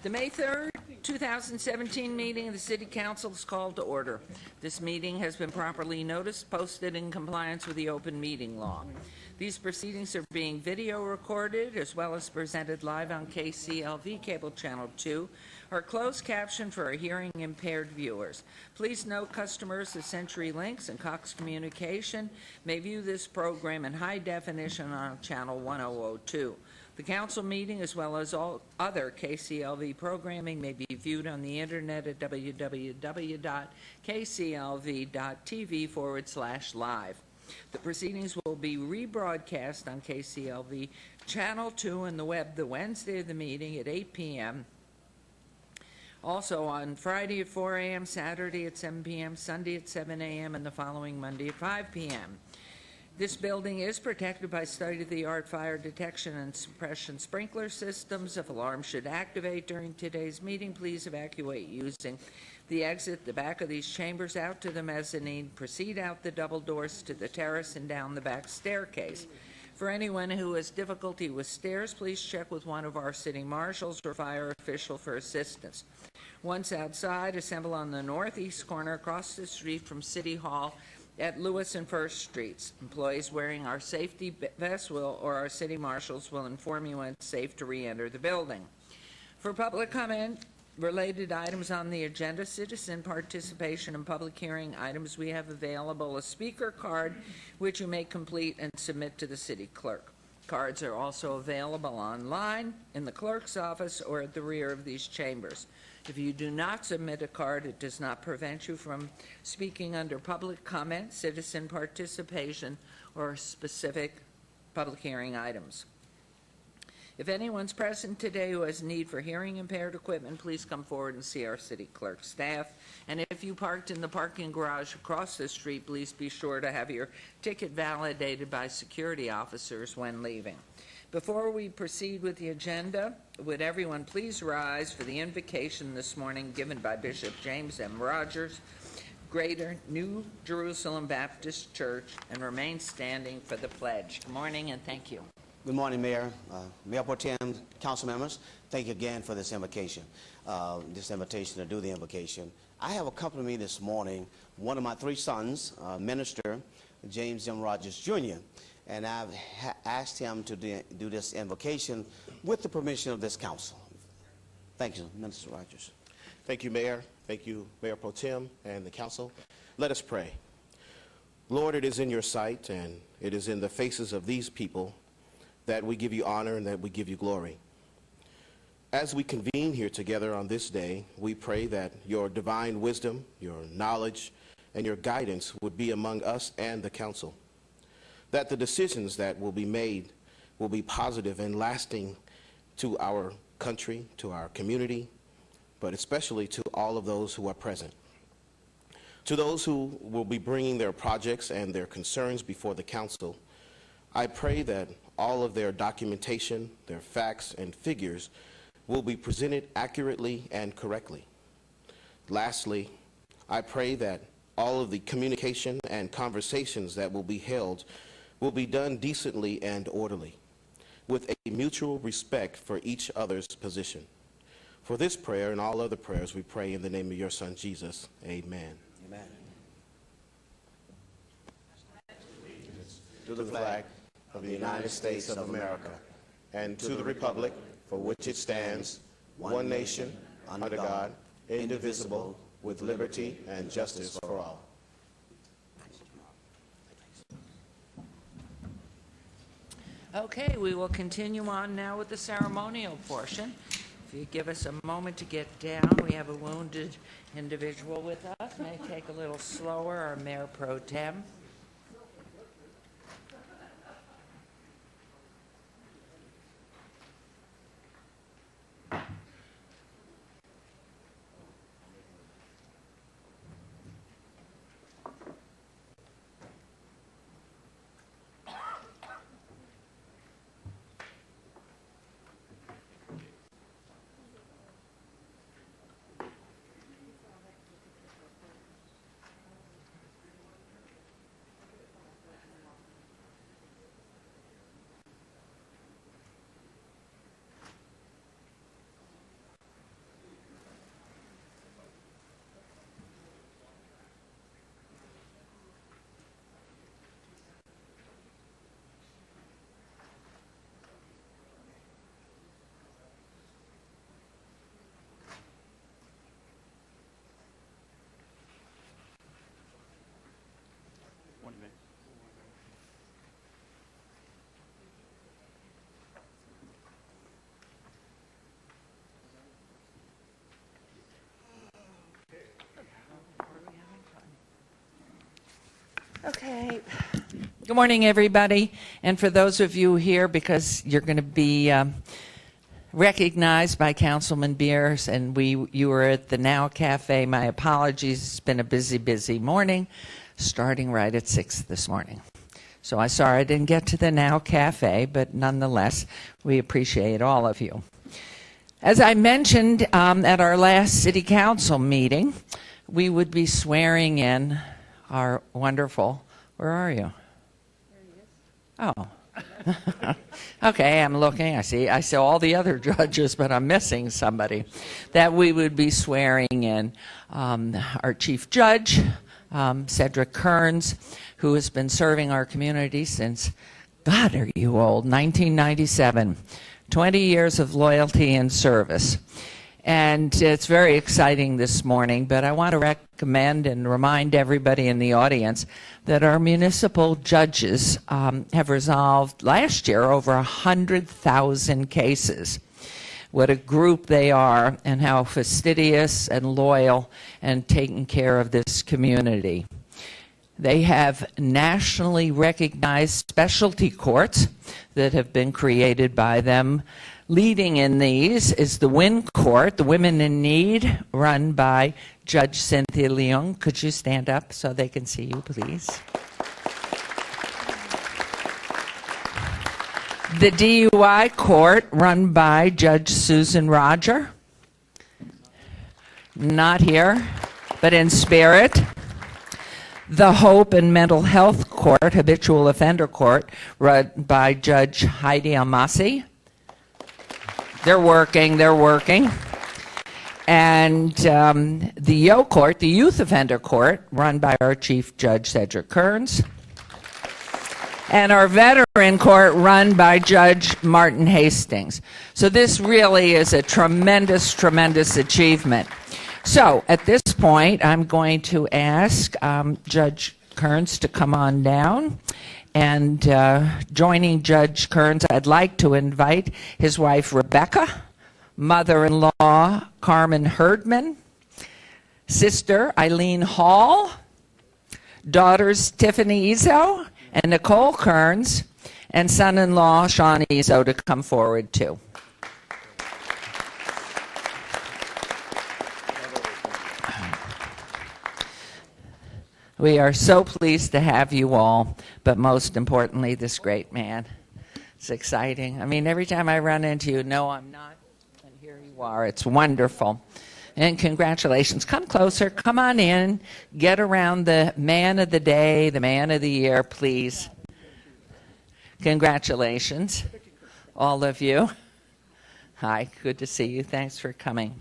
The May 3rd, 2017 meeting of the City Council is called to order. This meeting has been properly noticed, posted in compliance with the open meeting law. These proceedings are being video recorded as well as presented live on KCLV Cable Channel 2 or closed caption for our hearing impaired viewers. Please note customers of CenturyLinks and Cox Communication may view this program in high definition on channel 1002. The council meeting, as well as all other KCLV programming, may be viewed on the internet at www.kclv.tv/live. The proceedings will be rebroadcast on KCLV Channel 2 and the web the Wednesday of the meeting at 8 p.m. Also on Friday at 4 a.m., Saturday at 7 p.m., Sunday at 7 a.m., and the following Monday at 5 p.m. This building is protected by state-of-the-art fire detection and suppression sprinkler systems. If alarms should activate during today's meeting, please evacuate using the exit, the back of these chambers, out to the mezzanine, proceed out the double doors to the terrace and down the back staircase. For anyone who has difficulty with stairs, please check with one of our city marshals or fire official for assistance. Once outside, assemble on the northeast corner across the street from City Hall at Lewis and First Streets. Employees wearing our safety vests or our city marshals will inform you when it's safe to re-enter the building. For public comment, related items on the agenda, citizen participation and public hearing items, we have available a speaker card which you may complete and submit to the city clerk. Cards are also available online, in the clerk's office, or at the rear of these chambers. If you do not submit a card, it does not prevent you from speaking under public comment, citizen participation, or specific public hearing items. If anyone's present today who has need for hearing impaired equipment, please come forward and see our city clerk staff. And if you parked in the parking garage across the street, please be sure to have your ticket validated by security officers when leaving. Before we proceed with the agenda, would everyone please rise for the invocation this morning given by Bishop James M. Rogers, Greater New Jerusalem Baptist Church, and remain standing for the pledge. Good morning and thank you. Good morning, Mayor, Mayor Pro Tem, council members. Thank you again for this invitation to do the invocation. I have accompanied me this morning one of my three sons, Minister James M. Rogers, Jr., and I've asked him to do this invocation with the permission of this council. Thank you, Minister Rogers. Thank you, Mayor. Thank you, Mayor Pro Tem and the council. Let us pray. Lord, it is in your sight and it is in the faces of these people that we give you honor and that we give you glory. As we convene here together on this day, we pray that your divine wisdom, your knowledge, and your guidance would be among us and the council, that the decisions that will be made will be positive and lasting to our country, to our community, but especially to all of those who are present. To those who will be bringing their projects and their concerns before the council, I pray that all of their documentation, their facts and figures will be presented accurately and correctly. Lastly, I pray that all of the communication and conversations that will be held will be done decently and orderly, with a mutual respect for each other's position. For this prayer and all other prayers, we pray in the name of your Son, Jesus. Amen. Amen. To the flag of the United States of America, and to the republic for which it stands, one nation, under God, indivisible, with liberty and justice for all. Okay, we will continue on now with the ceremonial portion. If you give us a moment to get down, we have a wounded individual with us. May take a little slower, our Mayor Pro Tem. Okay. Good morning, everybody. And for those of you here, because you're going to be recognized by Councilman Beers, and you were at the Now Cafe, my apologies. It's been a busy, busy morning, starting right at 6 this morning. So I'm sorry I didn't get to the Now Cafe, but nonetheless, we appreciate all of you. As I mentioned at our last City Council meeting, we would be swearing in our wonderful, where are you? Oh. Okay, I'm looking. I see all the other judges, but I'm missing somebody. That we would be swearing in our Chief Judge, Cedric Kearns, who has been serving our community since, God, are you old, 1997. 20 years of loyalty and service. And it's very exciting this morning, but I want to recommend and remind everybody in the audience that our municipal judges have resolved last year over 100,000 cases. What a group they are, and how fastidious and loyal and taking care of this community. They have nationally recognized specialty courts that have been created by them. Leading in these is the WIN Court, the Women in Need, run by Judge Cynthia Leung. Could you stand up so they can see you, please? The DUI Court, run by Judge Susan Roger. Not here, but in spirit. The Hope and Mental Health Court, Habitual Offender Court, run by Judge Heidi Almasi. They're working. And the YO Court, the Youth Offender Court, run by our Chief Judge Cedric Kearns. And our Veteran Court, run by Judge Martin Hastings. So this really is a tremendous, tremendous achievement. So at this point, I'm going to ask Judge Kearns to come on down. And joining Judge Kearns, I'd like to invite his wife, Rebecca, mother-in-law, Carmen Herdman, sister, Eileen Hall, daughters, Tiffany Izzo and Nicole Kearns, and son-in-law, Sean Izzo, to come forward, too. We are so pleased to have you all, but most importantly, this great man. It's exciting. I mean, every time I run into you, no, I'm not, and here you are. It's wonderful. And congratulations. Come closer. Come on in. Get around the man of the day, the man of the year, please. Congratulations, all of you. Hi, good to see you. Thanks for coming.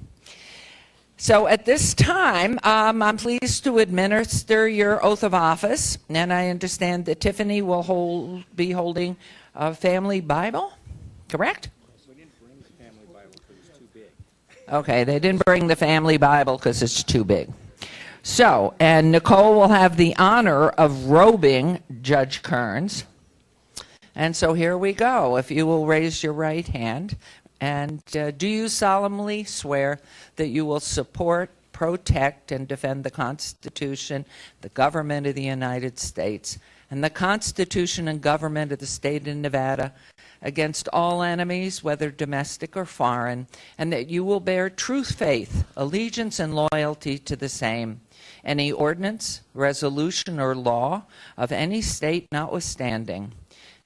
So at this time, I'm pleased to administer your oath of office, and I understand that Tiffany will be holding a family Bible, correct? We didn't bring the family Bible because it's too big. Okay, they didn't bring the family Bible because it's too big. So, and Nicole will have the honor of robing Judge Kearns. And so here we go. If you will raise your right hand. And do you solemnly swear that you will support, protect, and defend the Constitution, the government of the United States, and the Constitution and government of the state of Nevada against all enemies, whether domestic or foreign, and that you will bear true faith, allegiance, and loyalty to the same, any ordinance, resolution, or law of any state notwithstanding,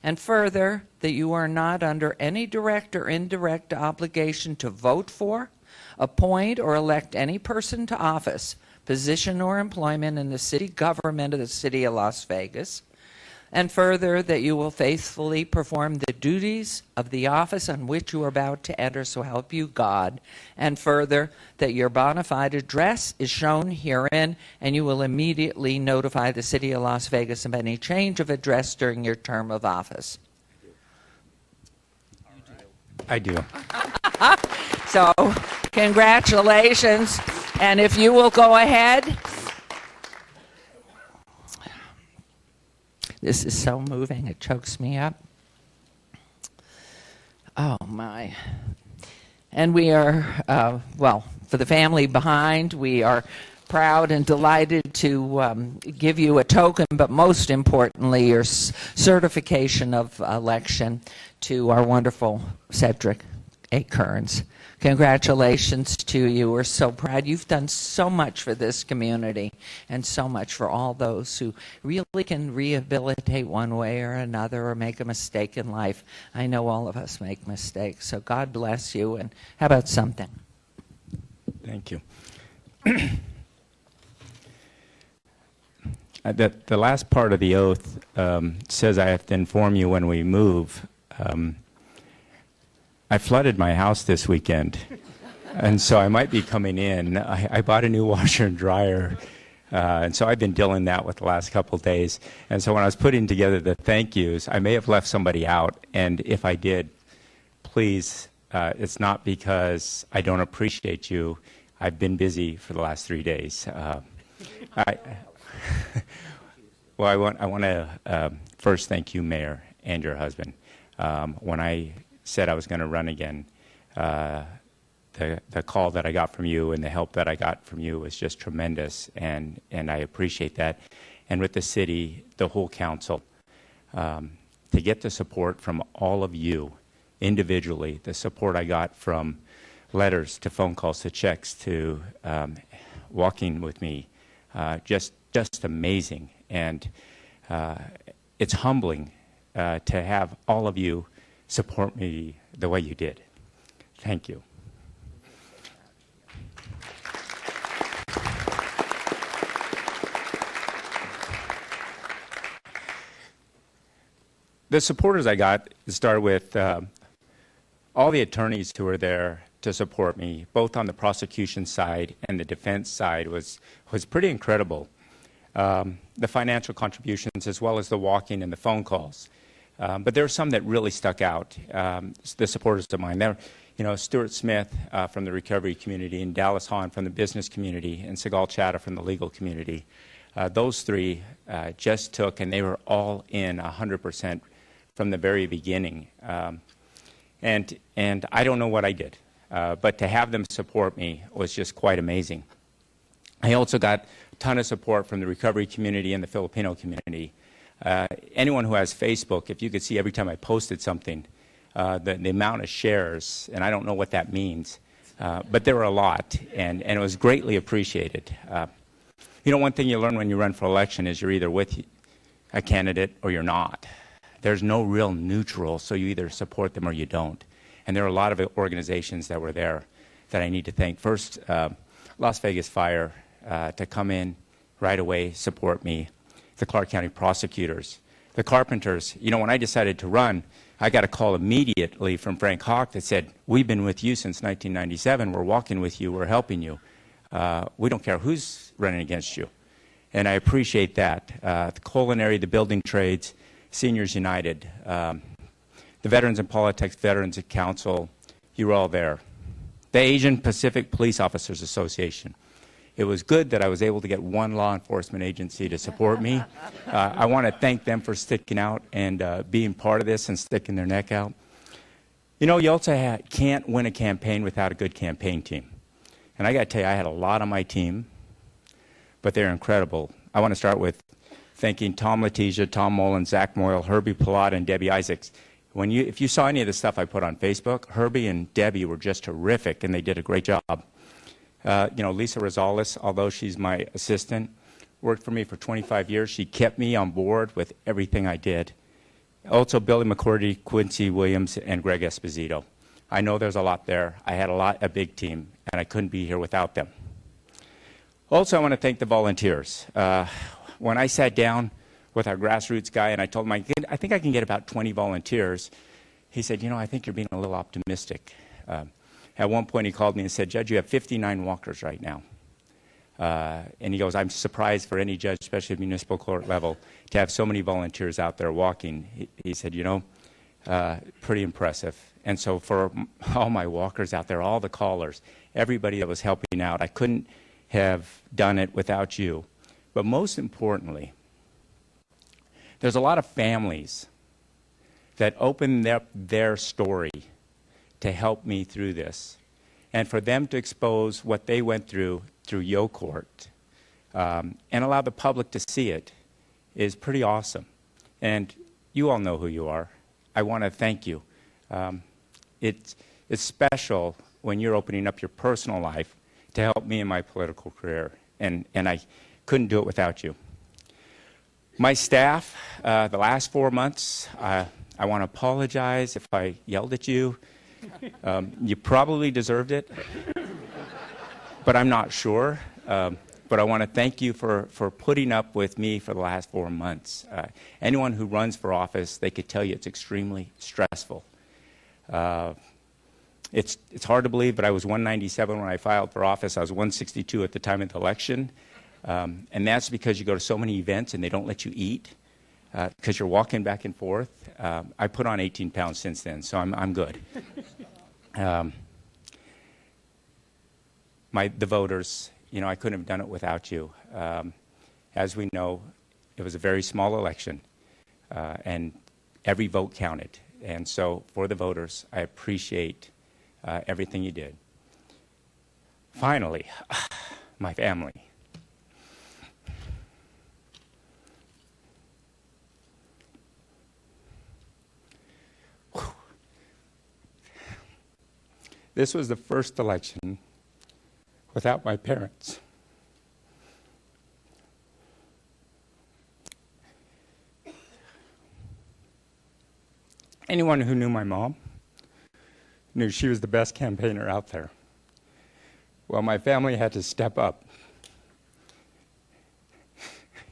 and further, that you are not under any direct or indirect obligation to vote for, appoint, or elect any person to office, position, or employment in the city government of the city of Las Vegas, and further, that you will faithfully perform the duties of the office on which you are about to enter, so help you God, and further, that your bona fide address is shown herein, and you will immediately notify the city of Las Vegas of any change of address during your term of office. I do. So, congratulations, and if you will go ahead. This is so moving, it chokes me up. Oh, my. And we are, well, for the family behind, we are proud and delighted to give you a token, but most importantly, your certification of election to our wonderful Cedric A. Kearns. Congratulations to you. We're so proud. You've done so much for this community and so much for all those who really can rehabilitate one way or another or make a mistake in life. I know all of us make mistakes, so God bless you. And how about something? Thank you. The last part of the oath says I have to inform you when we move. I flooded my house this weekend, and so I might be coming in. I bought a new washer and dryer, and so I've been dealing that with the last couple of days. And so when I was putting together the thank yous, I may have left somebody out, and if I did, please, it's not because I don't appreciate you. I've been busy for the last 3 days. Well, I want to first thank you, Mayor, and your husband. When I said I was going to run again, the call that I got from you and the help that I got from you was just tremendous, and I appreciate that. And with the city, the whole council, to get the support from all of you individually, the support I got from letters to phone calls to checks to walking with me, just amazing. And it's humbling to have all of you support me the way you did. Thank you. The supporters I got started with all the attorneys who were there to support me, both on the prosecution side and the defense side, was pretty incredible. The financial contributions as well as the walking and the phone calls. But there are some that really stuck out, the supporters of mine. There, Stuart Smith from the recovery community, and Dallas Hahn from the business community, and Sigal Chatta from the legal community. Those three just took, and they were all in 100% from the very beginning. And I don't know what I did, but to have them support me was just quite amazing. I also got a ton of support from the recovery community and the Filipino community. Anyone who has Facebook, if you could see every time I posted something, the amount of shares, and I don't know what that means, but there were a lot, and it was greatly appreciated. One thing you learn when you run for election is you're either with a candidate or you're not. There's no real neutral, so you either support them or you don't. And there are a lot of organizations that were there that I need to thank. First, Las Vegas Fire, to come in right away, support me. The Clark County prosecutors, the carpenters. When I decided to run, I got a call immediately from Frank Hawk that said, "We've been with you since 1997. We're walking with you. We're helping you. We don't care who's running against you." And I appreciate that. The culinary, the building trades, Seniors United, the Veterans in Politics, Veterans Council, you were all there. The Asian Pacific Police Officers Association. It was good that I was able to get one law enforcement agency to support me. I want to thank them for sticking out and being part of this and sticking their neck out. You also can't win a campaign without a good campaign team. And I got to tell you, I had a lot on my team, but they're incredible. I want to start with thanking Tom Letizia, Tom Mullen, Zach Moyle, Herbie Pilata, and Debbie Isaacs. If you saw any of the stuff I put on Facebook, Herbie and Debbie were just terrific, and they did a great job. Lisa Rosales, although she's my assistant, worked for me for 25 years. She kept me on board with everything I did. Also, Billy McCourty, Quincy Williams, and Greg Esposito. I know there's a lot there. I had a big team, and I couldn't be here without them. Also, I want to thank the volunteers. When I sat down with our grassroots guy and I told him, I think I can get about 20 volunteers, he said, I think you're being a little optimistic. At one point, he called me and said, "Judge, you have 59 walkers right now." And he goes, "I'm surprised for any judge, especially at municipal court level, to have so many volunteers out there walking." He said, pretty impressive. And so for all my walkers out there, all the callers, everybody that was helping out, I couldn't have done it without you. But most importantly, there's a lot of families that opened up their story to help me through this. And for them to expose what they went through Yo Court, and allow the public to see it is pretty awesome. And you all know who you are. I want to thank you. It's special when you're opening up your personal life to help me in my political career, and I couldn't do it without you. My staff, the last 4 months, I want to apologize if I yelled at you. You probably deserved it, but I'm not sure. But I want to thank you for putting up with me for the last 4 months. Anyone who runs for office, they could tell you it's extremely stressful. It's hard to believe, but I was 197 when I filed for office. I was 162 at the time of the election. And that's because you go to so many events and they don't let you eat because you're walking back and forth. I put on 18 pounds since then, so I'm good. The voters, I couldn't have done it without you. As we know, it was a very small election, and every vote counted. And so for the voters, I appreciate everything you did. Finally, my family. This was the first election without my parents. Anyone who knew my mom knew she was the best campaigner out there. Well, my family had to step up.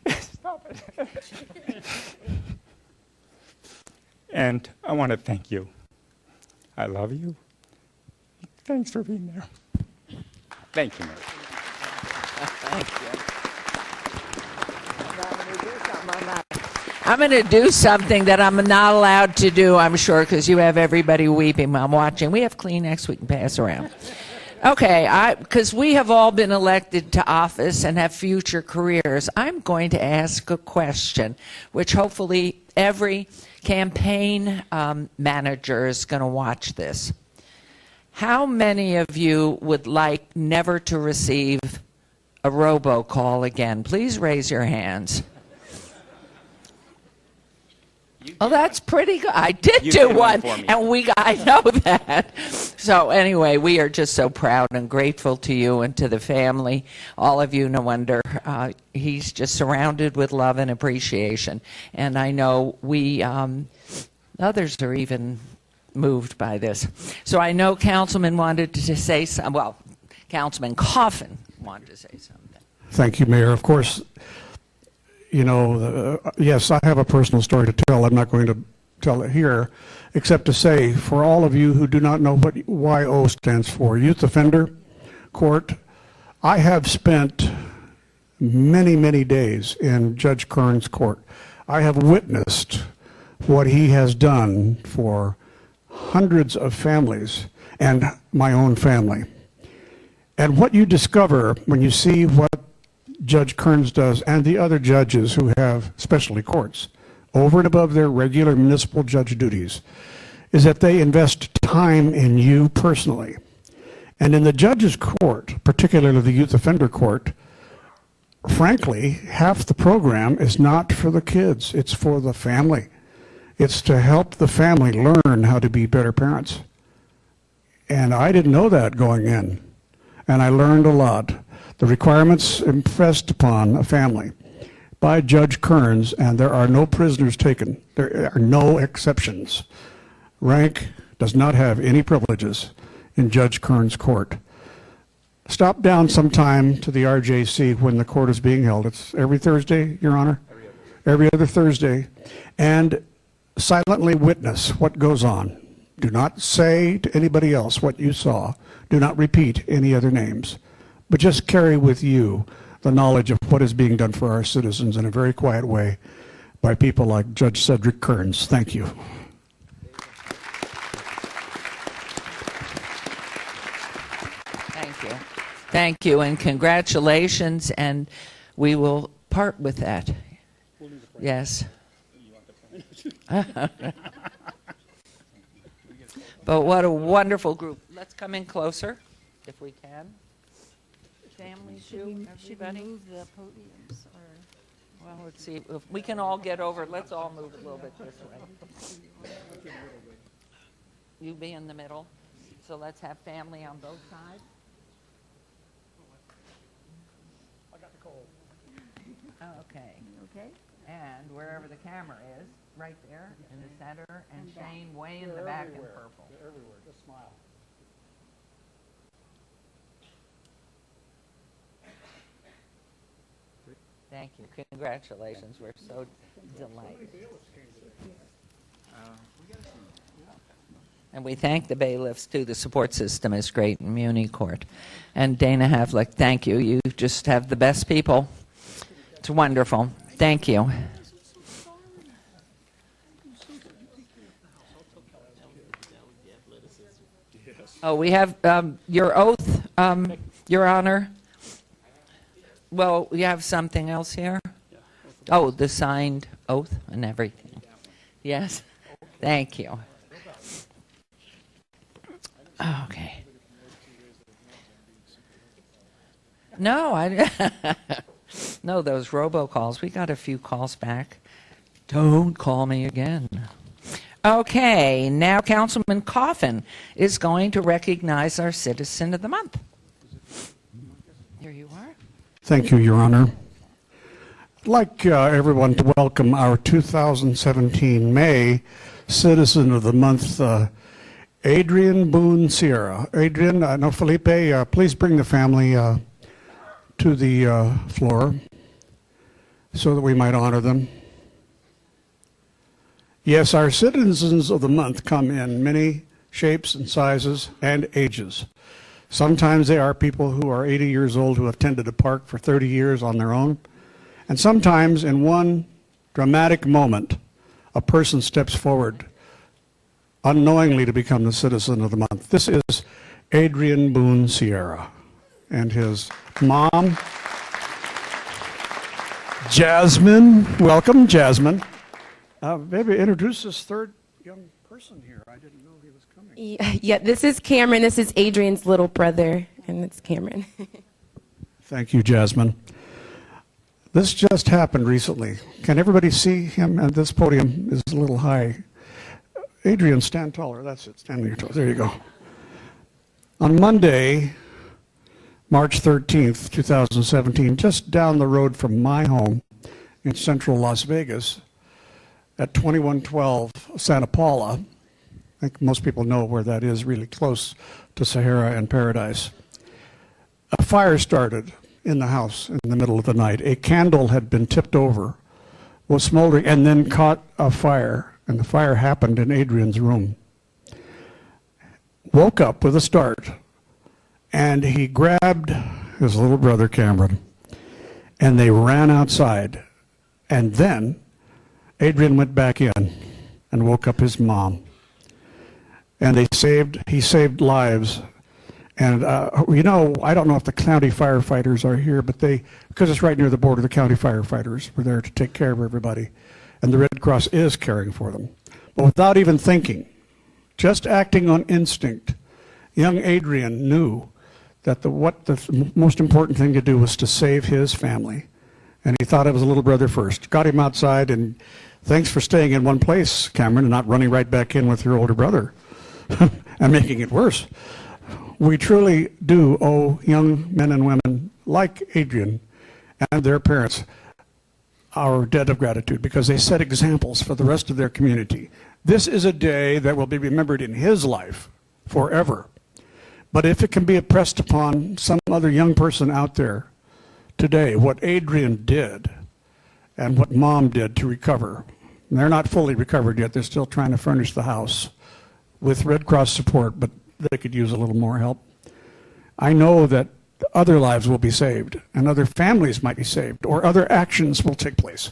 Stop it. And I want to thank you. I love you. Thanks for being there. Thank you, Mary. Thank you. I'm going to do something that I'm not allowed to do, I'm sure, because you have everybody weeping. I'm watching. We have Kleenex we can pass around. Okay, because we have all been elected to office and have future careers, I'm going to ask a question, which hopefully every campaign manager is going to watch this. How many of you would like never to receive a robocall again? Please raise your hands. Oh, that's pretty good. I did do one, and I know that. So anyway, we are just so proud and grateful to you and to the family. All of you, no wonder. He's just surrounded with love and appreciation. And I know others are even moved by this. So I know Councilman wanted to say something. Well, Councilman Coffin wanted to say something. Thank you, Mayor. Of course, yes, I have a personal story to tell. I'm not going to tell it here, except to say, for all of you who do not know what YO stands for, Youth Offender Court, I have spent many, many days in Judge Kern's court. I have witnessed what he has done for hundreds of families and my own family. And what you discover when you see what Judge Kearns does and the other judges who have specialty courts over and above their regular municipal judge duties is that they invest time in you personally. And in the judge's court, particularly the youth offender court, frankly, half the program is not for the kids, it's for the family. It's to help the family learn how to be better parents. And I didn't know that going in. And I learned a lot. The requirements impressed upon a family by Judge Kearns, and there are no prisoners taken. There are no exceptions. Rank does not have any privileges in Judge Kearns' court. Stop down sometime to the RJC when the court is being held. It's every Thursday, Your Honor? Every other Thursday. And silently witness what goes on. Do not say to anybody else what you saw. Do not repeat any other names. But just carry with you the knowledge of what is being done for our citizens in a very quiet way by people like Judge Cedric Kearns. Thank you. Thank you. Thank you, and congratulations, and we will part with that. Yes. But what a wonderful group. Let's come in closer, if we can. family Should too, we everybody? move the podiums or? Well, let's see, if we can all get over, let's all move a little bit this way. You be in the middle, so let's have family on both sides. I got the cold. Okay, Okay. and wherever the camera is, right there in the center, and Shane way in the back in purple. Everywhere, just smile. Thank you, congratulations, we're so delighted. And we thank the bailiffs too, the support system is great in Muni Court. And Dana Havlick, thank you, you just have the best people. It's wonderful, thank you. Oh, we have your oath, Your Honor. Well, we have something else here? Oh, the signed oath and everything. Yes, thank you. Okay. No, no, those robocalls, we got a few calls back. Don't call me again. Okay, now Councilman Coffin is going to recognize our Citizen of the Month. Here you are. Thank you, Your Honor. I'd like everyone to welcome our 2017 May Citizen of the Month, Adrian Boone Sierra. Adrian, no, Felipe, please bring the family to the floor so that we might honor them. Yes, our Citizens of the Month come in many shapes and sizes and ages. Sometimes they are people who are 80 years old who have tended a park for 30 years on their own. And sometimes in one dramatic moment, a person steps forward unknowingly to become the Citizen of the Month. This is Adrian Boone Sierra and his mom, Jasmine. Welcome, Jasmine. Maybe introduce this third young person here. I didn't know he was coming. Yeah, this is Cameron. This is Adrian's little brother, and it's Cameron. Thank you, Jasmine. This just happened recently. Can everybody see him? And this podium is a little high. Adrian, stand taller. That's it. Stand on your toes. There you go. On Monday, March 13th, 2017, just down the road from my home in central Las Vegas, at 2112 Santa Paula, I think most people know where that is, really close to Sahara and Paradise. A fire started in the house in the middle of the night. A candle had been tipped over, was smoldering, and then caught a fire, and the fire happened in Adrian's room. Woke up with a start, and he grabbed his little brother Cameron, and they ran outside, and then Adrian went back in and woke up his mom. And he saved lives. And, you know, I don't know if the county firefighters are here, but because it's right near the border, the county firefighters were there to take care of everybody. And the Red Cross is caring for them. But without even thinking, just acting on instinct, young Adrian knew that the most important thing to do was to save his family. And he thought of his little brother first. Got him outside, and thanks for staying in one place, Cameron, and not running right back in with your older brother and making it worse. We truly do owe young men and women like Adrian and their parents our debt of gratitude because they set examples for the rest of their community. This is a day that will be remembered in his life forever. But if it can be impressed upon some other young person out there today, what Adrian did and what Mom did to recover, and they're not fully recovered yet, they're still trying to furnish the house with Red Cross support, but they could use a little more help. I know that other lives will be saved, and other families might be saved, or other actions will take place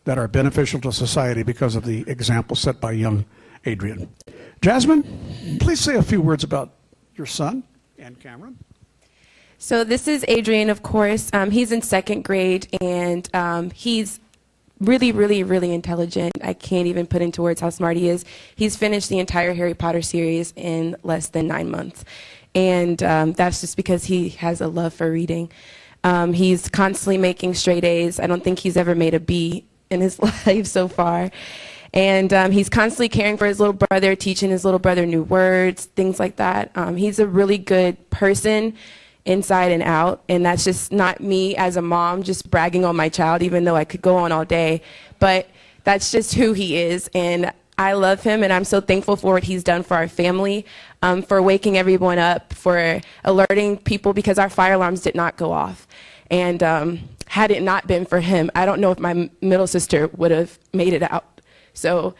that are beneficial to society because of the example set by young Adrian. Jasmine, please say a few words about your son and Cameron. So this is Adrian, of course. He's in second grade, and he's really, really, really intelligent. I can't even put into words how smart he is. He's finished the entire Harry Potter series in less than 9 months. and that's just because he has a love for reading. He's constantly making straight A's. I don't think he's ever made a B in his life so far. And he's constantly caring for his little brother, teaching his little brother new words, things like that. He's a really good person inside and out, and that's just not me as a mom just bragging on my child, even though I could go on all day. But that's just who he is, and I love him, and I'm so thankful for what he's done for our family, for waking everyone up, for alerting people, because our fire alarms did not go off. And had it not been for him, I don't know if my middle sister would have made it out. So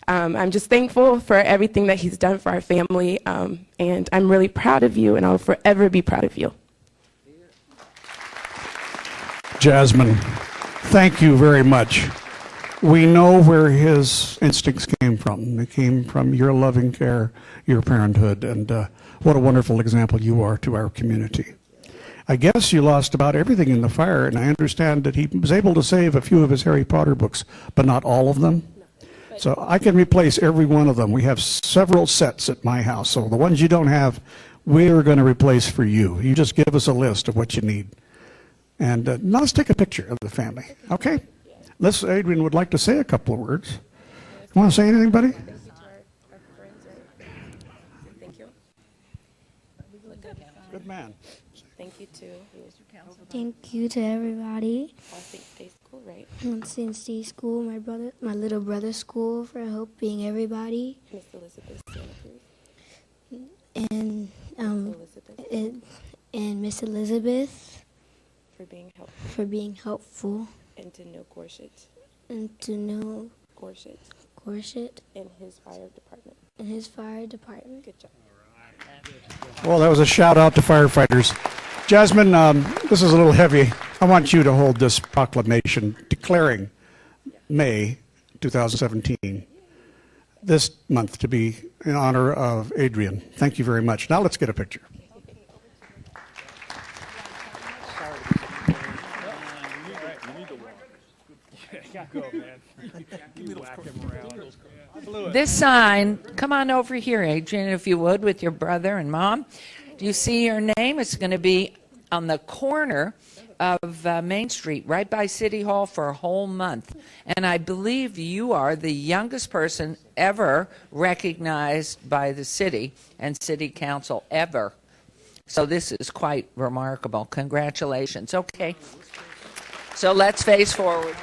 I'm just thankful for everything that he's done for our family, and I'm really proud of you, and I'll forever be proud of you. Jasmine, thank you very much. We know where his instincts came from. They came from your loving care, your parenthood, and what a wonderful example you are to our community. I guess you lost about everything in the fire, and I understand that he was able to save a few of his Harry Potter books, but not all of them. So I can replace every one of them. We have several sets at my house, so the ones you don't have, we're going to replace for you. You just give us a list of what you need. And now let's take a picture of the family, okay? Adrian would like to say a couple of words. You want to say anything, buddy? Thank you. Good man. Thank you too. Thank you to everybody. All Saints Day School, right? Saint Steve School, my little brother's school for helping everybody, Miss Elizabeth Santa Cruz. and Elizabeth and Miss Elizabeth for being helpful. and to know Gorsuch in his fire department. Good job. Well, that was a shout out to firefighters. Jasmine, this is a little heavy. I want you to hold this proclamation declaring May 2017, this month, to be in honor of Adrian. Thank you very much. Now let's get a picture. This sign, come on over here, Adrian, if you would, with your brother and mom. Do you see your name? It's going to be on the corner of Main Street, right by City Hall, for a whole month. And I believe you are the youngest person ever recognized by the city and city council ever. So this is quite remarkable. Congratulations. Okay. So let's face forward.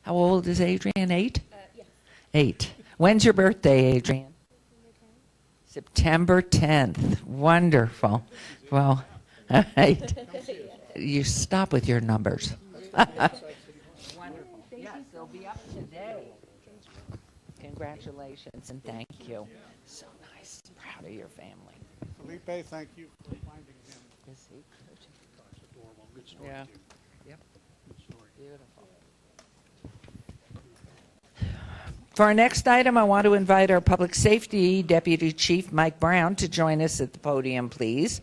How old is Adrian? 8? Yes. 8. When's your birthday, Adrian? September 10th. Wonderful. Well, you stop with your numbers. Wonderful. Yes, they'll be up today. Congratulations and thank you. So nice. Proud of your family. Felipe, thank you for finding him. Is he? Good story. Yeah. Yep. Good story. Beautiful. For our next item, I want to invite our Public Safety Deputy Chief Mike Brown to join us at the podium, please.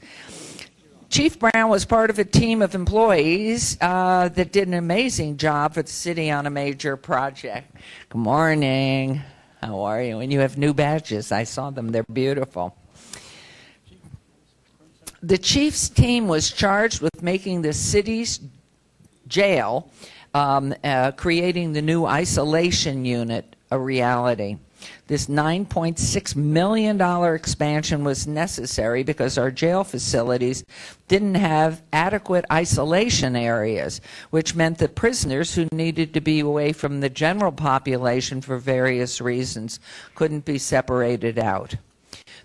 Chief Brown was part of a team of employees that did an amazing job for the city on a major project. Good morning. How are you? And you have new badges. I saw them. They're beautiful. The chief's team was charged with making the city's jail, creating the new isolation unit, a reality. This $9.6 million expansion was necessary because our jail facilities didn't have adequate isolation areas, which meant that prisoners who needed to be away from the general population for various reasons couldn't be separated out.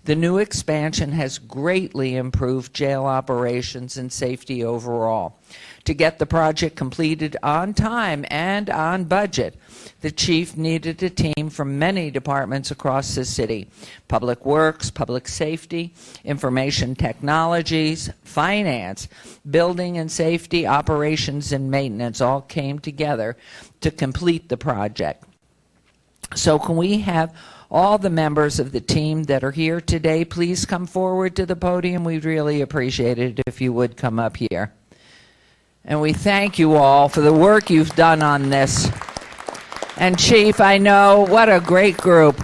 The new expansion has greatly improved jail operations and safety overall. To get the project completed on time and on budget, the chief needed a team from many departments across the city: Public Works, Public Safety, Information Technologies, Finance, Building and Safety, Operations and Maintenance all came together to complete the project. So can we have all the members of the team that are here today please come forward to the podium? We'd really appreciate it if you would come up here. And we thank you all for the work you've done on this. And Chief, I know, what a great group.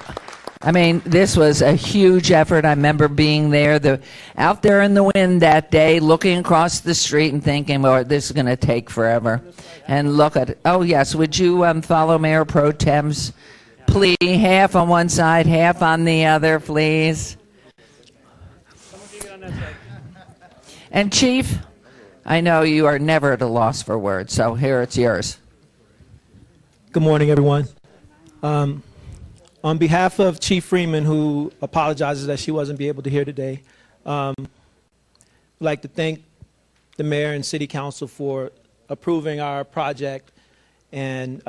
I mean, this was a huge effort. I remember being there, out there in the wind that day, looking across the street and thinking, well, this is going to take forever. And look at it. Oh, yes, would you follow Mayor Pro Tem's plea? Half on one side, half on the other, please. And Chief, I know you are never at a loss for words, so here it's yours. Good morning, everyone. On behalf of Chief Freeman, who apologizes that she wasn't able to hear today, I'd like to thank the mayor and city council for approving our project, and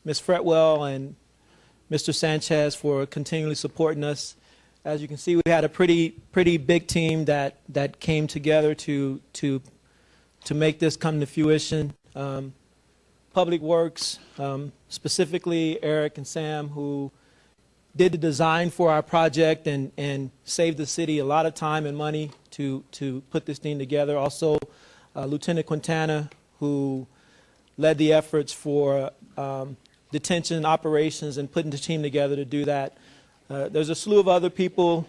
Ms. Fretwell and Mr. Sanchez for continually supporting us. As you can see, we had a pretty big team that came together to make this come to fruition. Public Works, specifically Eric and Sam, who did the design for our project and saved the city a lot of time and money to put this thing together. Also, Lieutenant Quintana, who led the efforts for detention operations and putting the team together to do that. There's a slew of other people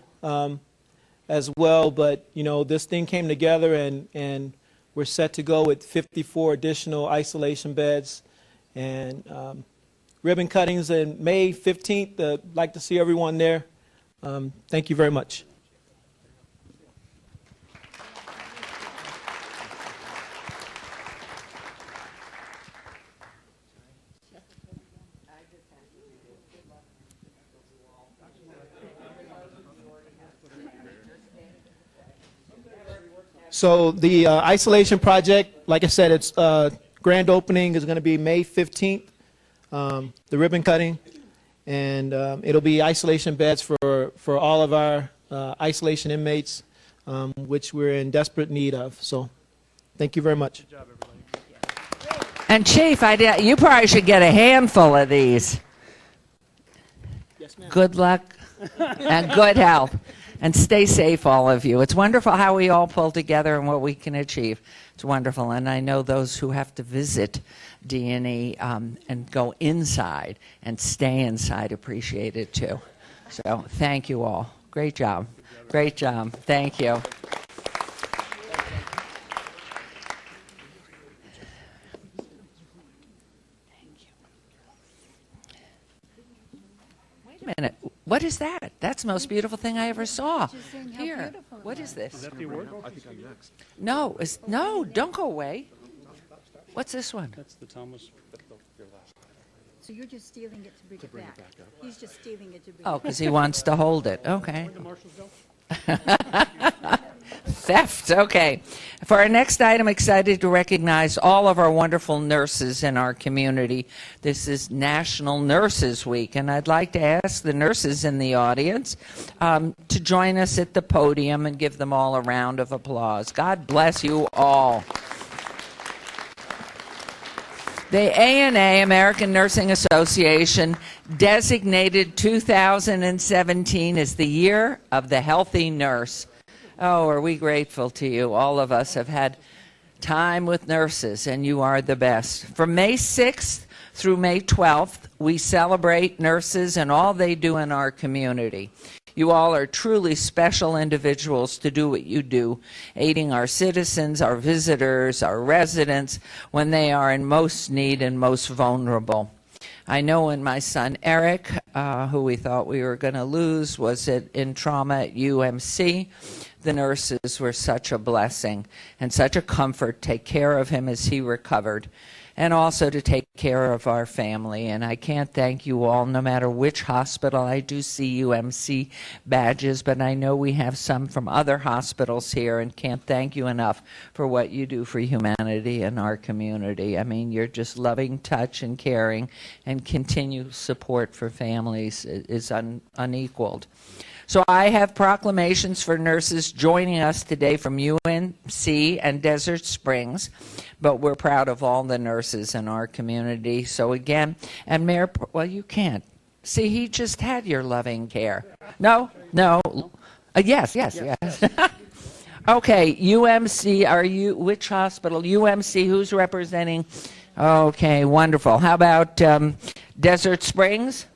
as well, but you know, this thing came together, and we're set to go with 54 additional isolation beds and ribbon cuttings on May 15th. I'd like to see everyone there. Thank you very much. So the isolation project, like I said, its grand opening is going to be May 15th, the ribbon cutting, and it'll be isolation beds for all of our isolation inmates, which we're in desperate need of. So thank you very much. Good job, everybody. And Chief, you probably should get a handful of these. Yes, ma'am. Good luck and good health. And stay safe, all of you. It's wonderful how we all pull together and what we can achieve. It's wonderful. And I know those who have to visit D&E and go inside and stay inside appreciate it too. So thank you all. Great job. Great job. Thank you. Wait a minute. What is that? That's the most beautiful thing I ever saw. Here. What is this? Is that the award? I think I'm next. No, no, don't go away. What's this one? That's the Thomas. So you're just stealing it to bring it back. He's just stealing it to bring Oh, it back. because he wants to hold it. Okay. Where'd the marshals go? Theft. Okay. For our next item, excited to recognize all of our wonderful nurses in our community. This is National Nurses Week, and I'd like to ask the nurses in the audience to join us at the podium and give them all a round of applause. God bless you all. The ANA, American Nursing Association, designated 2017 as the Year of the Healthy Nurse. Oh, are we grateful to you. All of us have had time with nurses, and you are the best. From May 6th through May 12th, we celebrate nurses and all they do in our community. You all are truly special individuals to do what you do, aiding our citizens, our visitors, our residents when they are in most need and most vulnerable. I know when my son Eric, who we thought we were going to lose, was in trauma at UMC, the nurses were such a blessing and such a comfort to take care of him as he recovered, and also to take care of our family. And I can't thank you all, no matter which hospital. I do see UMC badges, but I know we have some from other hospitals here, and can't thank you enough for what you do for humanity in our community. I mean, you're just loving touch and caring, and continued support for families is unequaled. So I have proclamations for nurses joining us today from UNC and Desert Springs, but we're proud of all the nurses in our community. So again, and Mayor, well, you can't. See, he just had your loving care. No? Yes. Okay, UMC, which hospital? UMC, who's representing? Okay, wonderful. How about Desert Springs?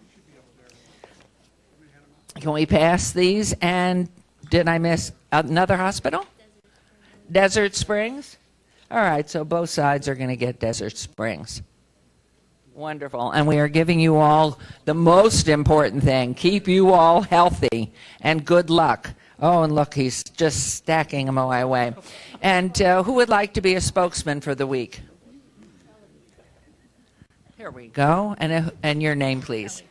Can we pass these? And did I miss another hospital? Desert Springs? All right, so both sides are going to get Desert Springs. Wonderful. And we are giving you all the most important thing. Keep you all healthy and good luck. Oh, and look, he's just stacking them away. And who would like to be a spokesman for the week? Here we go. And your name, please.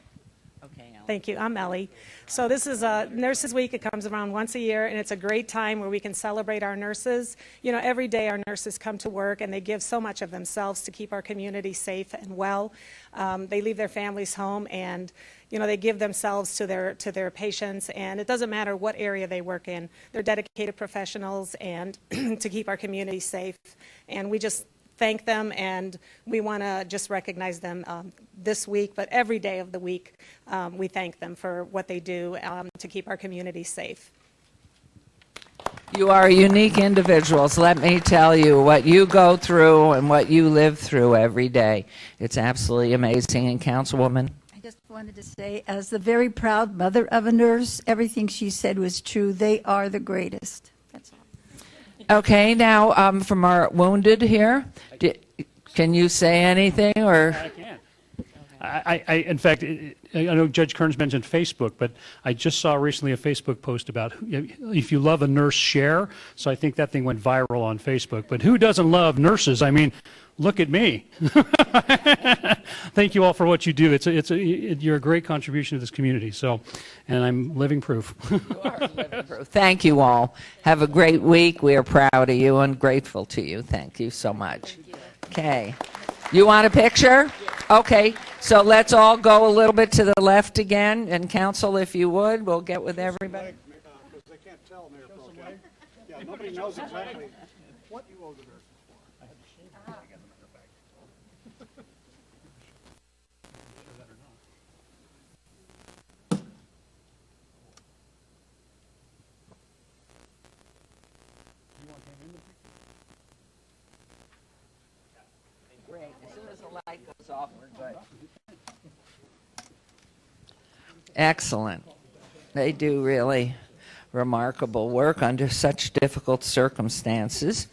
Okay, Ellen. Thank you. I'm Ellie. So this is Nurses Week. It comes around once a year, and it's a great time where we can celebrate our nurses. You know, every day our nurses come to work, and they give so much of themselves to keep our community safe and well. They leave their families home, and you know, they give themselves to their patients, and it doesn't matter what area they work in. They're dedicated professionals, and to keep our community safe. And we just thank them, and we want to just recognize them this week, but every day of the week we thank them for what they do to keep our community safe. You are unique individuals. Let me tell you what you go through and what you live through every day. It's absolutely amazing. And Councilwoman? I just wanted to say, as the very proud mother of a nurse, everything she said was true. They are the greatest. That's all. Okay, now from our wounded here, can you say anything or? I can. In fact, I know Judge Kearns mentioned Facebook, but I just saw recently a Facebook post about if you love a nurse, share. So I think that thing went viral on Facebook. But who doesn't love nurses? I mean, look at me. Thank you all for what you do. You're a great contribution to this community. So, and I'm living proof. You are living proof. Thank you all. Have a great week. We are proud of you and grateful to you. Thank you so much. Okay. You want a picture? Okay. So let's all go a little bit to the left again. And council, if you would, we'll get with everybody. Because they can't tell, Mayor Pro Tem. Yeah, nobody knows exactly what you owe the nurses for. Great. As soon as the light goes off, we're good. Excellent. They do really remarkable work under such difficult circumstances.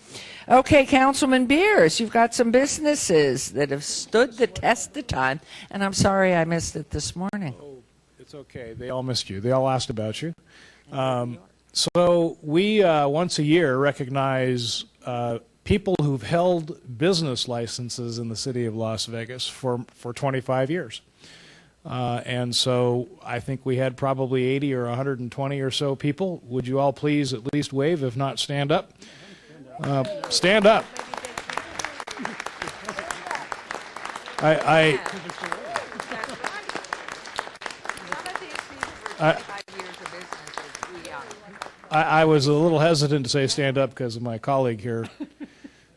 Okay, Councilman Beers, you've got some businesses that have stood the test of time, and I'm sorry I missed it this morning. Oh, it's okay. They all missed you. They all asked about you. So we, once a year, recognize people who've held business licenses in the city of Las Vegas for 25 years. And so I think we had probably 80 or 120 or so people. Would you all please at least wave, if not stand up? Stand up. I was a little hesitant to say stand up because of my colleague here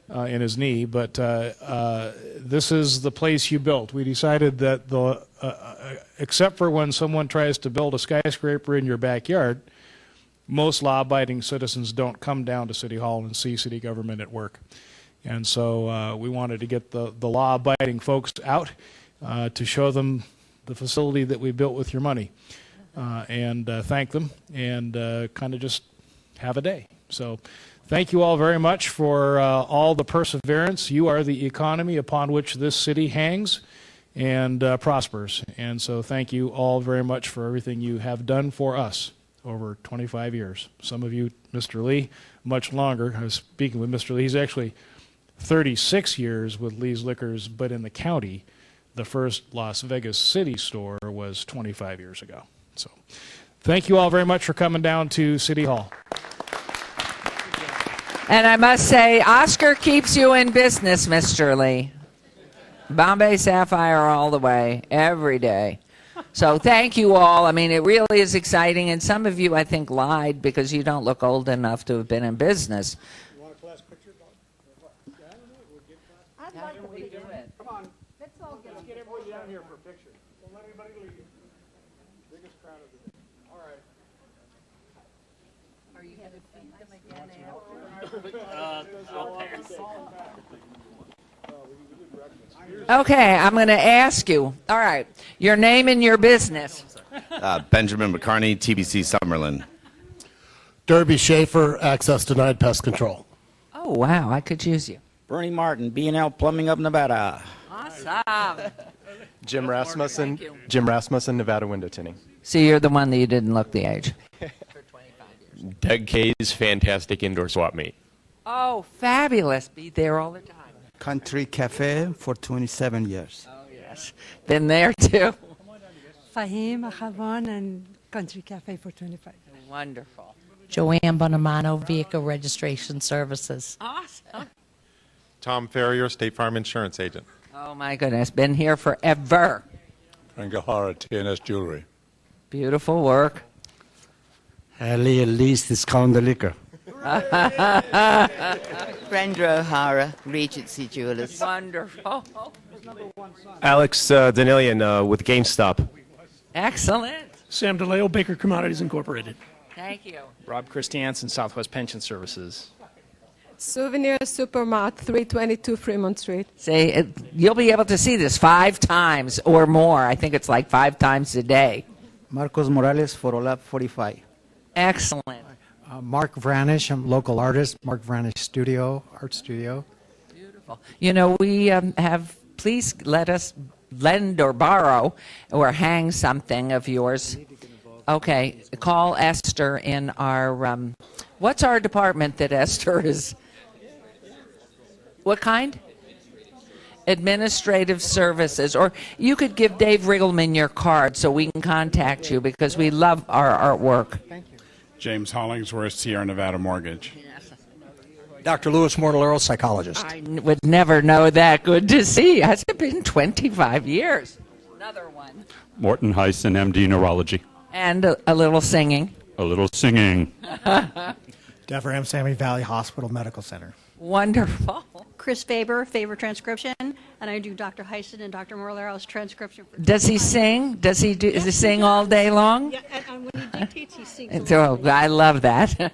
in his knee, but this is the place you built. We decided that except for when someone tries to build a skyscraper in your backyard, most law-abiding citizens don't come down to City Hall and see city government at work. And so we wanted to get the law-abiding folks out to show them the facility that we built with your money and thank them and kind of just have a day. So thank you all very much for all the perseverance. You are the economy upon which this city hangs and prospers. And so thank you all very much for everything you have done for us over 25 years. Some of you, Mr. Lee, much longer. I was speaking with Mr. Lee. He's actually 36 years with Lee's Liquors, but in the county, the first Las Vegas City store was 25 years ago. So thank you all very much for coming down to City Hall. And I must say, Oscar keeps you in business, Mr. Lee. Bombay Sapphire all the way, every day. So thank you all. I mean, it really is exciting. And some of you, I think, lied because you don't look old enough to have been in business. You want a class picture? How do we do it? Come on. Let's get everybody down here for a picture. Don't let anybody leave. Biggest crowd of the day. All right. Okay, I'm going to ask you. All right, your name and your business. Benjamin McCarney, TBC Summerlin. Derby Schaefer, Access Denied Pest Control. Oh, wow, I could use you. Bernie Martin, B&L Plumbing of Nevada. Awesome. Jim Rasmussen, Nevada Window Tinting. See, you're the one that you didn't look the age. Doug Kay's Fantastic Indoor Swap Meet. Oh, fabulous. Be there all the time. Country Cafe for 27 years. Oh, yes. Been there, too. Fahim, Achavon, and Country Cafe for 25. Wonderful. Joanne Bonamano, Vehicle Registration Services. Awesome. Tom Ferrier, State Farm Insurance Agent. Oh, my goodness. Been here forever. Rangahara, TNS Jewelry. Beautiful work. Ali Elise Discount the Liquor. Brenda O'Hara, Regency Jewelers. Wonderful. Alex Danilian with GameStop. Excellent. Sam DeLeo, Baker Commodities Incorporated. Thank you. Rob Christiansen, Southwest Pension Services. Souvenir Supermart, 322 Fremont Street. See, you'll be able to see this 5 times or more. I think it's like 5 times a day. Marcos Morales for OLAP 45. Excellent. Mark Vranish, I'm local artist, Mark Vranish Studio, Art Studio. Beautiful. You know, we please let us lend or borrow or hang something of yours. Okay, call Esther in our, what's our department that Esther is? What kind? Administrative Services. Or you could give Dave Riggleman your card so we can contact you because we love our artwork. Thank you. James Hollingsworth, Sierra Nevada Mortgage. Dr. Louis Mortallero, psychologist. I would never know that. Good to see. Has it been 25 years? Another one. Morton Heisen, MD Neurology. And a little singing. A little singing. Deborah Sammy Valley Hospital Medical Center. Wonderful. Chris Faber, Faber Transcription, and I do Dr. Heisen and Dr. Morlero's transcription. Does he sing? Does he sing all day long? Yeah, and when he dictates, he sings. So I love that.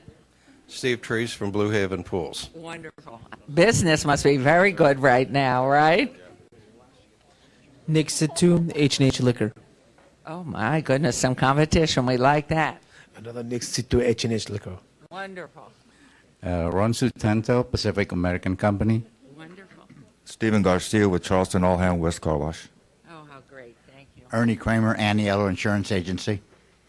Steve Treese from Blue Haven Pools. Wonderful. Business must be very good right now, right? Nick Situ, H&H Liquor. Oh my goodness, some competition. We like that. Another Nick Situ, H&H Liquor. Wonderful. Ron Sutento, Pacific American Company. Wonderful. Stephen Garcia with Charleston Allhand West Car Wash. Oh, how great. Thank you. Ernie Kramer, Aniello Insurance Agency.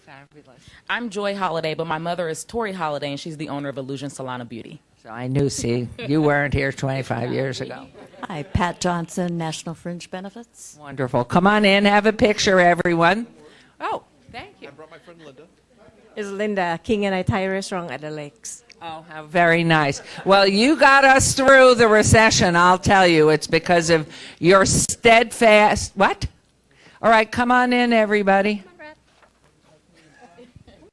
Fabulous. I'm Joy Holiday, but my mother is Tori Holiday, and she's the owner of Illusion Salon of Beauty. So I knew, see, you weren't here 25 years ago. Hi, Pat Johnson, National Fringe Benefits. Wonderful. Come on in, have a picture, everyone. Oh, thank you. I brought my friend Linda. It's Linda, King and I Thai restaurant at the Lakes. Oh, how very nice. Well, you got us through the recession, I'll tell you. It's because of your steadfast... What? All right, come on in, everybody.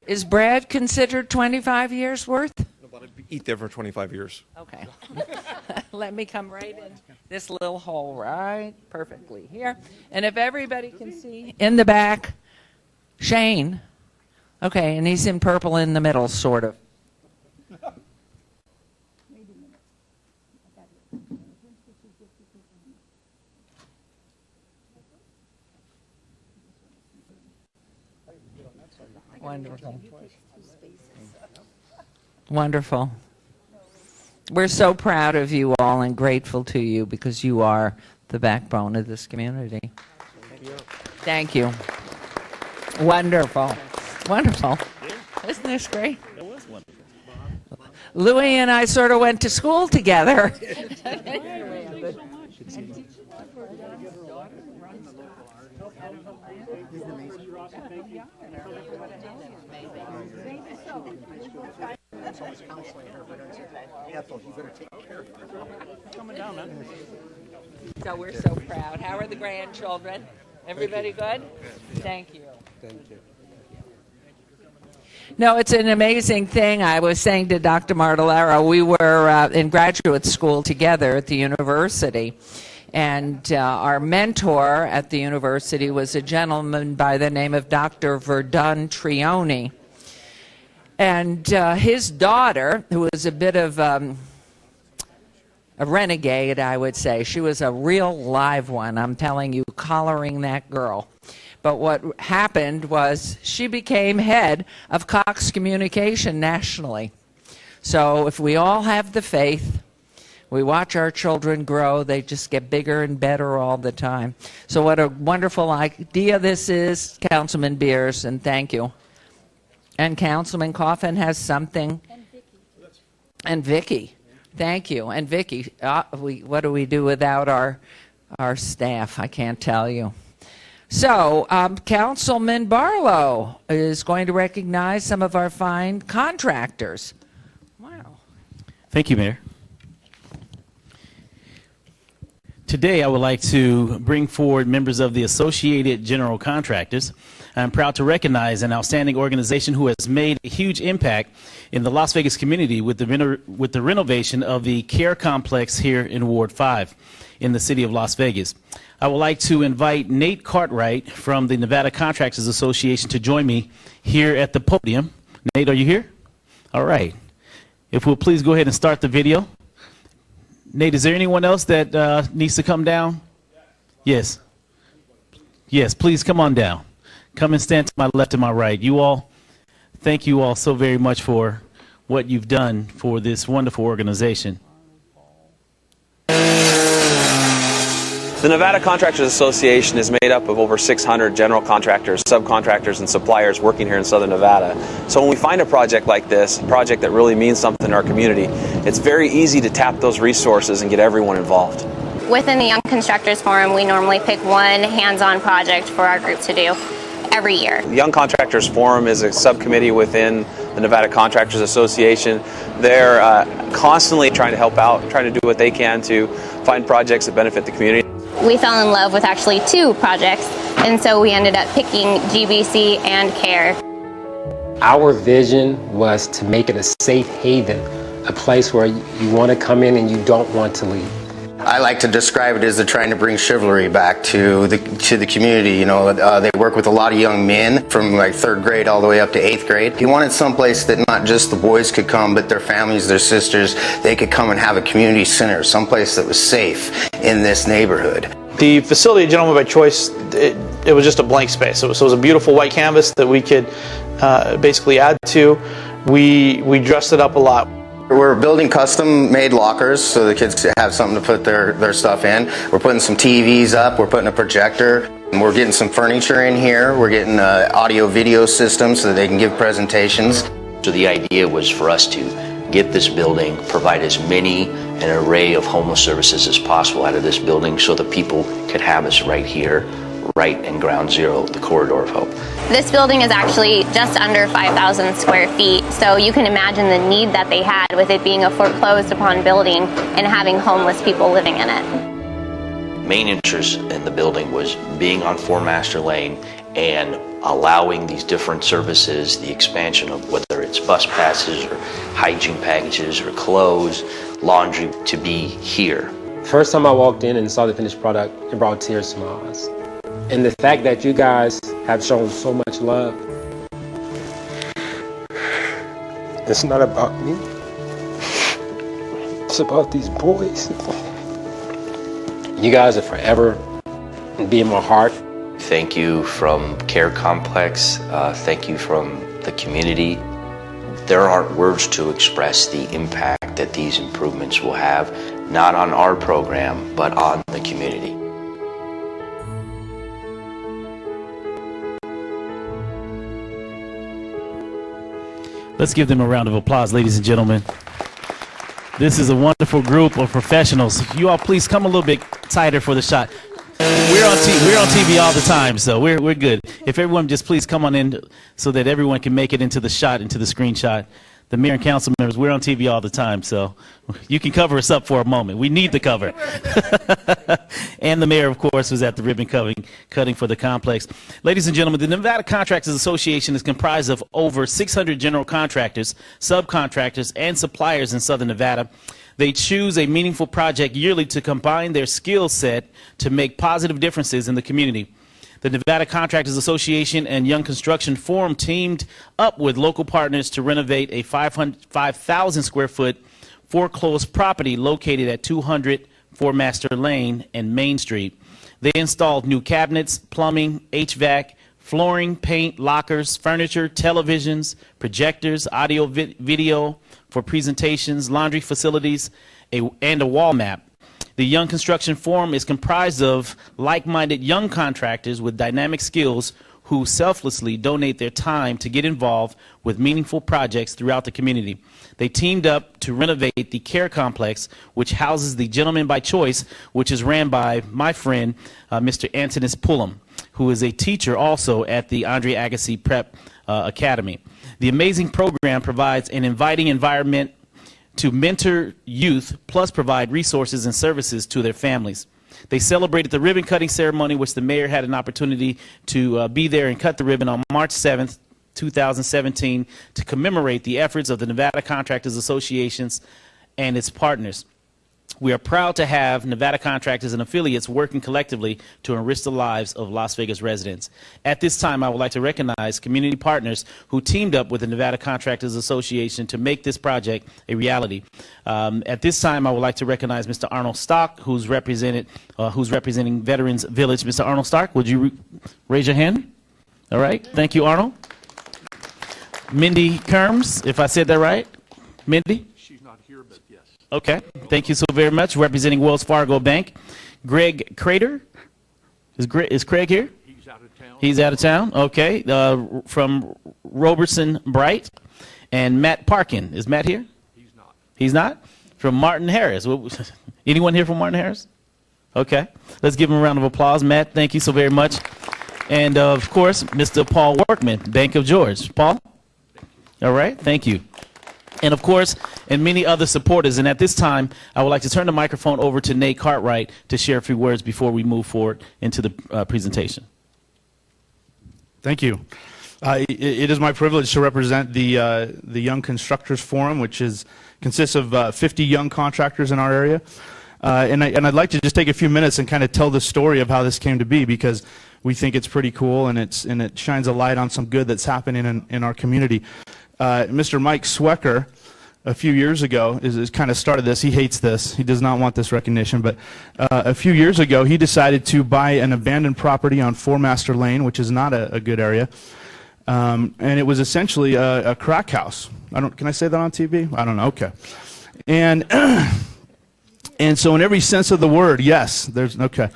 Is Brad considered 25 years worth? Eat there for 25 years. Okay. Let me come right in this little hole right perfectly here. And if everybody can see in the back, Shane. Okay, and he's in purple in the middle, sort of. Wonderful. Wonderful. We're so proud of you all and grateful to you because you are the backbone of this community. Thank you. Wonderful. Wonderful. Isn't this great? It was wonderful. Louis and I sort of went to school together. So we're so proud. How are the grandchildren? Everybody good? Thank you. Thank you. No, it's an amazing thing. I was saying to Dr. Martellero, we were in graduate school together at the university, and our mentor at the university was a gentleman by the name of Dr. Verdun Trioni. And his daughter, who was a bit of a renegade, I would say. She was a real live one, I'm telling you, collaring that girl. But what happened was she became head of Cox Communication nationally. So if we all have the faith, we watch our children grow, they just get bigger and better all the time. So what a wonderful idea this is, Councilman Beers, and thank you. And Councilman Coffin has something. And Vicky. Thank you. And Vicky, what do we do without our staff? I can't tell you. So Councilman Barlow is going to recognize some of our fine contractors. Wow. Thank you, Mayor. Today, I would like to bring forward members of the Associated General Contractors. I'm proud to recognize an outstanding organization who has made a huge impact in the Las Vegas community with the renovation of the Care Complex here in Ward 5 in the city of Las Vegas. I would like to invite Nate Cartwright from the Nevada Contractors Association to join me here at the podium. Nate, are you here? All right. If we'll please go ahead and start the video. Nate, is there anyone else that needs to come down? Yes. Yes, please come on down. Come and stand to my left and my right. You all, thank you all so very much for what you've done for this wonderful organization. The Nevada Contractors Association is made up of over 600 general contractors, subcontractors, and suppliers working here in Southern Nevada. So when we find a project like this, a project that really means something to our community, it's very easy to tap those resources and get everyone involved. Within the Young Constructors Forum, we normally pick one hands-on project for our group to do every year. The Young Contractors Forum is a subcommittee within the Nevada Contractors Association. They're constantly trying to help out, trying to do what they can to find projects that benefit the community. We fell in love with actually two projects, and so we ended up picking GBC and CARE. Our vision was to make it a safe haven, a place where you want to come in and you don't want to leave. I like to describe it as they're trying to bring chivalry back to the community. You know, they work with a lot of young men from like 3rd grade all the way up to 8th grade. He wanted someplace that not just the boys could come, but their families, their sisters, they could come and have a community center, someplace that was safe in this neighborhood. The facility at Gentleman by Choice, it was just a blank space. So it was a beautiful white canvas that we could basically add to. We dressed it up a lot. We're building custom-made lockers so the kids have something to put their stuff in. We're putting some TVs up. We're putting a projector. And we're getting some furniture in here. We're getting an audio-video system so that they can give presentations. So the idea was for us to get this building, provide as many an array of homeless services as possible out of this building so that people could have us right here, right in Ground Zero, the Corridor of Hope. This building is actually just under 5,000 square feet, so you can imagine the need that they had with it being a foreclosed upon building and having homeless people living in it. Main interest in the building was being on 4 Master Lane and allowing these different services, the expansion of whether it's bus passes or hygiene packages or clothes, laundry, to be here. First time I walked in and saw the finished product, it brought tears to my eyes. And the fact that you guys have shown so much love, it's not about me, it's about these boys. You guys are forever be in my heart. Thank you from Care Complex, thank you from the community. There aren't words to express the impact that these improvements will have, not on our program, but on the community. Let's give them a round of applause, ladies and gentlemen. This is a wonderful group of professionals. You all please come a little bit tighter for the shot. We're on TV all the time, so we're good. If everyone just please come on in so that everyone can make it into the shot, into the screenshot. The mayor and council members, we're on TV all the time, so you can cover us up for a moment. We need the cover. And the mayor, of course, was at the ribbon cutting for the complex. Ladies and gentlemen, the Nevada Contractors Association is comprised of over 600 general contractors, subcontractors, and suppliers in Southern Nevada. They choose a meaningful project yearly to combine their skill set to make positive differences in the community. The Nevada Contractors Association and Young Construction Forum teamed up with local partners to renovate a 5,000 square foot foreclosed property located at 200 Four Master Lane and Main Street. They installed new cabinets, plumbing, HVAC, flooring, paint, lockers, furniture, televisions, projectors, audio, video for presentations, laundry facilities, and a wall map. The Young Construction Forum is comprised of like-minded young contractors with dynamic skills who selflessly donate their time to get involved with meaningful projects throughout the community. They teamed up to renovate the Care Complex, which houses the Gentleman by Choice, which is ran by my friend, Mr. Antonis Pullum, who is a teacher also at the Andre Agassi Prep Academy. The amazing program provides an inviting environment to mentor youth, plus provide resources and services to their families. They celebrated the ribbon cutting ceremony, which the mayor had an opportunity to be there and cut the ribbon on March 7th, 2017, to commemorate the efforts of the Nevada Contractors Associations and its partners. We are proud to have Nevada contractors and affiliates working collectively to enrich the lives of Las Vegas residents. At this time, I would like to recognize community partners who teamed up with the Nevada Contractors Association to make this project a reality. At this time, I would like to recognize Mr. Arnold Stock, who's representing Veterans Village. Mr. Arnold Stock, would you raise your hand? All right. Thank you, Arnold. Mindy Kerms, if I said that right. Mindy? She's not here, but yes. Okay, thank you so very much. Representing Wells Fargo Bank, Greg Crater. Is Craig here? He's out of town. He's out of town. Okay, from Robertson Bright, and Matt Parkin. Is Matt here? He's not. He's not. From Martin Harris. Anyone here from Martin Harris? Okay, let's give him a round of applause. Matt, thank you so very much. And of course, Mr. Paul Workman, Bank of George. Paul? All right, thank you. And of course, and many other supporters. And at this time, I would like to turn the microphone over to Nate Cartwright to share a few words before we move forward into the presentation. Thank you. It is my privilege to represent the Young Constructors Forum, which consists of 50 young contractors in our area. And I'd like to just take a few minutes and kind of tell the story of how this came to be, because we think it's pretty cool and it shines a light on some good that's happening in our community. Mr. Mike Swecker, a few years ago, is kind of started this. He hates this. He does not want this recognition. But a few years ago, he decided to buy an abandoned property on Four Master Lane, which is not a good area. And it was essentially a crack house. Can I say that on TV? I don't know. Okay. And so in every sense of the word, yes, okay.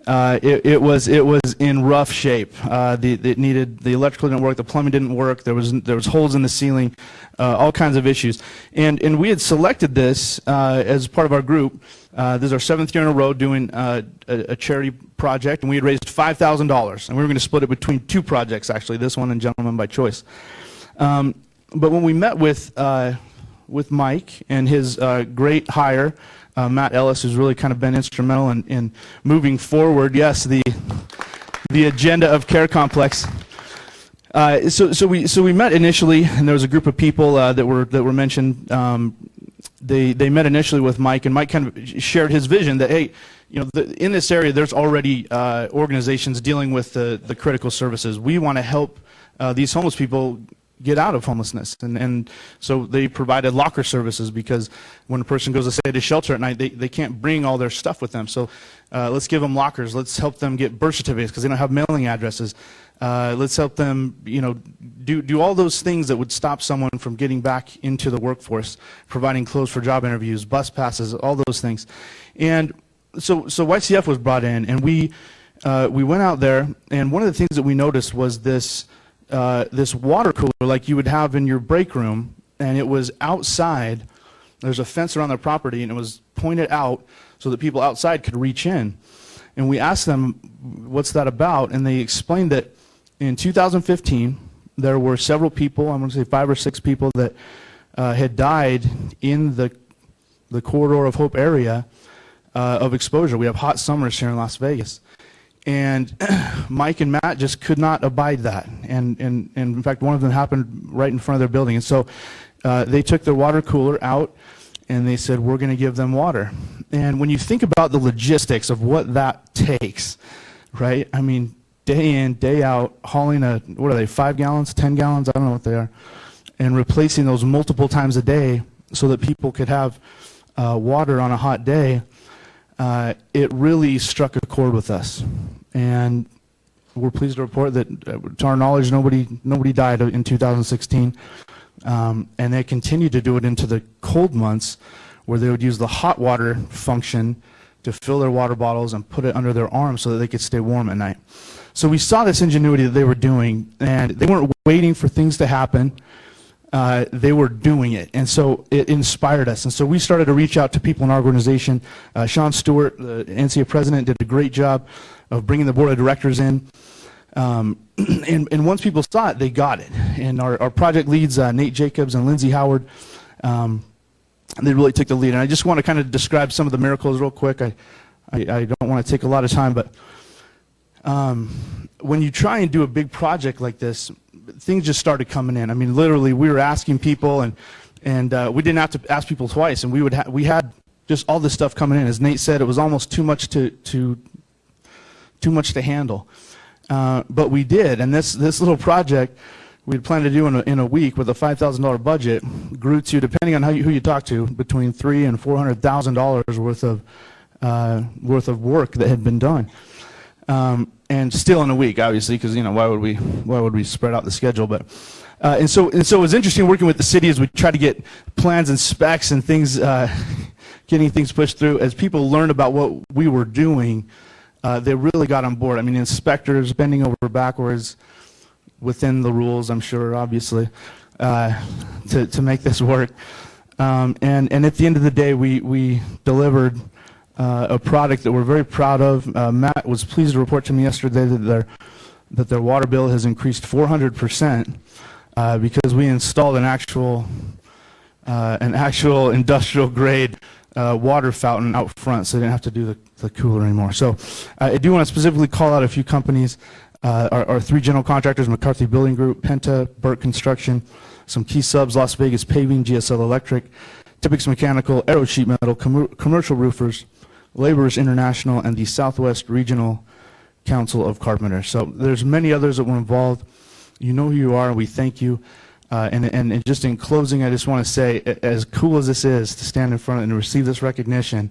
It was in rough shape. The electrical didn't work, the plumbing didn't work. There was holes in the ceiling, all kinds of issues. And we had selected this as part of our group. This is our 7th year in a row doing a charity project, and we had raised $5,000, and we were going to split it between 2 projects, actually, this one and Gentleman by Choice. But when we met with Mike and his great hire, Matt Ellis, has really kind of been instrumental in moving forward, yes, the agenda of Care Complex. So we met initially, and there was a group of people that were mentioned. They met initially with Mike, and Mike kind of shared his vision that, hey, in this area there's already organizations dealing with the critical services. We want to help these homeless people get out of homelessness, and so they provided locker services, because when a person goes to stay at a shelter at night, they can't bring all their stuff with them. So let's give them lockers. Let's help them get birth certificates because they don't have mailing addresses. Let's help them, do all those things that would stop someone from getting back into the workforce, providing clothes for job interviews, bus passes, all those things. And so YCF was brought in, and we went out there, and one of the things that we noticed was this water cooler like you would have in your break room, and it was outside. There's a fence around their property, and it was pointed out so that people outside could reach in. And we asked them, what's that about? And they explained that in 2015, there were several people, I'm going to say 5 or 6 people, that had died in the Corridor of Hope area of exposure. We have hot summers here in Las Vegas. And Mike and Matt just could not abide that. And in fact, one of them happened right in front of their building. And so they took their water cooler out, and they said, we're going to give them water. And when you think about the logistics of what that takes, right? I mean, day in, day out, hauling what are they, 5 gallons, 10 gallons, I don't know what they are, and replacing those multiple times a day so that people could have water on a hot day, it really struck a chord with us. And we're pleased to report that, to our knowledge, nobody died in 2016. And they continued to do it into the cold months, where they would use the hot water function to fill their water bottles and put it under their arms so that they could stay warm at night. So we saw this ingenuity that they were doing, and they weren't waiting for things to happen. They were doing it, and so it inspired us. And so we started to reach out to people in our organization. Sean Stewart, the NCA president, did a great job of bringing the board of directors in. And once people saw it, they got it. And our project leads, Nate Jacobs and Lindsay Howard, they really took the lead. And I just want to kind of describe some of the miracles real quick. I don't want to take a lot of time, but when you try and do a big project like this, things just started coming in. I mean, literally, we were asking people, and we didn't have to ask people twice, and we had just all this stuff coming in. As Nate said, it was almost too much to handle. But we did, and this little project we had planned to do in a week with a $5,000 budget grew to, depending on who you talk to, between $300,000 and $400,000 worth of work that had been done. And still in a week, obviously, because why would we spread out the schedule? But and so it was interesting working with the city as we tried to get plans and specs and things, getting things pushed through. As people learned about what we were doing, they really got on board. I mean, inspectors bending over backwards within the rules, I'm sure, obviously, to make this work. And at the end of the day, we delivered a product that we're very proud of. Matt was pleased to report to me yesterday that their water bill has increased 400% because we installed an actual industrial grade water fountain out front, so they didn't have to do the cooler anymore. So I do want to specifically call out a few companies. Our 3 general contractors: McCarthy Building Group, Penta, Burke Construction, some key subs: Las Vegas Paving, GSL Electric, Tipex Mechanical, Aero Sheet Metal, Commercial Roofers, Laborers International, and the Southwest Regional Council of Carpenters. So there's many others that were involved. You know who you are, and we thank you. And just in closing, I just want to say, as cool as this is to stand in front and receive this recognition,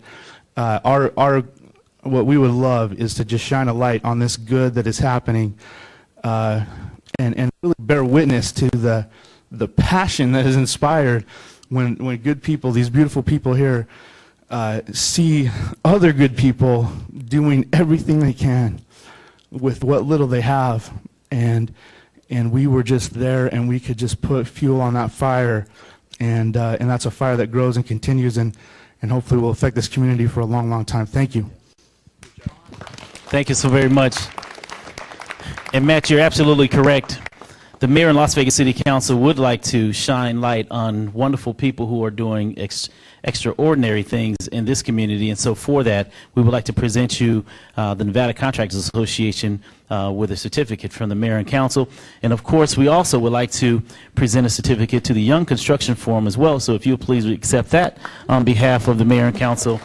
what we would love is to just shine a light on this good that is happening, and really bear witness to the passion that is inspired when good people, these beautiful people here, see other good people doing everything they can with what little they have, and we were just there, and we could just put fuel on that fire, and that's a fire that grows and continues, and hopefully will affect this community for a long, long time. Thank you. Thank you so very much. And Matt, you're absolutely correct. The mayor and Las Vegas City Council would like to shine light on wonderful people who are doing extraordinary things in this community. And so for that, we would like to present you the Nevada Contractors Association with a certificate from the mayor and council. And of course, we also would like to present a certificate to the Young Construction Forum as well. So if you'll please accept that on behalf of the mayor and council.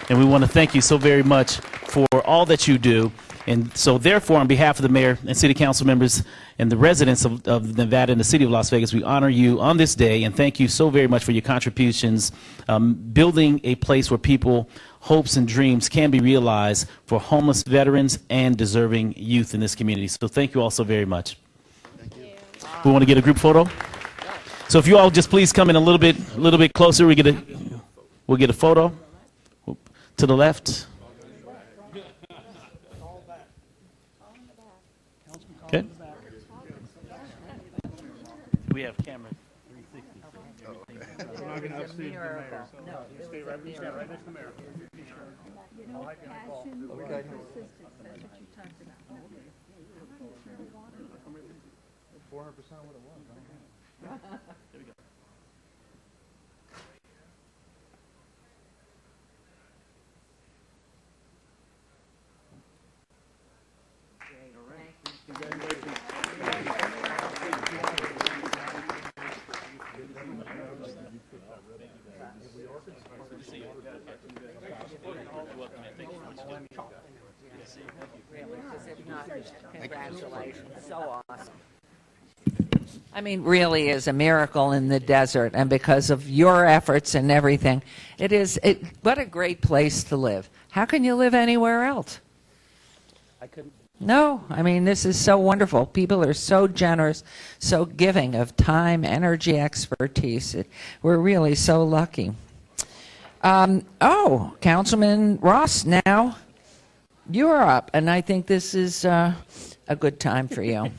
And we want to thank you so very much for all that you do. And so therefore, on behalf of the mayor and city council members and the residents of Nevada and the city of Las Vegas, we honor you on this day and thank you so very much for your contributions, building a place where people hopes and dreams can be realized for homeless veterans and deserving youth in this community. So thank you all so very much. Thank you. We want to get a group photo. So if you all just please come in a little bit closer, we'll get a photo to the left. Okay. We have camera 360. I'm not going to upstage the mayor. Stay right next to the mayor. Okay. 400% what it was. Huh? There we go. if not, congratulations. So awesome. I mean, really is a miracle in the desert, and because of your efforts and everything, what a great place to live. How can you live anywhere else? I couldn't. No, I mean, this is so wonderful. People are so generous, so giving of time, energy, expertise. We're really so lucky. Councilman Ross, now you're up, and I think this is a good time for you.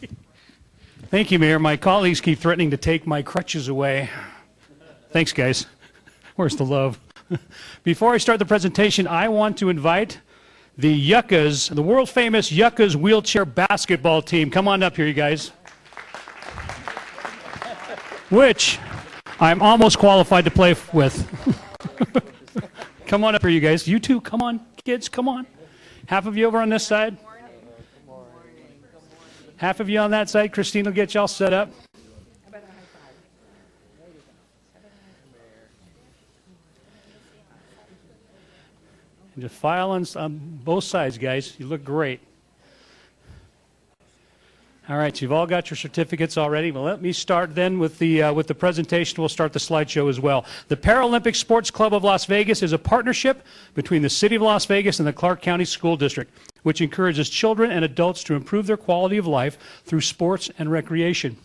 Thank you, Mayor. My colleagues keep threatening to take my crutches away. Thanks, guys. Where's the love? Before I start the presentation, I want to invite the Yuccas, the world-famous Yuccas wheelchair basketball team. Come on up here, you guys. Which I'm almost qualified to play with. Come on up here, you guys. You two, come on. Kids, come on. Half of you over on this side. Half of you on that side. Christine will get you all set up. And just file on both sides, guys. You look great. All right, so you've all got your certificates already. Well, let me start then with the presentation. We'll start the slideshow as well. The Paralympic Sports Club of Las Vegas is a partnership between the City of Las Vegas and the Clark County School District, which encourages children and adults to improve their quality of life through sports and recreation.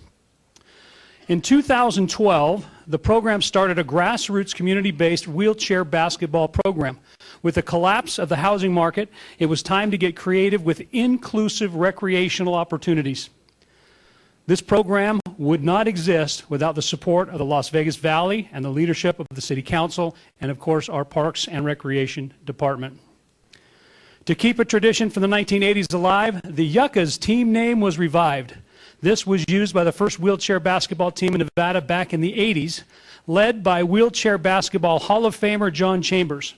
In 2012, the program started a grassroots community-based wheelchair basketball program. With the collapse of the housing market, it was time to get creative with inclusive recreational opportunities. This program would not exist without the support of the Las Vegas Valley and the leadership of the City Council and, of course, our Parks and Recreation Department. To keep a tradition from the 1980s alive, the Yuccas team name was revived. This was used by the first wheelchair basketball team in Nevada back in the 80s, led by wheelchair basketball Hall of Famer John Chambers.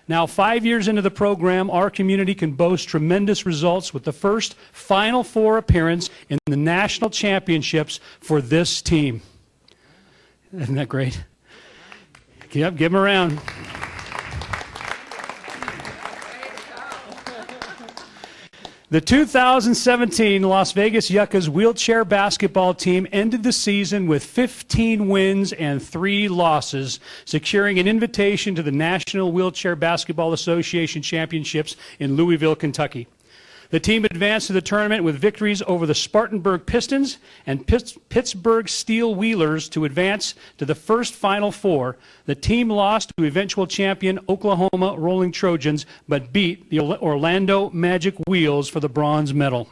Now, 5 years into the program, our community can boast tremendous results with the first Final Four appearance in the national championships for this team. Isn't that great? Yep, give them a round. The 2017 Las Vegas Yuccas wheelchair basketball team ended the season with 15 wins and 3 losses, securing an invitation to the National Wheelchair Basketball Association Championships in Louisville, Kentucky. The team advanced to the tournament with victories over the Spartanburg Pistons and Pittsburgh Steel Wheelers to advance to the first Final Four. The team lost to eventual champion Oklahoma Rolling Trojans, but beat the Orlando Magic Wheels for the bronze medal.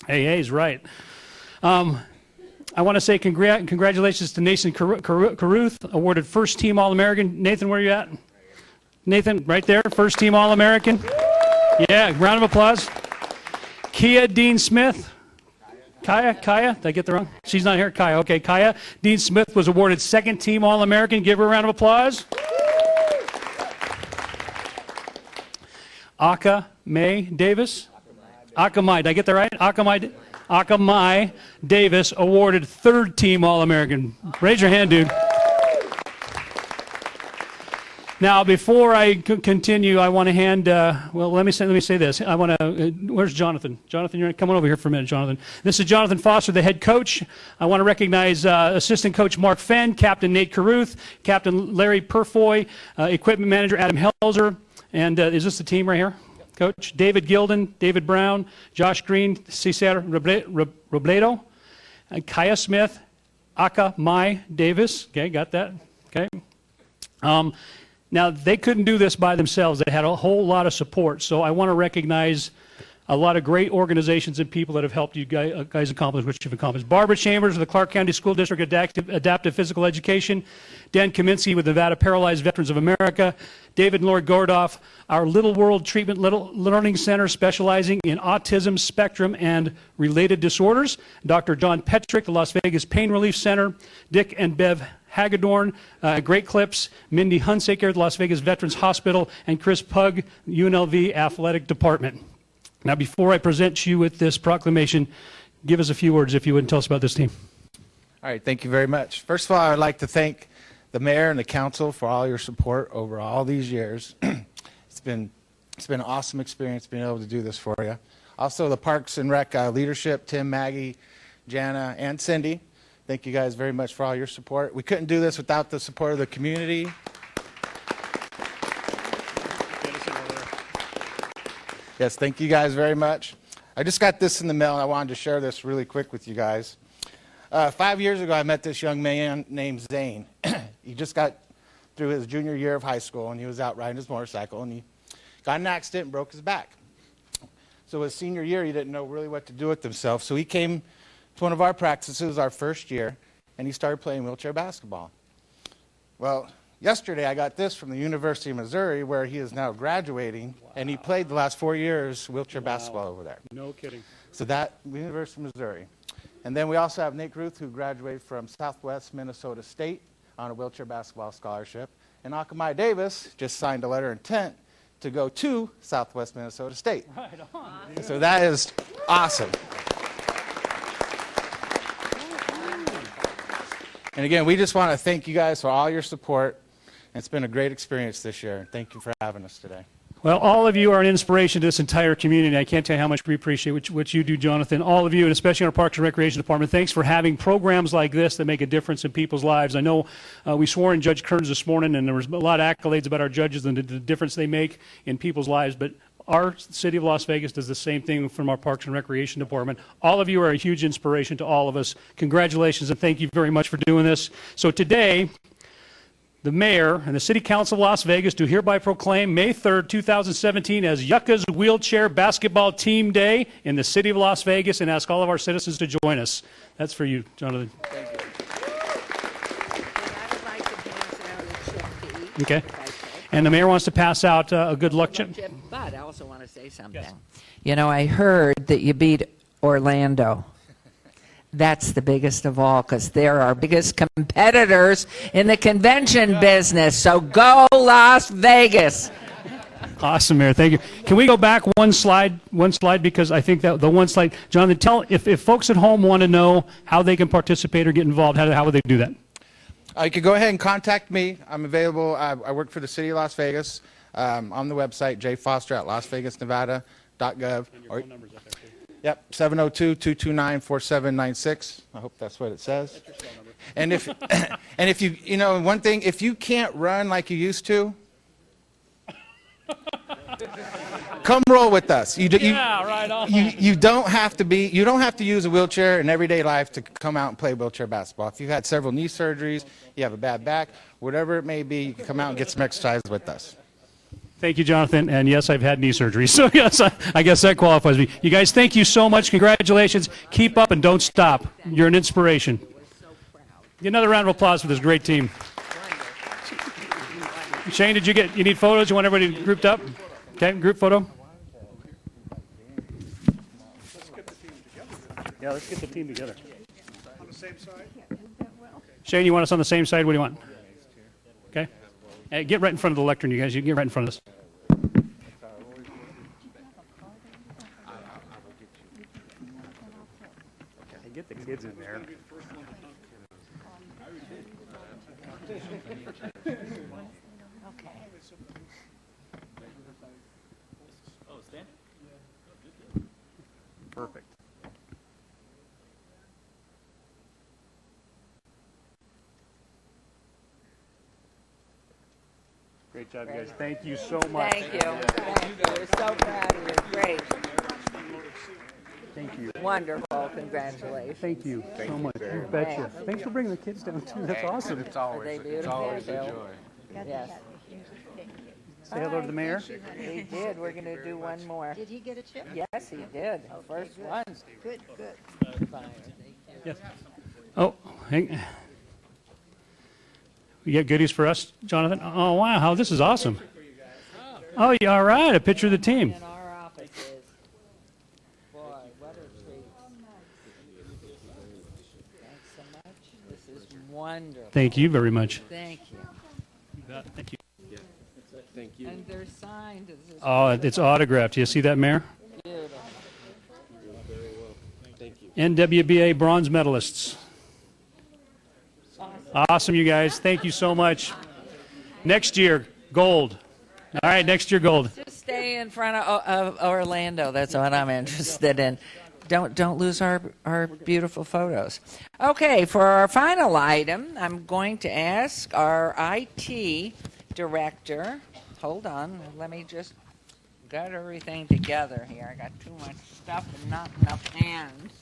Hey, is right. I want to say congratulations to Nathan Caruth, awarded first team All-American. Nathan, where are you at? Nathan, right there, first team All-American. Yeah, round of applause. Kia Dean Smith. Kaya? Did I get the wrong? She's not here. Kaya. Okay, Kaya Dean Smith was awarded second team All-American. Give her a round of applause. Aka May Davis. Akamai, did I get that right? Akamai Davis awarded third team All-American. Raise your hand, dude. Now, before I continue, I want to hand, let me say this. I want to, where's Jonathan? Jonathan, you're coming over here for a minute, Jonathan. This is Jonathan Foster, the head coach. I want to recognize assistant coach Mark Fenn, Captain Nate Caruth, Captain Larry Purfoy, equipment manager Adam Helzer, and is this the team right here? Coach David Gilden, David Brown, Josh Green, Cesar Robledo, Kaya Smith, Aka Mai Davis. Okay, got that? Okay. Now, they couldn't do this by themselves. They had a whole lot of support. So I want to recognize a lot of great organizations and people that have helped you guys accomplish what you've accomplished. Barbara Chambers of the Clark County School District Adaptive Physical Education, Dan Kaminsky with Nevada Paralyzed Veterans of America, David and Lori Gordoff, our Little World Treatment Learning Center specializing in autism spectrum and related disorders, Dr. John Petrick, the Las Vegas Pain Relief Center, Dick and Bev Hagedorn, Great Clips, Mindy Hunsaker, the Las Vegas Veterans Hospital, and Chris Pugh, UNLV Athletic Department. Now, before I present you with this proclamation, give us a few words, if you would, and tell us about this team. All right, thank you very much. First of all, I'd like to thank the mayor and the council for all your support over all these years. It's been an awesome experience being able to do this for you. Also, the Parks and Rec leadership, Tim, Maggie, Jana, and Cindy. Thank you guys very much for all your support. We couldn't do this without the support of the community. Yes, thank you guys very much. I just got this in the mail, and I wanted to share this really quick with you guys. 5 years ago, I met this young man named Zane. He just got through his junior year of high school, and he was out riding his motorcycle, and he got in an accident and broke his back. So his senior year, he didn't know really what to do with himself. So he came to one of our practices our first year, and he started playing wheelchair basketball. Well, yesterday I got this from the University of Missouri, where he is now graduating, and he played the last 4 years wheelchair basketball over there. No kidding. So that, University of Missouri. And then we also have Nick Ruth, who graduated from Southwest Minnesota State on a wheelchair basketball scholarship. And Akamai Davis just signed a letter of intent to go to Southwest Minnesota State. Right on. So that is awesome. And again, we just want to thank you guys for all your support. It's been a great experience this year. Thank you for having us today. Well, all of you are an inspiration to this entire community. I can't tell you how much we appreciate what you do, Jonathan. All of you, and especially our Parks and Recreation Department, thanks for having programs like this that make a difference in people's lives. I know we swore in Judge Kearns this morning, and there was a lot of accolades about our judges and the difference they make in people's lives, but our City of Las Vegas does the same thing from our Parks and Recreation Department. All of you are a huge inspiration to all of us. Congratulations, and thank you very much for doing this. So today, the mayor and the City Council of Las Vegas do hereby proclaim May 3rd, 2017 as Yucca's Wheelchair Basketball Team Day in the City of Las Vegas, and ask all of our citizens to join us. That's for you, Jonathan. Thank you. I would like to pass out a chip to each. Okay. And the mayor wants to pass out a good luck chip. But I also want to say something. Yes. You know, I heard that you beat Orlando. That's the biggest of all, because they're our biggest competitors in the convention business. So go Las Vegas. Awesome, Mayor. Thank you. Can we go back one slide, because I think that the one slide, Jonathan, tell if folks at home want to know how they can participate or get involved, how would they do that? You can go ahead and contact me. I'm available. I work for the City of Las Vegas on the website, jfoster@lasvegasnevada.gov. And your phone number's up there, too. Yep, 702-229-4796. I hope that's what it says. That's your phone number. And if you know, one thing, if you can't run like you used to, come roll with us. You don't have to use a wheelchair in everyday life to come out and play wheelchair basketball. If you've had several knee surgeries, you have a bad back, whatever it may be, you can come out and get some exercise with us. Thank you, Jonathan. And yes, I've had knee surgery. So yes, I guess that qualifies me. You guys, thank you so much. Congratulations. Keep up and don't stop. You're an inspiration. Get another round of applause for this great team. Shane, you need photos? You want everybody grouped up? Okay, group photo. Yeah, let's get the team together. On the same side? Shane, you want us on the same side? What do you want? Okay. Hey, get right in front of the lectern, you guys. You can get right in front of us. Hey, get the kids in there. Perfect. Great job, guys. Thank you so much. Thank you. Thank you. We're so proud of you. Great. Thank you. Wonderful. Congratulations. Thank you so much. You betcha. Thanks for bringing the kids down, too. That's awesome. It's always a joy. Yes. Say hello to the mayor. He did. We're going to do one more. Did he get a chip? Yes, he did. First one. Good, good. Yes. Oh, hang. You got goodies for us, Jonathan? Oh, wow. This is awesome. Oh, yeah, all right. A picture of the team. In our offices. Boy, what a treat. Thanks so much. This is wonderful. Thank you very much. Thank you. Thank you. Thank you. And they're signed. Oh, it's autographed. Do you see that, Mayor? Beautiful. Very well. Thank you. NWBA bronze medalists. Awesome, you guys. Thank you so much. Next year, gold. All right, next year, gold. Just stay in front of Orlando. That's what I'm interested in. Don't lose our beautiful photos. Okay, for our final item, I'm going to ask our IT director. Hold on, let me just get everything together here. I got too much stuff and not enough hands.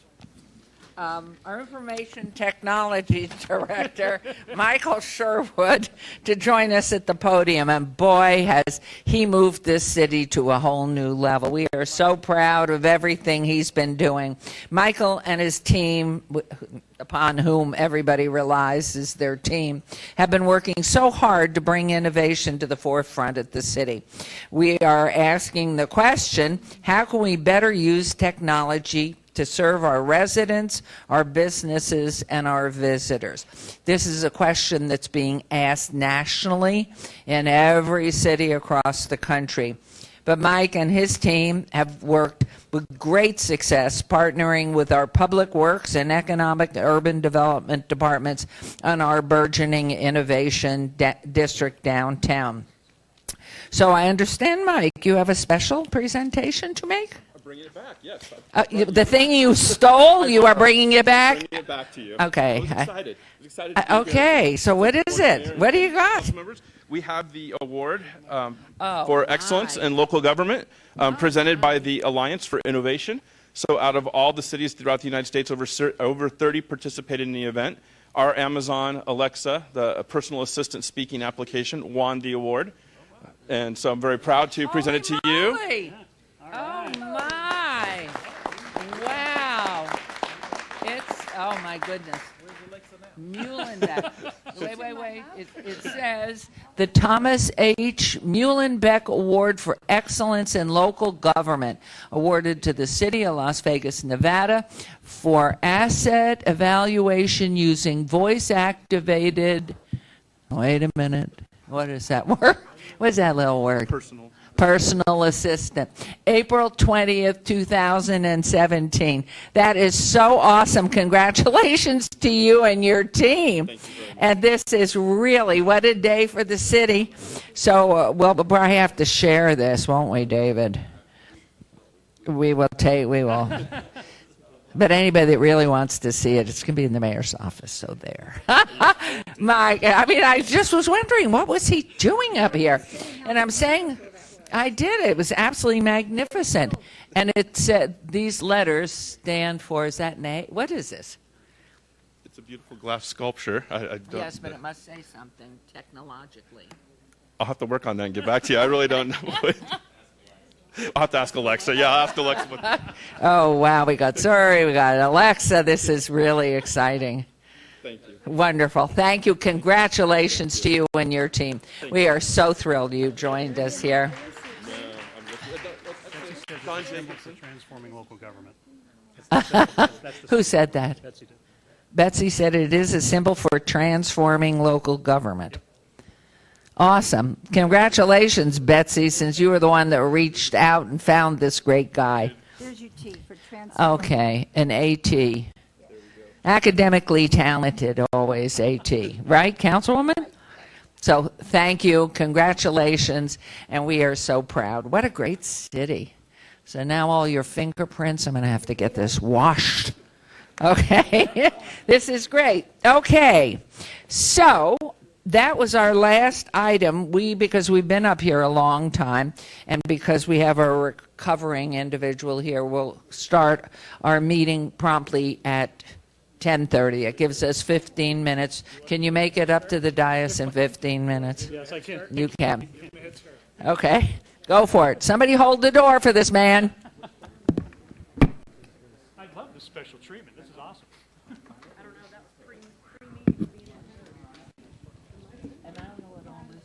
Our information technology director, Michael Sherwood, to join us at the podium. And boy, has he moved this city to a whole new level. We are so proud of everything he's been doing. Michael and his team, upon whom everybody relies as their team, have been working so hard to bring innovation to the forefront of the city. We are asking the question, how can we better use technology to serve our residents, our businesses, and our visitors? This is a question that's being asked nationally in every city across the country. But Mike and his team have worked with great success partnering with our public works and economic urban development departments on our burgeoning innovation district downtown. So I understand, Mike, you have a special presentation to make? Bringing it back, yes. The thing you stole, you are bringing it back? Bringing it back to you. Okay. I was excited. To be Okay, here. so what is it? What do you got? Council members, we have the award for excellence in local government presented by the Alliance for Innovation. So out of all the cities throughout the United States, over 30 participated in the event. Our Amazon Alexa, the personal assistant speaking application, won the award. And so I'm very proud to present it to you. Oh my! Wow! It's, oh my goodness. Muhlenbeck. Wait. It says the Thomas H. Muhlenbeck Award for Excellence in Local Government, awarded to the City of Las Vegas, Nevada, for asset evaluation using voice-activated, wait a minute, what is that word? What is that little word? Personal assistant. April 20th, 2017. That is so awesome. Congratulations to you and your team. And this is really, what a day for the city. So we'll probably have to share this, won't we, David? We will. But anybody that really wants to see it, it's going to be in the mayor's office, so there. I just was wondering, what was he doing up here? And I'm saying, I did. It was absolutely magnificent. And it said, these letters stand for, is that name? What is this? It's a beautiful glass sculpture. I don't, yes, but it must say something technologically. I'll have to work on that and get back to you. I really don't know. I'll have to ask Alexa. Yeah, I'll ask Alexa. Oh, wow. We got Alexa. This is really exciting. Thank you. Wonderful. Thank you. Congratulations to you and your team. We are so thrilled you joined us here. Transforming local government. Who said that? Betsy did. Betsy said it is a symbol for transforming local government. Awesome. Congratulations, Betsy, since you were the one that reached out and found this great guy. There's your T for transforming. Okay, an AT. Academically talented, always AT. Right, Councilwoman? So thank you, congratulations, and we are so proud. What a great city. So now all your fingerprints, I'm going to have to get this washed. Okay, this is great. Okay, so that was our last item. Because we've been up here a long time, and because we have a recovering individual here, we'll start our meeting promptly at 10:30. It gives us 15 minutes. Can you make it up to the dais in 15 minutes? Yes, I can. You can. Okay, go for it. Somebody hold the door for this man. I love this special treatment. This is awesome. I don't know, that was creamy. And I don't know what all this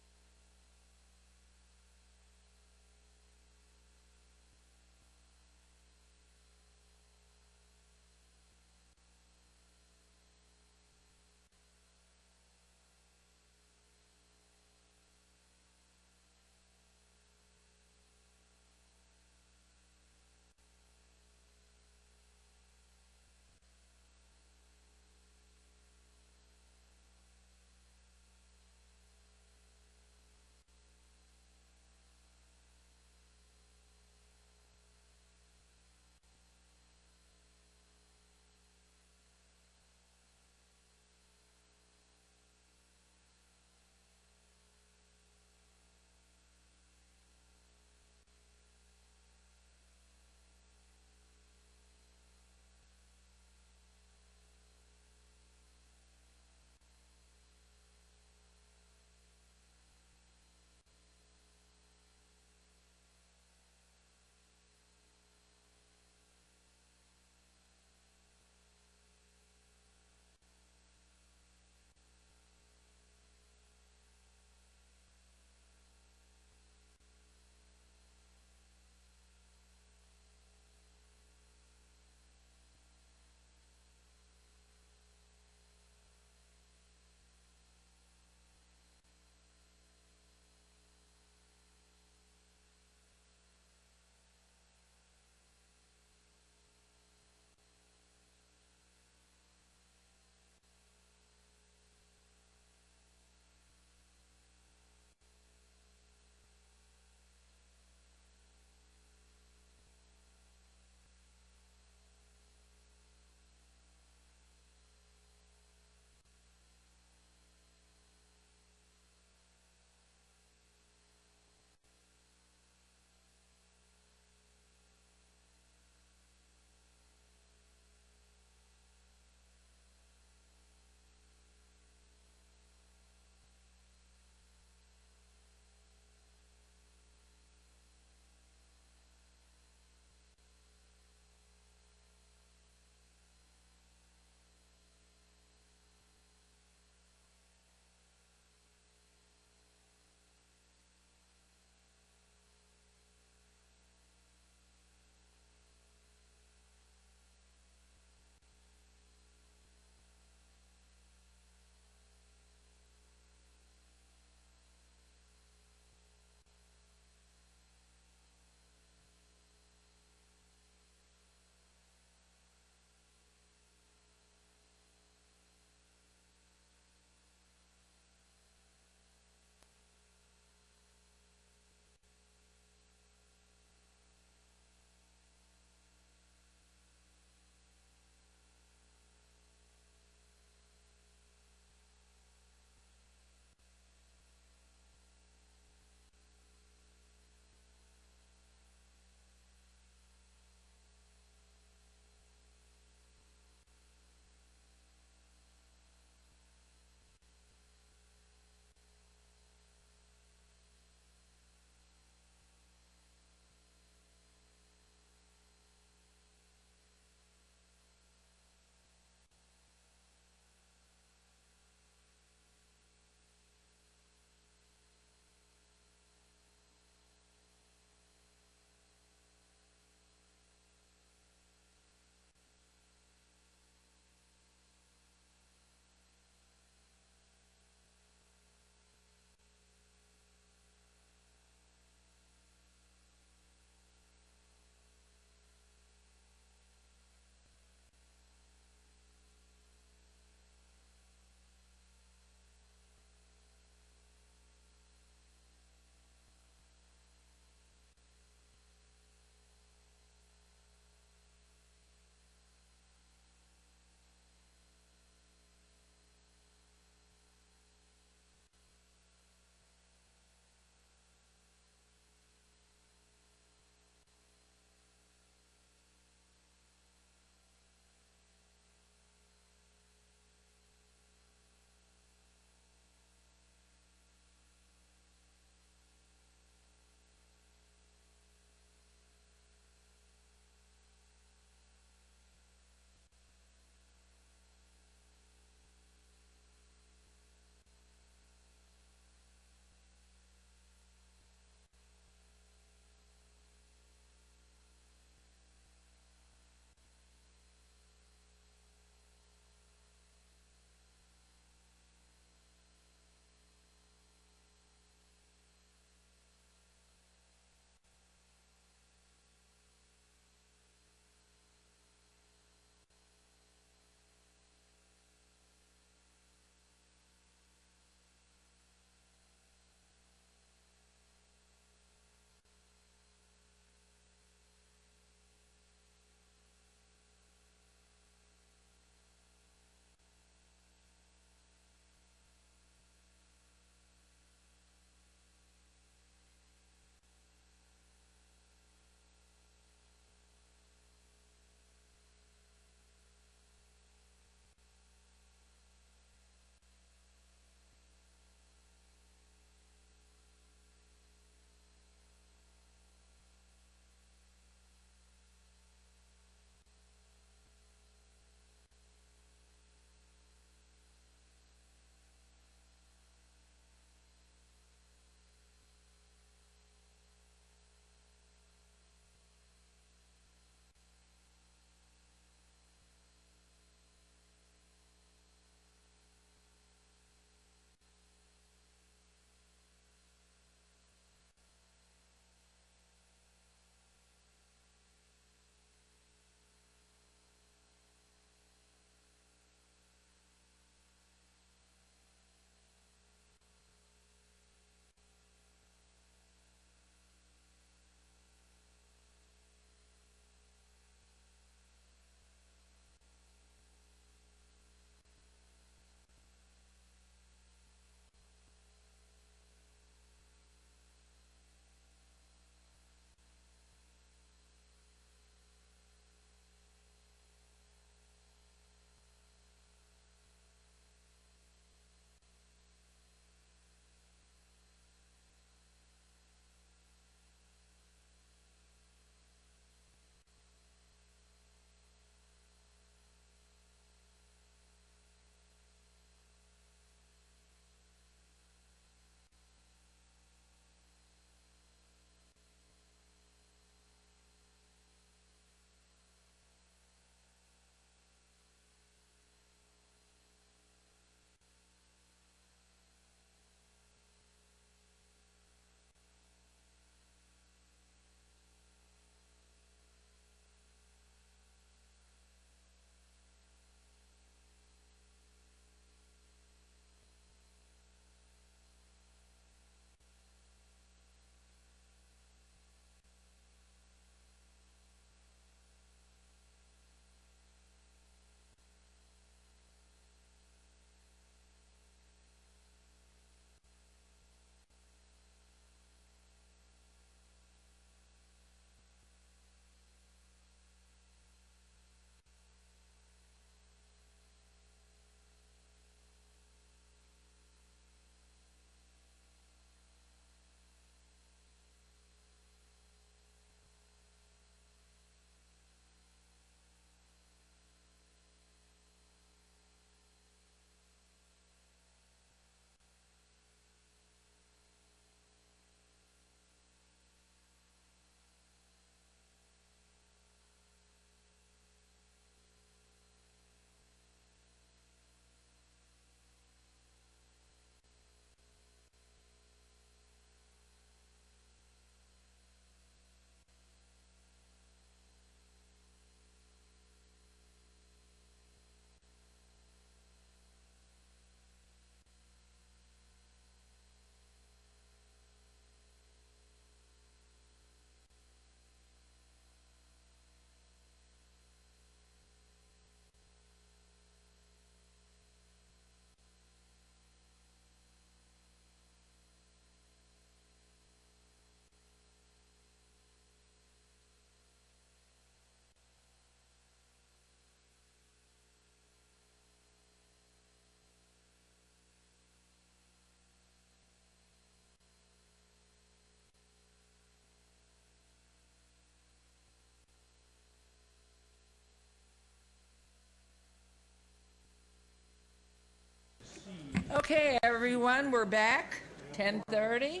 Okay, everyone, we're back, 10:30,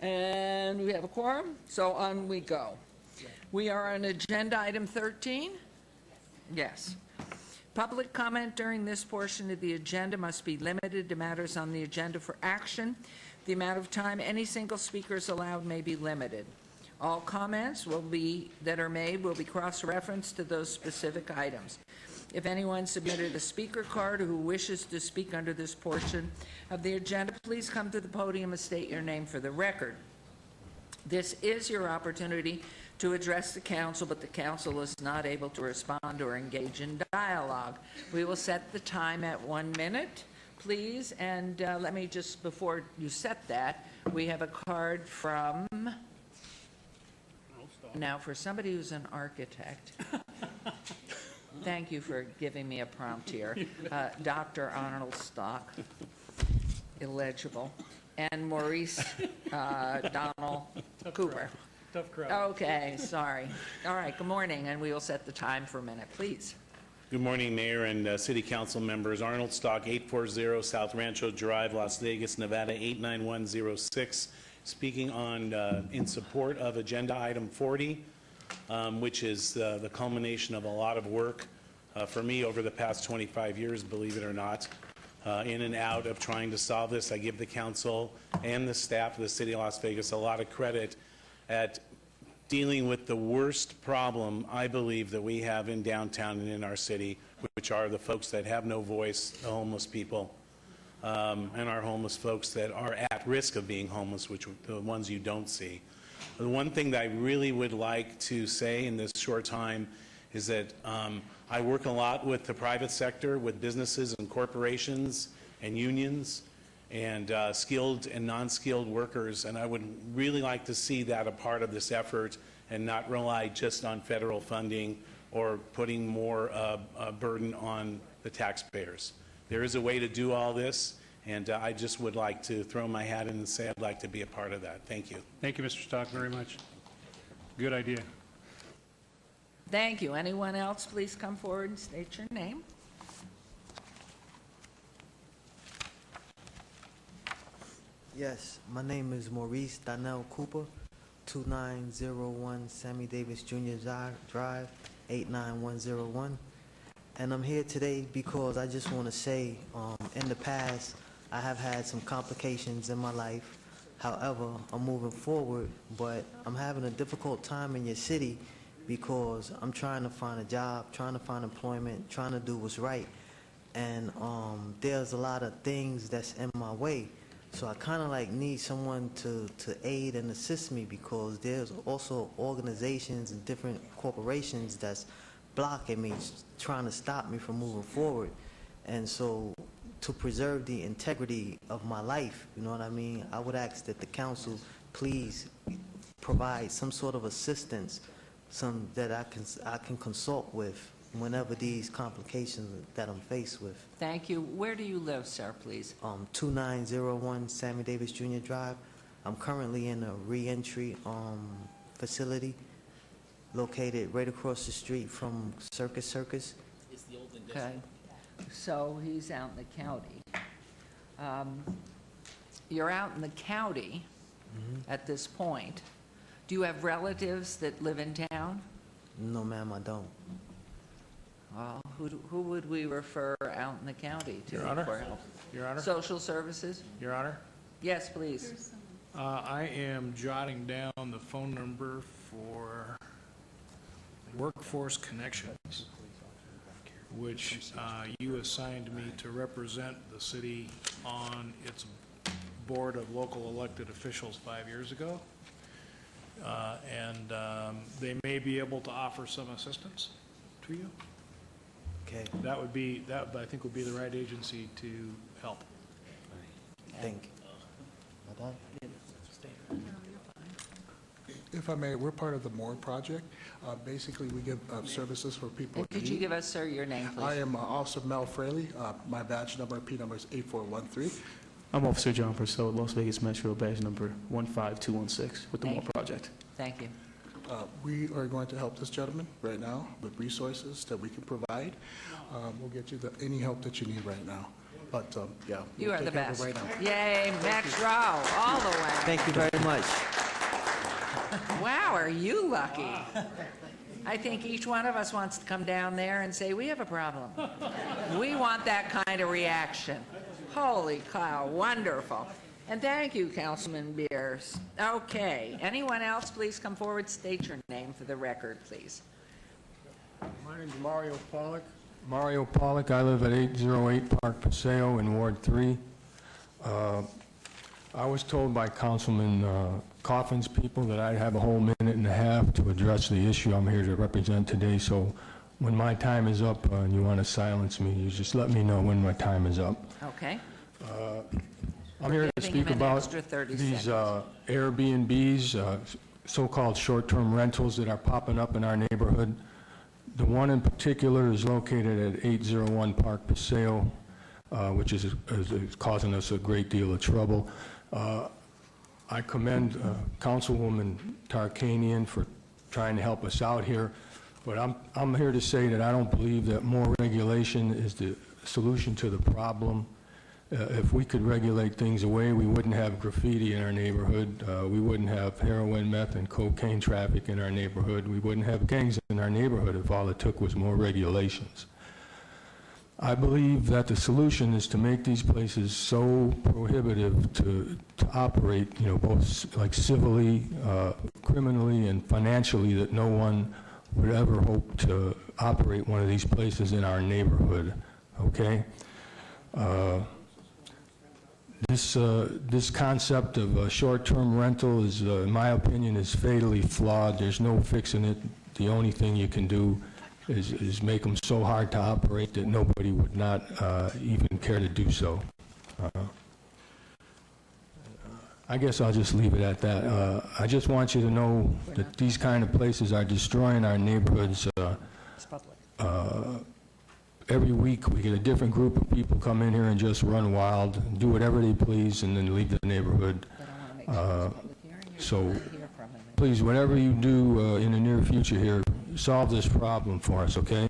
and we have a quorum, so on we go. We are on agenda item 13. Yes. Public comment during this portion of the agenda must be limited to matters on the agenda for action. The amount of time any single speaker is allowed may be limited. All comments that are made will be cross-referenced to those specific items. If anyone submitted a speaker card who wishes to speak under this portion of the agenda, please come to the podium and state your name for the record. This is your opportunity to address the council, but the council is not able to respond or engage in dialogue. We will set the time at 1 minute, please, and let me just, before you set that, we have a card from, now for somebody who's an architect, thank you for giving me a prompt here, Dr. Arnold Stock, illegible, and Maurice Donald Cooper. Tough crowd. Okay, sorry. All right, good morning, and we will set the time for a minute, please. Good morning, Mayor and City Council members. Arnold Stock, 840 South Rancho Drive, Las Vegas, Nevada, 89106. Speaking on in support of Agenda Item 40, which is the culmination of a lot of work for me over the past 25 years, believe it or not, in and out of trying to solve this. I give the council and the staff of the City of Las Vegas a lot of credit at dealing with the worst problem I believe that we have in downtown and in our city, which are the folks that have no voice, the homeless people, and our homeless folks that are at risk of being homeless, which are the ones you don't see. The one thing that I really would like to say in this short time is that I work a lot with the private sector, with businesses and corporations and unions, and skilled and non-skilled workers, and I would really like to see that a part of this effort and not rely just on federal funding or putting more burden on the taxpayers. There is a way to do all this, and I just would like to throw my hat in and say I'd like to be a part of that. Thank you. Thank you, Mr. Stock, very much. Good idea. Thank you. Anyone else, please come forward and state your name. Yes, my name is Maurice Donnell Cooper, 2901 Sammy Davis Jr. Drive, 89101. And I'm here today because I just want to say, in the past, I have had some complications in my life. However, I'm moving forward, but I'm having a difficult time in your city because I'm trying to find a job, trying to find employment, trying to do what's right. And there's a lot of things that's in my way. So I kind of like need someone to aid and assist me because there's also organizations and different corporations that's blocking me, trying to stop me from moving forward. And so to preserve the integrity of my life, you know what I mean, I would ask that the council please provide some sort of assistance, some that I can consult with whenever these complications that I'm faced with. Thank you. Where do you live, sir, please? 2901 Sammy Davis Jr. Drive. I'm currently in a reentry facility located right across the street from Circus. It's the old Okay. So he's out in the county. You're out in the county at this point. Do you have relatives that live in town? No, ma'am, I don't. Well, who would we refer out in the county to Your Honor? for help? Your Honor? Social services? Your Honor? Yes, please. I am jotting down the phone number for Workforce Connections, which you assigned me to represent the city on its board of local elected officials 5 years ago. And they may be able to offer some assistance to you. Okay. That I think would be the right agency to help. Thank you. If I may, we're part of the MORE project. Basically, we give services for people. And could you give us, sir, your name, please? I am Officer Mel Fraley. My badge number, P number is 8413. I'm Officer John Purcell, Las Vegas Metro, badge number 15216 with the MORE project. Thank you. We are going to help this gentleman right now with resources that we can provide. We'll get you any help that you need right now. but, yeah. You we'll are the take care of best. it right now. Yay, Max Rao, all the way. Thank you very much. Wow, are you lucky? I think each one of us wants to come down there and say, we have a problem. We want that kind of reaction. Holy cow, wonderful. And thank you, Councilman Beers. Okay, anyone else, please come forward, state your name for the record, please. My name's Mario Pollock. Mario Pollock, I live at 808 Park Paseo in Ward 3. I was told by Councilman Coffin's people that I'd have a whole minute and a half to address the issue I'm here to represent today, so when my time is up and you want to silence me, you just let me know when my time is up. Okay. I'm here to Giving speak him an about extra 30 these seconds. Airbnbs, so-called short-term rentals that are popping up in our neighborhood. The one in particular is located at 801 Park Paseo, which is causing us a great deal of trouble. I commend Councilwoman Tarkanian for trying to help us out here, but I'm here to say that I don't believe that more regulation is the solution to the problem. If we could regulate things away, we wouldn't have graffiti in our neighborhood. We wouldn't have heroin, meth, and cocaine traffic in our neighborhood. We wouldn't have gangs in our neighborhood if all it took was more regulations. I believe that the solution is to make these places so prohibitive to operate, you know, both like civilly, criminally, and financially, that no one would ever hope to operate one of these places in our neighborhood, okay? This concept of short-term rental is, in my opinion, is fatally flawed. There's no fixing it. The only thing you can do is make them so hard to operate that nobody would not even care to do so. I guess I'll just leave it at that. I just want you to know that these kind of places are destroying our neighborhoods. Every week we get a different group of people come in here and just run wild, do whatever they please, and then leave the neighborhood. So please, whatever you do in the near future here, solve this problem for us, okay?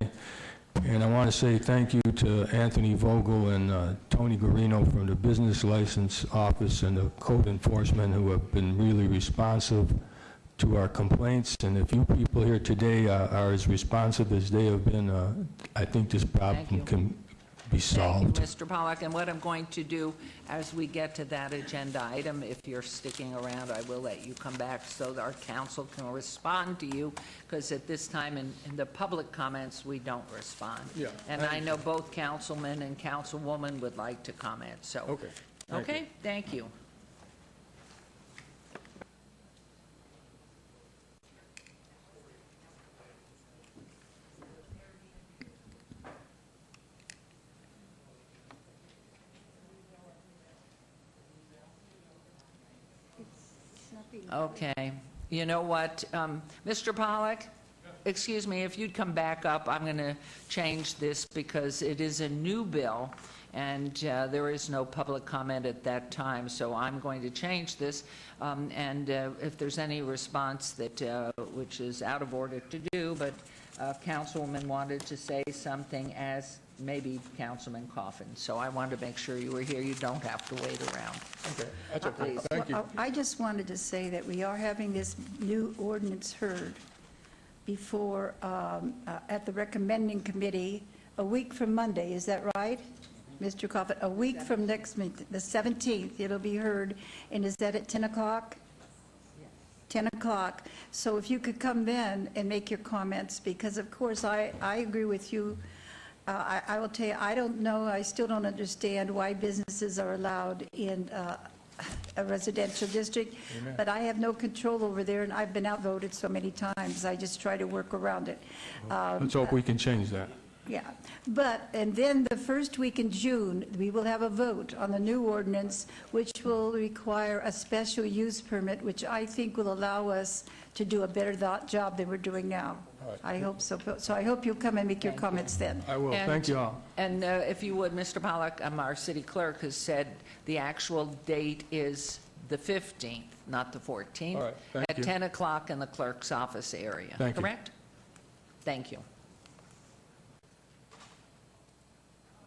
And I want to say thank you to Anthony Vogel and Tony Guarino from the Business License Office and the Code Enforcement, who have been really responsive to our complaints. And if you people here today are as responsive as they have been, I think this problem can be solved. Thank you, Mr. Pollack. And what I'm going to do as we get to that agenda item, if you're sticking around, I will let you come back so that our council can respond to you, because at this time in the public comments, we don't respond. Yeah, and I know both councilmen and councilwoman would like to comment. So, okay. Thank you. Okay. You know what, Mr. Pollack, excuse me, if you'd come back up, I'm going to change this because it is a new bill and there is no public comment at that time, so I'm going to change this. And if there's any response that, which is out of order to do, but Councilwoman wanted to say something, as maybe Councilman Coffin. So I wanted to make sure you were here. You don't have to wait around. Okay, that's okay. Thank you. I just wanted to say that we are having this new ordinance heard before, at the recommending committee, a week from Monday. Is that right, Mr. Coffin? A week from next month, the 17th, it'll be heard. And is that at 10 o'clock? 10 o'clock. So if you could come then and make your comments, because of course I agree with you. I will tell you, I don't know, I still don't understand why businesses are allowed in a residential district, Amen. But I have no control over there, and I've been outvoted so many times, I just try to work around it. Let's hope we can change that. Yeah, but, and then the first week in June, we will have a vote on the new ordinance, which will require a special use permit, which I think will allow us to do a better job than we're doing now. I hope so. So I hope you'll come and make your comments then. I will. Thank you all. And if you would, Mr. Pollack, our city clerk has said the actual date is the 15th, not the 14th. All right. Thank at you. 10 o'clock in the clerk's office area. Thank you. Correct? Thank you.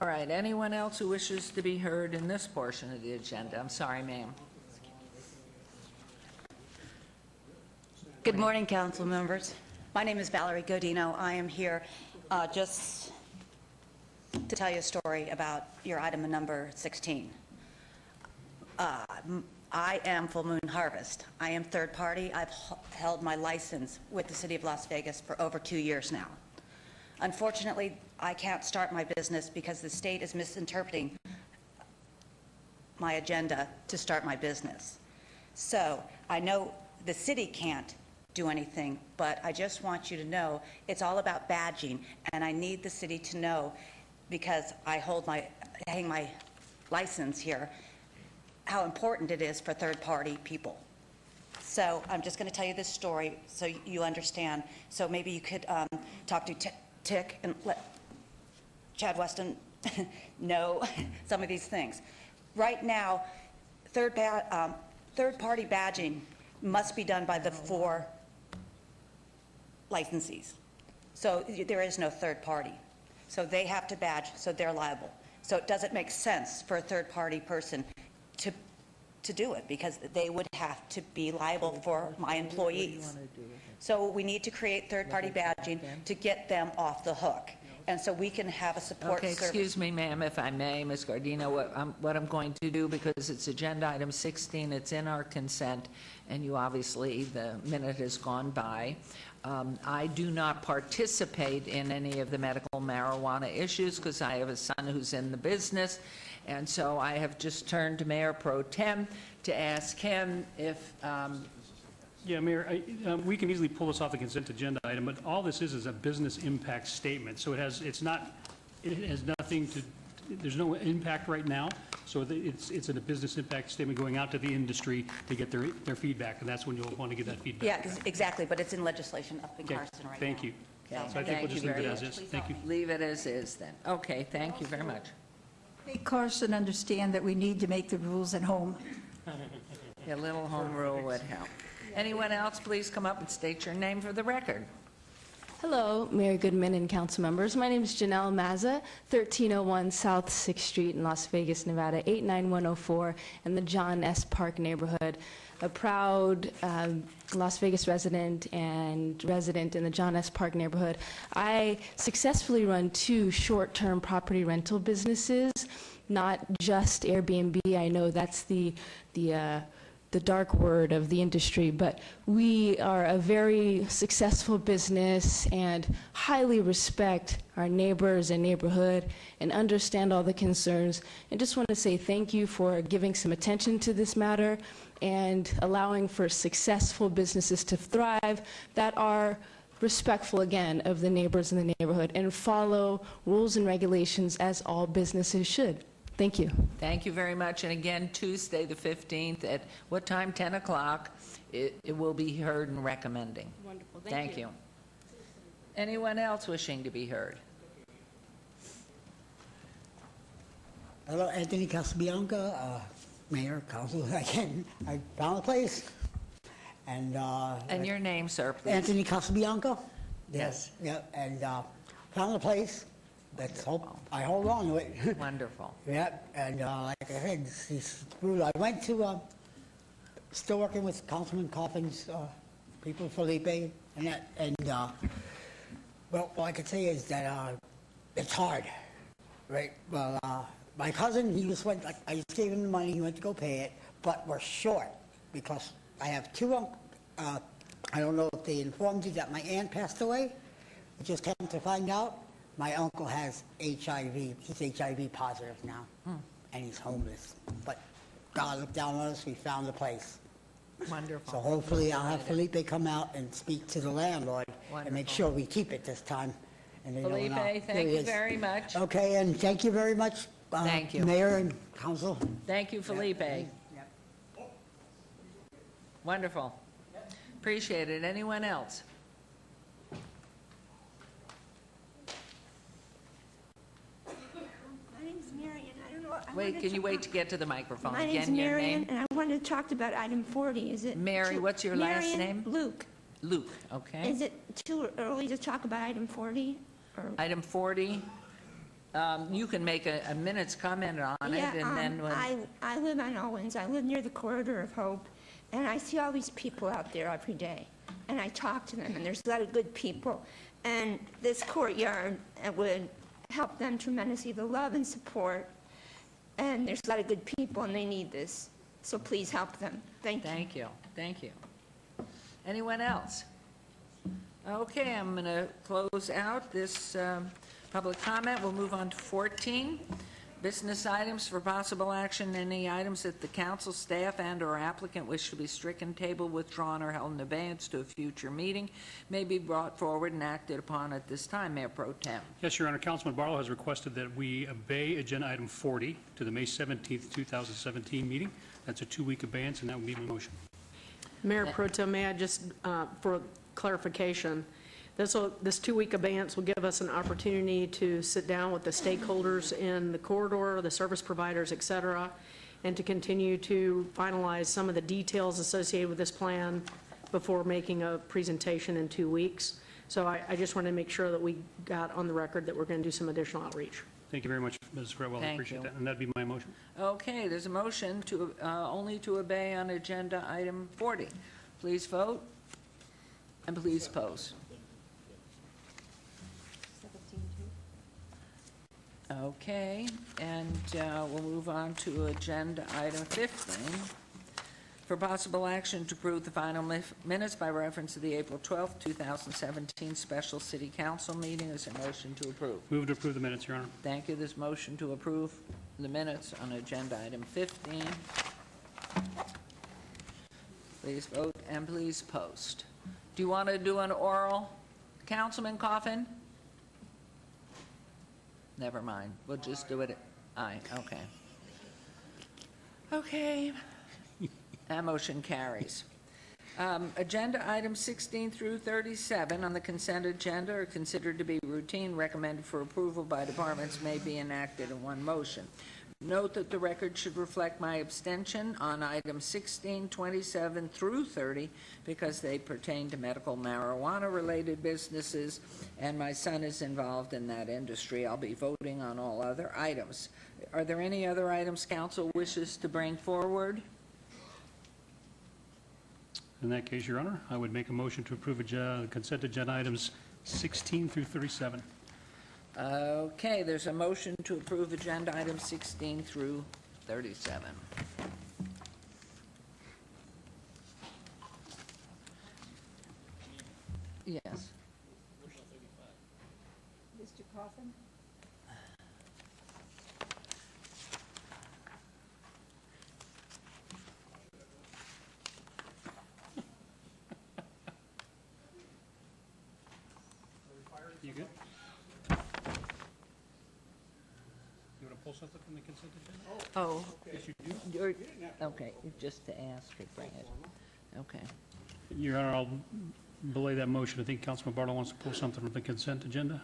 All right, anyone else who wishes to be heard in this portion of the agenda? I'm sorry, ma'am. Good morning, council members. My name is Valerie Godino. I am here just to tell you a story about your item number 16. I am Full Moon Harvest. I am third party. I've held my license with the City of Las Vegas for over 2 years now. Unfortunately, I can't start my business because the state is misinterpreting my agenda to start my business. So I know the city can't do anything, but I just want you to know it's all about badging, and I need the city to know, because I hang my license here, how important it is for third-party people. So I'm just going to tell you this story so you understand. So maybe you could talk to Tick and let Chad Weston know some of these things. Right now, third-party badging must be done by the 4 licensees. So there is no third party. So they have to badge, so they're liable. So it doesn't make sense for a third-party person to do it, because they would have to be liable for my employees. So we need to create third-party badging to get them off the hook. And so we can have a support Okay, service. excuse me, ma'am, if I may, Ms. Gardino, what I'm going to do, because it's agenda item 16, it's in our consent, and you obviously, the minute has gone by. I do not participate in any of the medical marijuana issues because I have a son who's in the business, and so I have just turned to Mayor Pro Tem to ask him if Yeah, Mayor, we can easily pull this off the consent agenda item, but all this is a business impact statement. So it has nothing to, there's no impact right now. So it's a business impact statement going out to the industry to get their feedback, and that's when you'll want to get that feedback. Yeah, exactly, but it's in legislation up in Carson right now. Thank you. Okay, So I think we'll just leave it as is. Thank you. Leave it as is, then. Okay, thank you very much. Make Carson understand that we need to make the rules at home. A little home rule would help. Anyone else, please come up and state your name for the record. Hello, Mayor Goodman and council members. My name is Janelle Mazza, 1301 South 6th Street in Las Vegas, Nevada, 89104 in the John S. Park neighborhood. A proud Las Vegas resident and resident in the John S. Park neighborhood. I successfully run 2 short-term property rental businesses, not just Airbnb. I know that's the dark word of the industry, but we are a very successful business and highly respect our neighbors and neighborhood and understand all the concerns. And just want to say thank you for giving some attention to this matter and allowing for successful businesses to thrive that are respectful, again, of the neighbors in the neighborhood and follow rules and regulations as all businesses should. Thank you. Thank you very much. And again, Tuesday, the 15th, at what time? 10 o'clock. It will be heard and recommending. Wonderful. Thank you. Anyone else wishing to be heard? Hello, Anthony Casabianca, Mayor, Council. I found a place. And your name, sir, please. Anthony Casabianca. Yes. Yeah, and found a place. I hold on to it. Wonderful. Yeah, and like I said, it's brutal. I went to, still working with Councilman Coffin's people, Felipe, and that, and well, all I can say is that it's hard, right? Well, my cousin, he just went, I just gave him the money, he went to go pay it, but we're short because I have 2 I don't know if they informed you that my aunt passed away. I just came to find out. My uncle has HIV. He's HIV positive now, and he's homeless. But God looked down on us. We found a place. Wonderful. So hopefully I'll have Felipe come out and speak to the landlord and make sure we keep it this time. And they Felipe, thank you very much. Okay, and thank you very much, Thank you. Mayor and Council. Thank you, Felipe. Wonderful. Appreciate it. Anyone else? Wait, can you wait to get to the microphone? My name's Again, your Marion, name? and I wanted to talk about item 40. Is it Mary, what's your last Marion name? Luke. Luke, okay. Is it too early to talk about item 40? Or Item 40, You can make a minute's comment on it, and then when... I live on Owens. I live near the Corridor of Hope, and I see all these people out there every day, and I talk to them, and there's a lot of good people, and this courtyard would help them tremendously, the love and support, and there's a lot of good people, and they need this, so please help them. Thank you. Thank you. Thank you. Anyone else? Okay, I'm going to close out this public comment. We'll move on to 14. Business items for possible action. Any items that the council, staff, and/or applicant wish to be stricken, tabled, withdrawn, or held in abeyance to a future meeting may be brought forward and acted upon at this time. Mayor Pro Tem. Yes, Your Honor. Councilman Barlow has requested that we obey agenda item 40 to the May 17th, 2017 meeting. That's a 2-week abeyance, and that would be my motion. Mayor Pro Tem, may I just, for clarification, this 2-week abeyance will give us an opportunity to sit down with the stakeholders in the corridor, the service providers, et cetera, and to continue to finalize some of the details associated with this plan before making a presentation in 2 weeks. So I just wanted to make sure that we got on the record that we're going to do some additional outreach. Thank you very much, Ms. Fretwell. I Thank appreciate you. that, and that'd be my motion. Okay, there's a motion to only to obey on agenda item 40. Please vote, and please post. Okay, and we'll move on to agenda item 15. For possible action to approve the final minutes by reference to the April 12th, 2017 special city council meeting. Is a motion to approve. Move to approve the minutes, Your Honor. Thank you. This motion to approve the minutes on agenda item 15. Please vote and please post. Do you want to do an oral? Councilman Coffin? Never mind. We'll just do it at aye. Okay. Okay. That motion carries. Agenda items 16 through 37 on the consent agenda are considered to be routine, recommended for approval by departments, may be enacted in one motion. Note that the record should reflect my abstention on items 16, 27 through 30 because they pertain to medical marijuana-related businesses, and my son is involved in that industry. I'll be voting on all other items. Are there any other items council wishes to bring forward? In that case, Your Honor, I would make a motion to approve consent agenda items 16 through 37. Okay, there's a motion to approve agenda items 16 through 37. Yes. Mr. Coffin? You good? You want to pull something from the consent agenda? Oh, Yes, you do. you're, okay, just to ask or bring it. Okay. Your Honor, I'll belay that motion. I think Councilman Barlow wants to pull something from the consent agenda.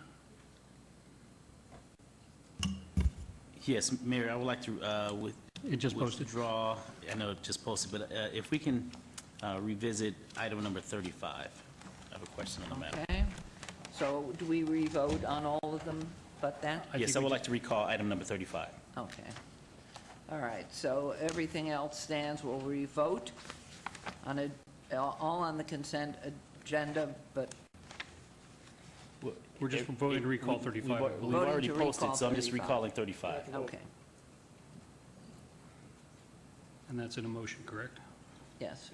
Yes, Mayor, I would like to It just posted. withdraw, I know it just posted, but if we can revisit item number 35. I have a question on the matter. Okay. So do we re-vote on all of them but that? Yes, I would like to recall item number 35. Okay. All right, so everything else stands. We'll re-vote on it, all on the consent agenda, but We're just voting to recall 35. We've Voting already to posted, recall so I'm just 35. recalling 35. okay, And that's in a motion, correct? yes.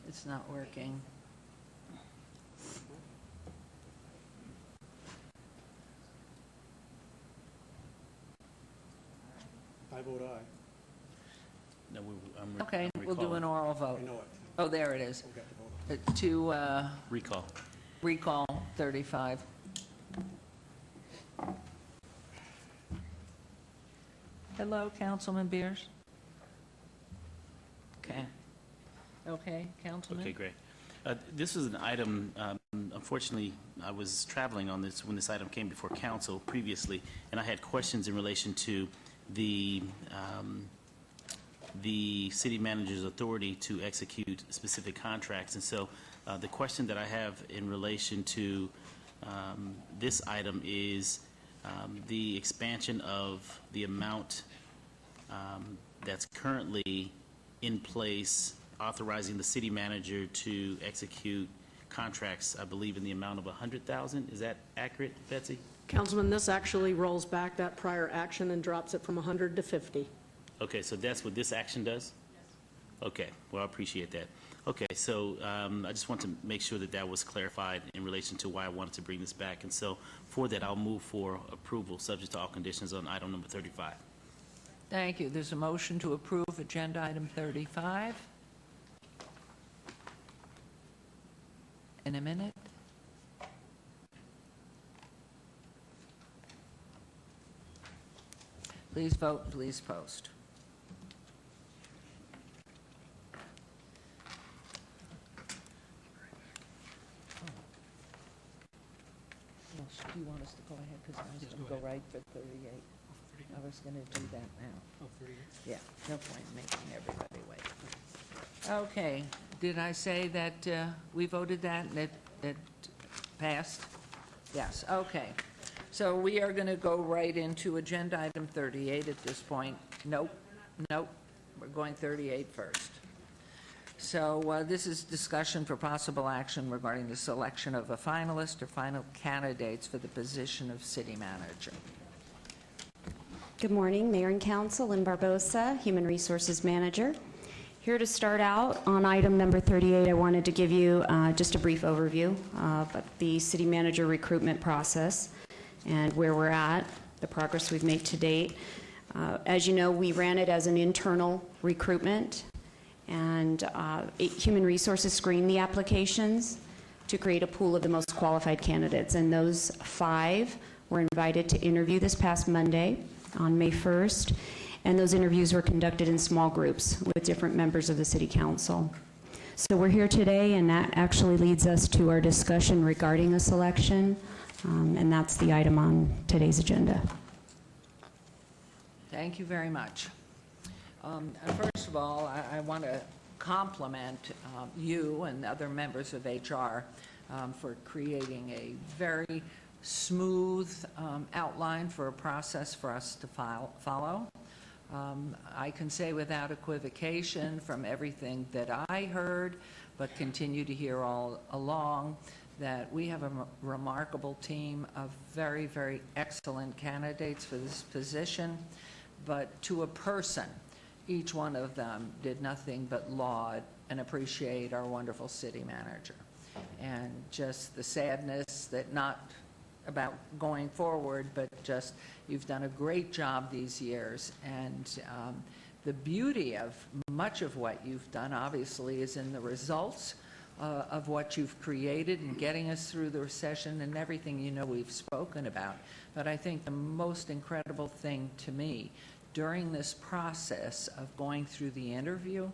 It's not working. I vote aye. No, Okay, I'm we'll do an recalling. oral vote. I know it. Oh, there it is. To Recall. recall 35. Hello, Councilman Beers? Okay. Okay, Councilman? Okay, great. This is an item, unfortunately, I was traveling on this when this item came before council previously, and I had questions in relation to the the city manager's authority to execute specific contracts. And so the question that I have in relation to this item is the expansion of the amount that's currently in place, authorizing the city manager to execute contracts, I believe, in the amount of $100,000. Is that accurate, Betsy? Councilman, this actually rolls back that prior action and drops it from 100 to 50. Okay, so that's what this action does? Yes. Okay, well, I appreciate that. Okay, so I just want to make sure that that was clarified in relation to why I wanted to bring this back. And so for that, I'll move for approval, subject to all conditions on item number 35. Thank you. There's a motion to approve agenda item 35. In a minute. Please vote, please post. Do you want us to go ahead? Because I was going to go right for 38. I was going to do that now. Oh, 38? Yeah, no point in making everybody wait. Okay, did I say that we voted that and it passed? Yes, okay. So we are going to go right into agenda item 38 at this point. Nope, nope, we're going 38 first. So this is discussion for possible action regarding the selection of a finalist or final candidates for the position of city manager. Good morning, Mayor and Council. Lynn Barbosa, Human Resources Manager. Here to start out on item number 38, I wanted to give you just a brief overview of the city manager recruitment process and where we're at, the progress we've made to date. As you know, we ran it as an internal recruitment, and Human Resources screened the applications to create a pool of the most qualified candidates, and those 5 were invited to interview this past Monday on May 1st, and those interviews were conducted in small groups with different members of the City Council. So we're here today, and that actually leads us to our discussion regarding a selection, and that's the item on today's agenda. Thank you very much. First of all, I want to compliment you and other members of HR for creating a very smooth outline for a process for us to follow. I can say without equivocation from everything that I heard, but continue to hear all along, that we have a remarkable team of very, very excellent candidates for this position. But to a person, each one of them did nothing but laud and appreciate our wonderful city manager. And just the sadness that not about going forward, but just you've done a great job these years. And the beauty of much of what you've done, obviously, is in the results of what you've created and getting us through the recession and everything you know we've spoken about. But I think the most incredible thing to me during this process of going through the interview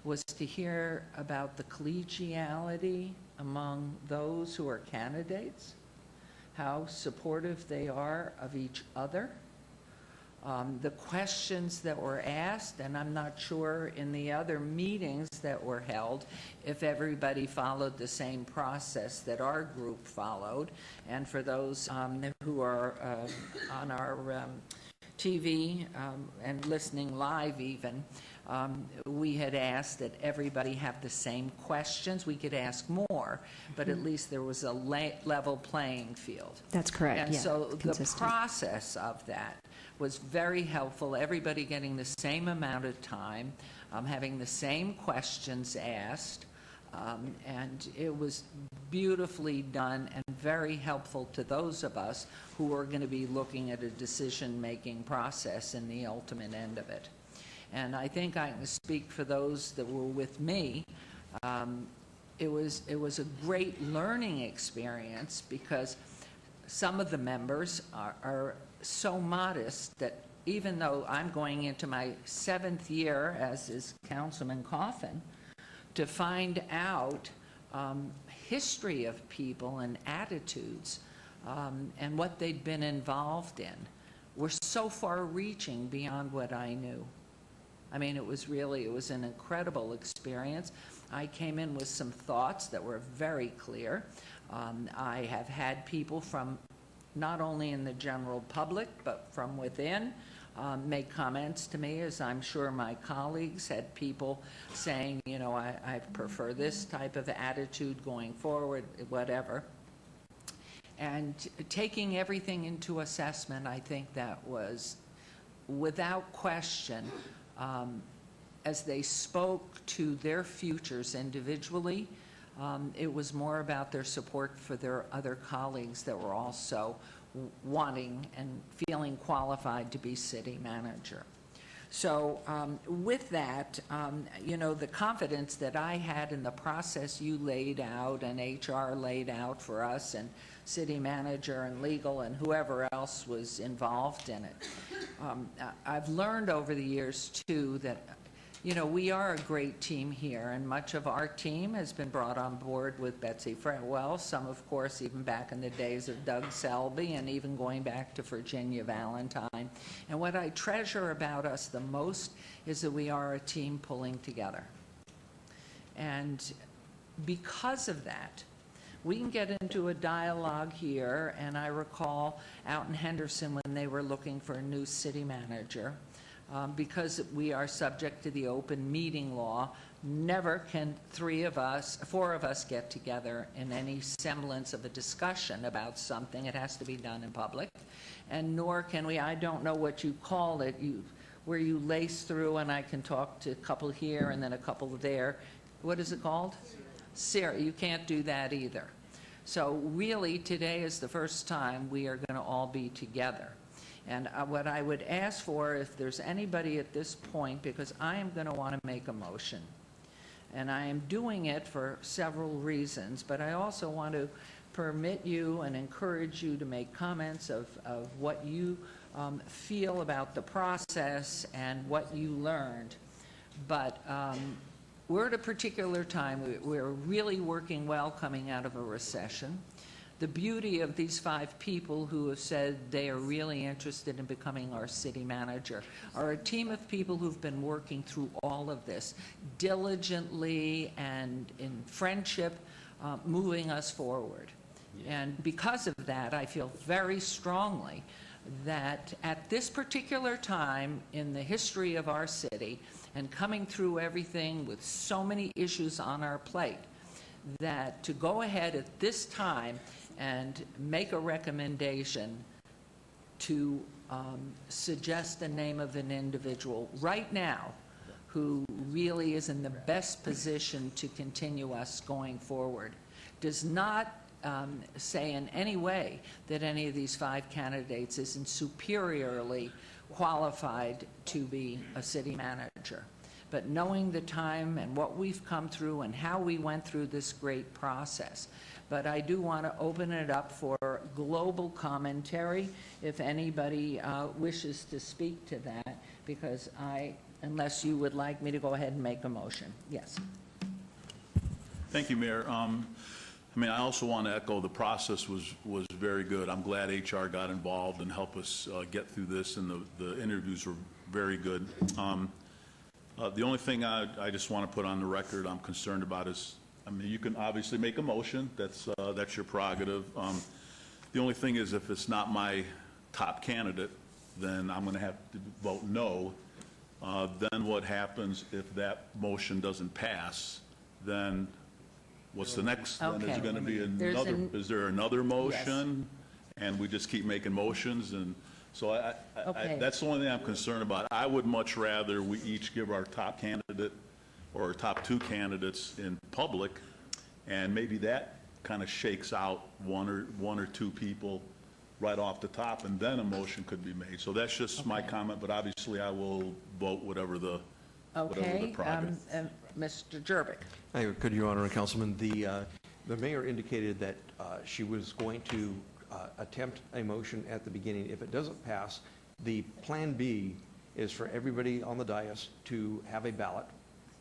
was to hear about the collegiality among those who are candidates, how supportive they are of each other, the questions that were asked, and I'm not sure in the other meetings that were held if everybody followed the same process that our group followed. And for those who are on our TV and listening live even, we had asked that everybody have the same questions. We could ask more, but at least there was a level playing field. That's correct, And yeah, so consistent. the process of that was very helpful, everybody getting the same amount of time, having the same questions asked, and it was beautifully done and very helpful to those of us who are going to be looking at a decision-making process in the ultimate end of it. And I think I can speak for those that were with me. It was a great learning experience because some of the members are so modest that even though I'm going into my 7th year, as is Councilman Coffin, to find out history of people and attitudes and what they'd been involved in were so far-reaching beyond what I knew. I mean, it was an incredible experience. I came in with some thoughts that were very clear. I have had people from not only in the general public, but from within, make comments to me, as I'm sure my colleagues had people saying, you know, I prefer this type of attitude going forward, whatever. And taking everything into assessment, I think that was, without question, as they spoke to their futures individually, it was more about their support for their other colleagues that were also wanting and feeling qualified to be city manager. So with that, you know, the confidence that I had in the process you laid out and HR laid out for us and city manager and legal and whoever else was involved in it. I've learned over the years, too, that you know, we are a great team here, and much of our team has been brought on board with Betsy Fretwell, some, of course, even back in the days of Doug Selby, and even going back to Virginia Valentine. And what I treasure about us the most is that we are a team pulling together. And because of that, we can get into a dialogue here, and I recall out in Henderson when they were looking for a new city manager, because we are subject to the open meeting law, never can four of us get together in any semblance of a discussion about something. It has to be done in public. And nor can we, I don't know what you call it, where you lace through and I can talk to a couple here and then a couple there. What is it called? Sarah, you can't do that either. So really, today is the first time we are going to all be together. And what I would ask for, if there's anybody at this point, because I am going to want to make a motion, and I am doing it for several reasons, but I also want to permit you and encourage you to make comments of what you feel about the process and what you learned. But we're at a particular time. We're really working well coming out of a recession. The beauty of these 5 people who have said they are really interested in becoming our city manager are a team of people who've been working through all of this diligently and in friendship, moving us forward. And because of that, I feel very strongly that at this particular time in the history of our city and coming through everything with so many issues on our plate, that to go ahead at this time and make a recommendation to suggest the name of an individual right now who really is in the best position to continue us going forward does not say in any way that any of these 5 candidates isn't superiorly qualified to be a city manager. But knowing the time and what we've come through and how we went through this great process. But I do want to open it up for global commentary if anybody wishes to speak to that, because unless you would like me to go ahead and make a motion. Yes. Thank you, Mayor. I mean, I also want to echo the process was very good. I'm glad HR got involved and helped us get through this, and the interviews were very good. The only thing I just want to put on the record I'm concerned about is, I mean, you can obviously make a motion. That's your prerogative. The only thing is, if it's not my top candidate, then I'm going to have to vote no. Then what happens if that motion doesn't pass? Then what's the next? Okay. Then is there going to be another? Is there another motion? Yes. And we just keep making motions, and so that's the only thing I'm concerned about. I would much rather we each give our top candidate or our top 2 candidates in public, and maybe that kind of shakes out one or two people right off the top, and then a motion could be made. So that's just my comment, but obviously I will vote whatever the prerogative. Mr. Jervik. Good, Your Honor and Councilman. The mayor indicated that she was going to attempt a motion at the beginning. If it doesn't pass, the plan B is for everybody on the dais to have a ballot,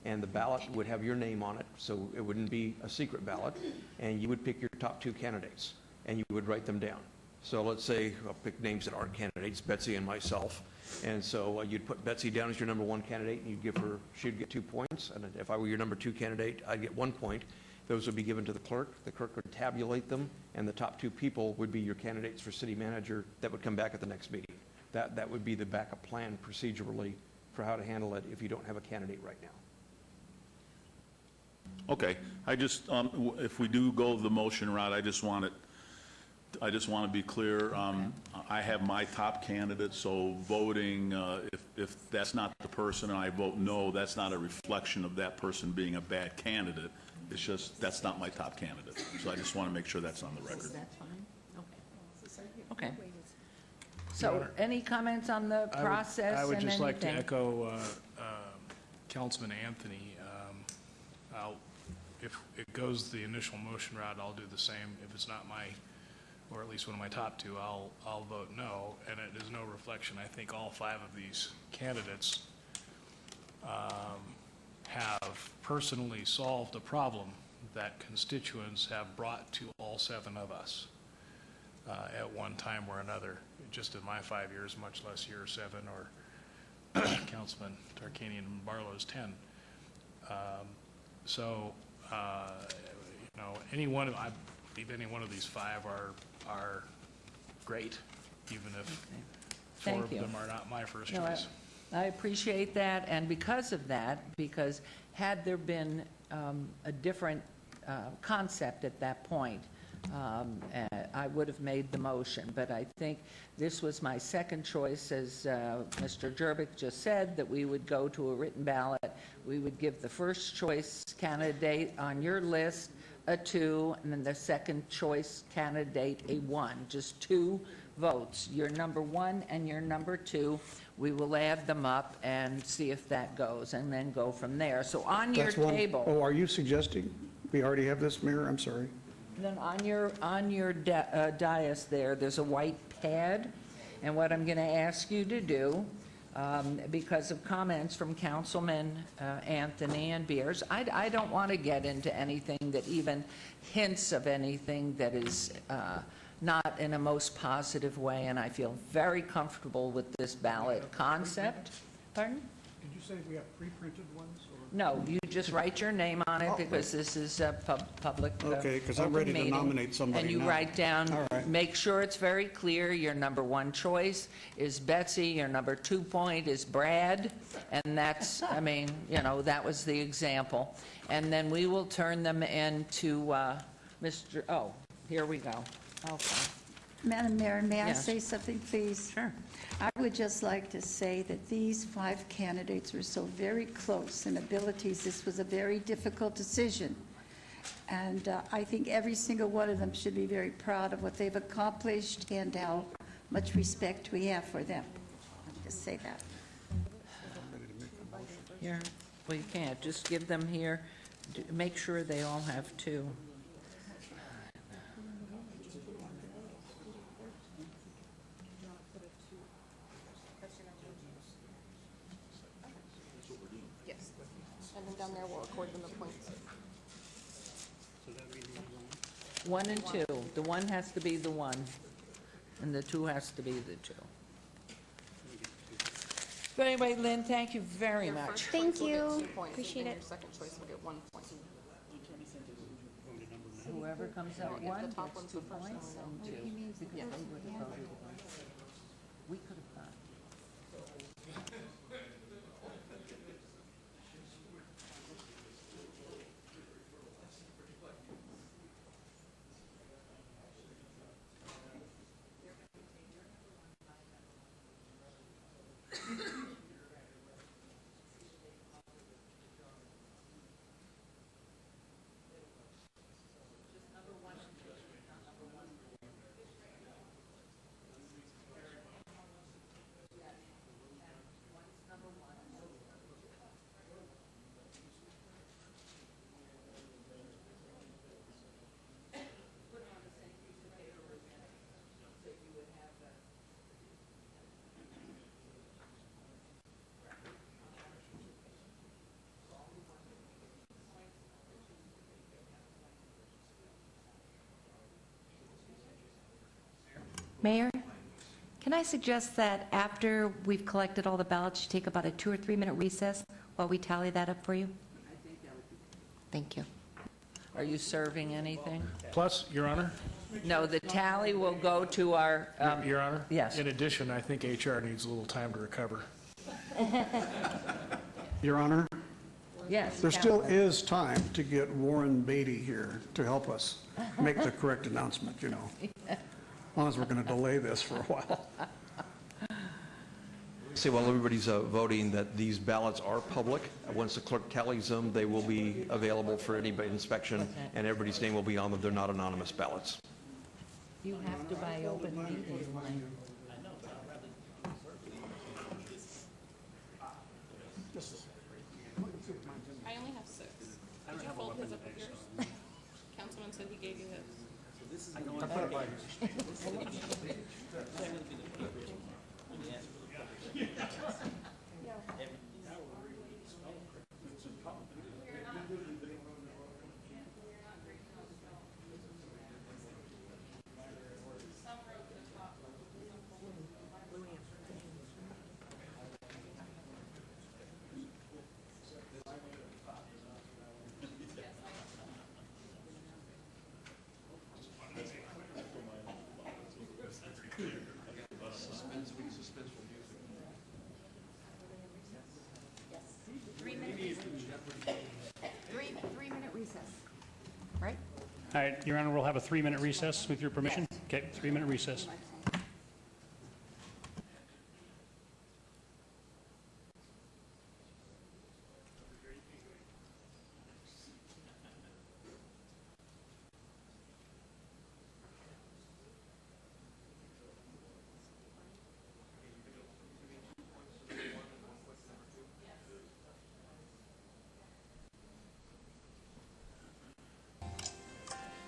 and the ballot would have your name on it, so it wouldn't be a secret ballot, and you would pick your top 2 candidates, and you would write them down. So let's say, I'll pick names that aren't candidates, Betsy and myself. And so you'd put Betsy down as your number 1 candidate, and you'd give her, she'd get 2 points. And if I were your number 2 candidate, I'd get 1 point. Those would be given to the clerk. The clerk would tabulate them, and the top 2 people would be your candidates for city manager that would come back at the next meeting. That would be the backup plan procedurally for how to handle it if you don't have a candidate right now. Okay, I just, if we do go the motion route, I just want to be clear, I have my top candidate, so voting, if that's not the person and I vote no, that's not a reflection of that person being a bad candidate. It's just, that's not my top candidate. So I just want to make sure that's on the record. That's fine? Okay. Okay. So any comments on the process I would and just like to anything? echo Councilman Anthony. If it goes the initial motion route, I'll do the same. If it's not my, or at least one of my top 2, I'll vote no. And it is no reflection. I think all 5 of these candidates have personally solved a problem that constituents have brought to all 7 of us at one time or another, just in my 5 years, much less year 7 or Councilman Tarkanian and Barlow's 10. You know, I believe any one of these 5 are great, even if 4 of them are not my first choice. I appreciate that, and because of that, because had there been a different concept at that point, I would have made the motion, but I think this was my second choice, as Mr. Jerbick just said, that we would go to a written ballot. We would give the first choice candidate on your list a 2, and then the second choice candidate a 1, just 2 votes, your number 1 and your number 2. We will add them up and see if that goes, and then go from there. So on your table. Oh, are you suggesting we already have this, Mayor? I'm sorry. Then on your dais there's a white pad, and what I'm going to ask you to do, because of comments from Councilman Anthony and Beers, I don't want to get into anything that even hints of anything that is not in a most positive way, and I feel very comfortable with this ballot concept. Pardon? Did you say we have pre-printed ones? No, you just write your name on it because this is a public Okay, because I'm open ready to meeting. nominate somebody And you now. write down, All right. make sure it's very clear, your number 1 choice is Betsy, your number 2 point is Brad, and that's, I mean, you know, that was the example. And then we will turn them into Mr., oh, here we go. Okay. Madam Mayor, may I Yes. say something, please? Sure. I would just like to say that these 5 candidates were so very close in abilities. This was a very difficult decision. And I think every single one of them should be very proud of what they've accomplished and how much respect we have for them. I'll just say that. Here, well, you can't, just give them here, make sure they all have 2. Yes. And then down there, we'll record them the points. 1 and 2. The 1 has to be the 1, and the 2 has to be the 2. But anyway, Lynn, thank you very much. Thank you. Appreciate it. Your second choice will get 1 point. Whoever comes out Yeah, 1 the top gets one's 2 the first points one, and 2. yeah. Because Yeah. we would have voted. We could have done. Mayor, can I suggest that after we've collected all the ballots, you take about a 2 or 3 minute recess while we tally that up for you? Thank you. Are you serving anything? Plus, Your Honor? No, the tally will go to our... Your Honor? Yes. In addition, I think HR needs a little time to recover. Your Honor, Yes. there still is time to get Warren Beatty here to help us make the correct announcement, you know. As long as we're going to delay this for a while. Say while everybody's voting that these ballots are public. Once the clerk tallies them, they will be available for anybody inspection, and everybody's name will be on them. They're not anonymous ballots. You have to buy open meeting line. I only have 6. Did you fold his up with yours? Councilman said he gave you his. Three-minute recess, right? All right, Your Honor, we'll have a 3-minute recess with your permission. Okay, 3-minute recess.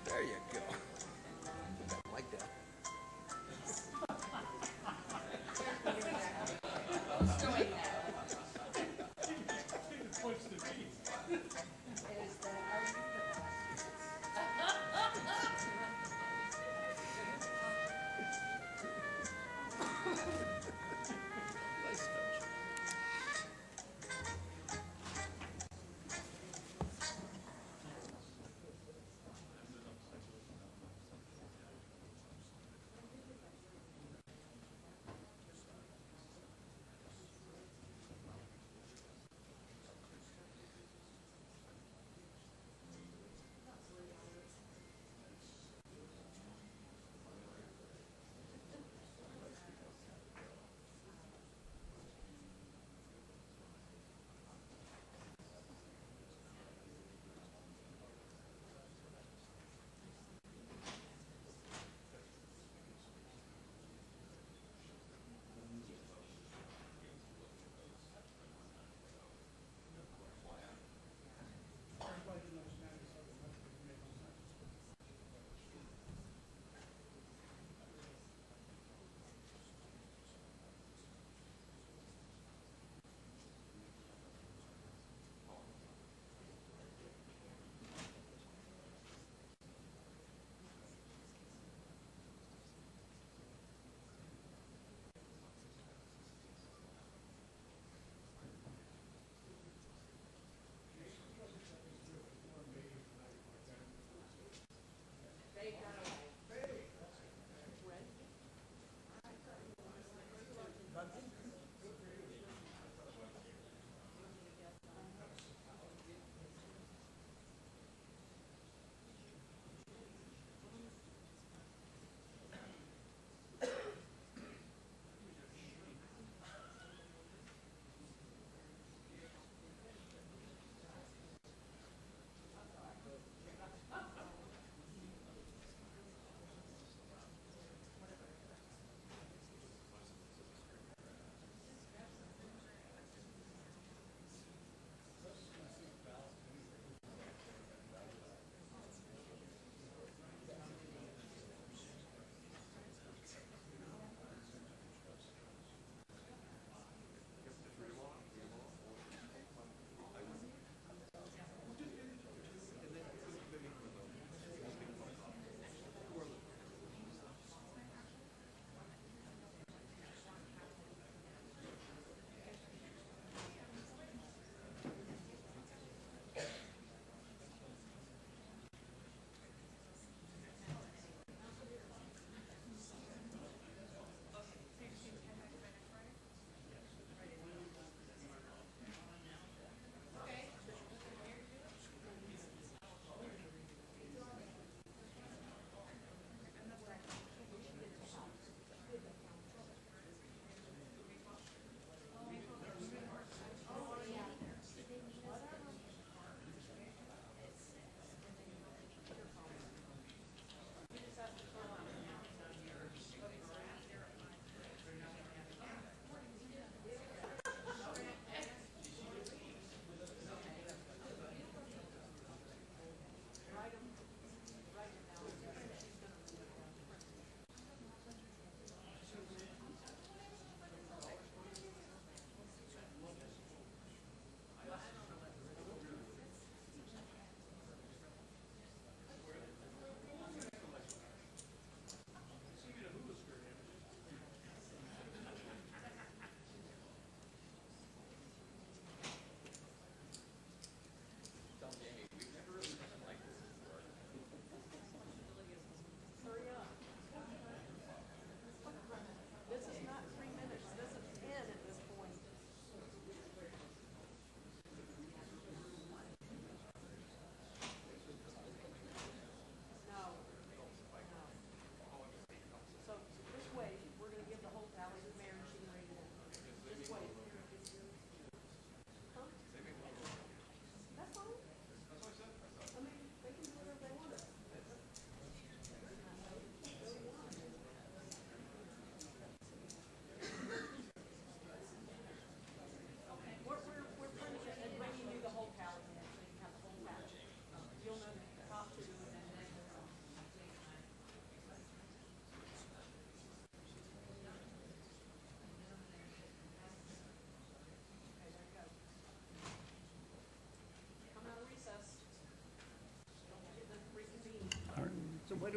There you go. I like that.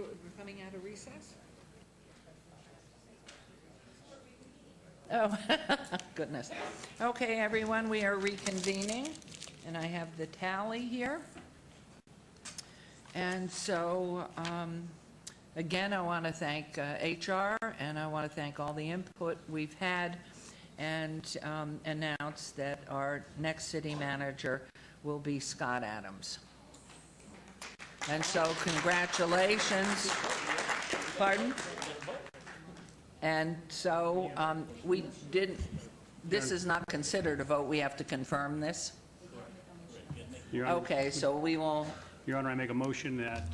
we're coming out of recess? Oh, goodness. Okay, everyone, we are reconvening, and I have the tally here. And so, again, I want to thank HR, and I want to thank all the input we've had, and announce that our next city manager will be Scott Adams. And so, congratulations. Pardon? And so, we didn't, this is not considered a vote. We have to confirm this? Your Honor, Okay, so we will, Your Honor, I make a motion that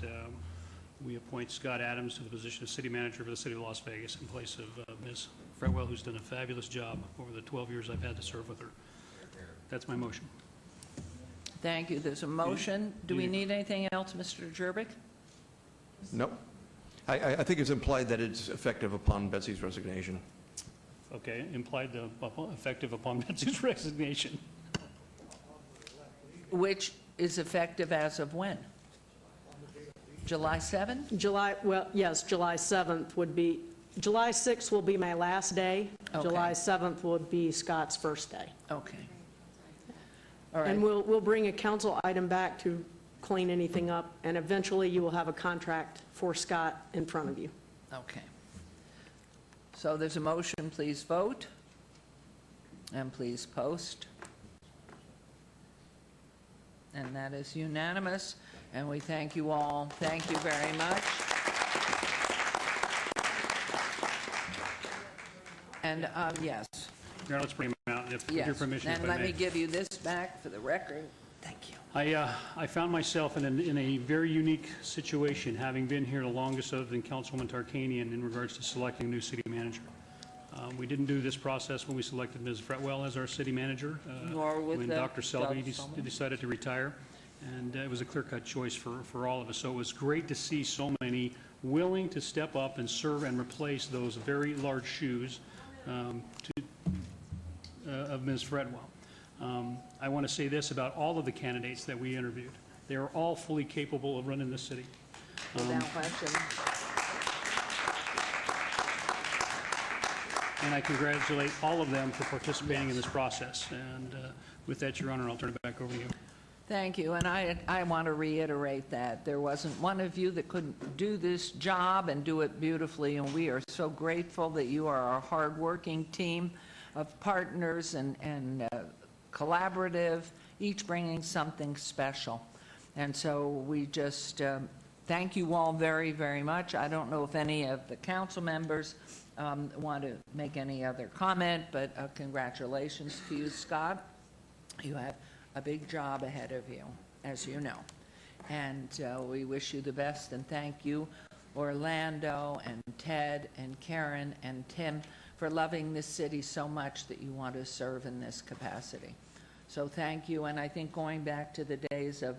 we appoint Scott Adams to the position of city manager for the city of Las Vegas in place of Ms. Fretwell, who's done a fabulous job over the 12 years I've had to serve with her. That's my motion. thank you. There's a motion. Do we need anything else, Mr. Jervik? Nope. I think it's implied that it's effective upon Betsy's resignation. Okay, implied effective upon Betsy's resignation. Which is effective as of when? July 7th? Yes, July 7th would be, July 6th will be my last day. Okay. July 7th would be Scott's first day. Okay. All right. And we'll bring a council item back to clean anything up, and eventually you will have a contract for Scott in front of you. Okay. So there's a motion, please vote, and please post. And that is unanimous, and we thank you all. Thank you very much. And, yes. Now let's bring him out, if with your Yes. permission, if And I let may. me give you this back for the record. Thank you. I found myself in a very unique situation, having been here the longest other than Councilwoman Tarkanian in regards to selecting a new city manager. We didn't do this process when we selected Ms. Fretwell as our city manager. Nor with when the Dr. Selby Dr. Selby. decided to retire, and it was a clear-cut choice for all of us. So it was great to see so many willing to step up and serve and replace those very large shoes of Ms. Fretwell. I want to say this about all of the candidates that we interviewed. They are all fully capable of running this city. Without question. And I congratulate all of them for participating in this process. And with that, Your Honor, I'll turn it back over to you. Thank you, and I want to reiterate that. There wasn't one of you that couldn't do this job and do it beautifully, and we are so grateful that you are our hardworking team of partners and collaborative, each bringing something special. And so we just thank you all very, very much. I don't know if any of the council members want to make any other comment, but congratulations to you, Scott. You have a big job ahead of you, as you know. And we wish you the best, and thank you, Orlando and Ted and Karen and Tim, for loving this city so much that you want to serve in this capacity. So thank you, and I think going back to the days of,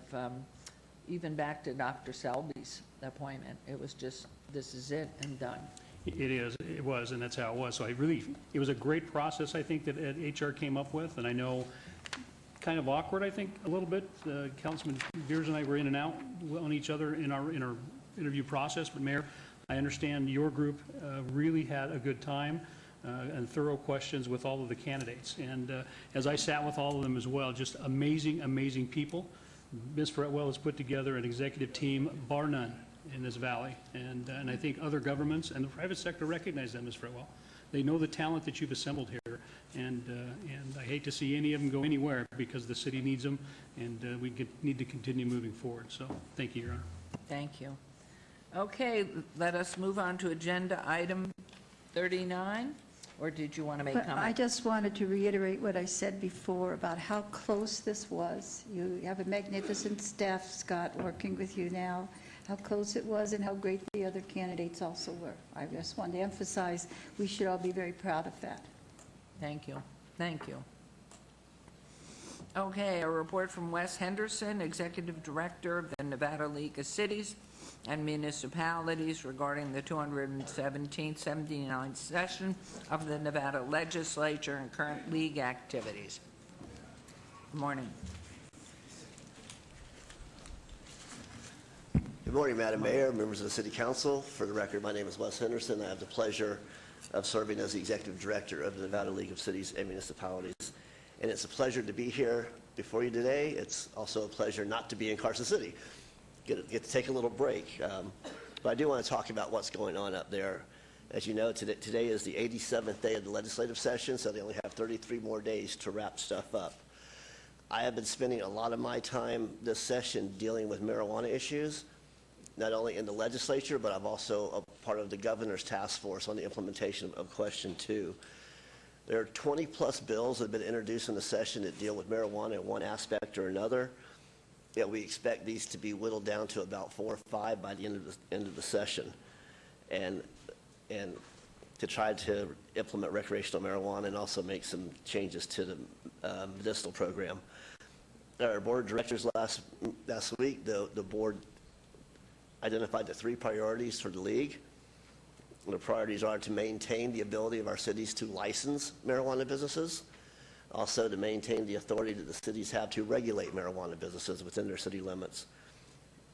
even back to Dr. Selby's appointment, it was just, this is it and done. It was, and that's how it was. So it was a great process, I think, that HR came up with, and I know kind of awkward, I think, a little bit. Councilman Beers and I were in and out on each other in our interview process, but Mayor, I understand your group really had a good time and thorough questions with all of the candidates. And as I sat with all of them as well, just amazing, amazing people. Ms. Fretwell has put together an executive team, bar none, in this valley. And I think other governments and the private sector recognize that, Ms. Fretwell. They know the talent that you've assembled here, and I hate to see any of them go anywhere because the city needs them, and we need to continue moving forward. So thank you, Your Honor. Thank you. Okay, let us move on to agenda item 39, or did you want to make But comment? I just wanted to reiterate what I said before about how close this was. You have a magnificent staff, Scott, working with you now, how close it was and how great the other candidates also were. I just wanted to emphasize we should all be very proud of that. Thank you. Thank you. Okay, a report from Wes Henderson, Executive Director of the Nevada League of Cities and Municipalities regarding the 217th, 79th session of the Nevada Legislature and current league activities. Good morning. Good morning, Madam Mayor, members of the City Council. For the record, my name is Wes Henderson. I have the pleasure of serving as the Executive Director of the Nevada League of Cities and Municipalities. And it's a pleasure to be here before you today. It's also a pleasure not to be in Carson City. Get to take a little break. But I do want to talk about what's going on up there. As you know, today is the 87th day of the legislative session, so they only have 33 more days to wrap stuff up. I have been spending a lot of my time this session dealing with marijuana issues, not only in the legislature, but I'm also a part of the governor's task force on the implementation of Question 2. There are 20-plus bills that have been introduced in the session that deal with marijuana in one aspect or another. Yet we expect these to be whittled down to about 4 or 5 by the end of the session, and to try to implement recreational marijuana and also make some changes to the medicinal program. Our board of directors last week, the board identified the 3 priorities for the league. The priorities are to maintain the ability of our cities to license marijuana businesses, also to maintain the authority that the cities have to regulate marijuana businesses within their city limits.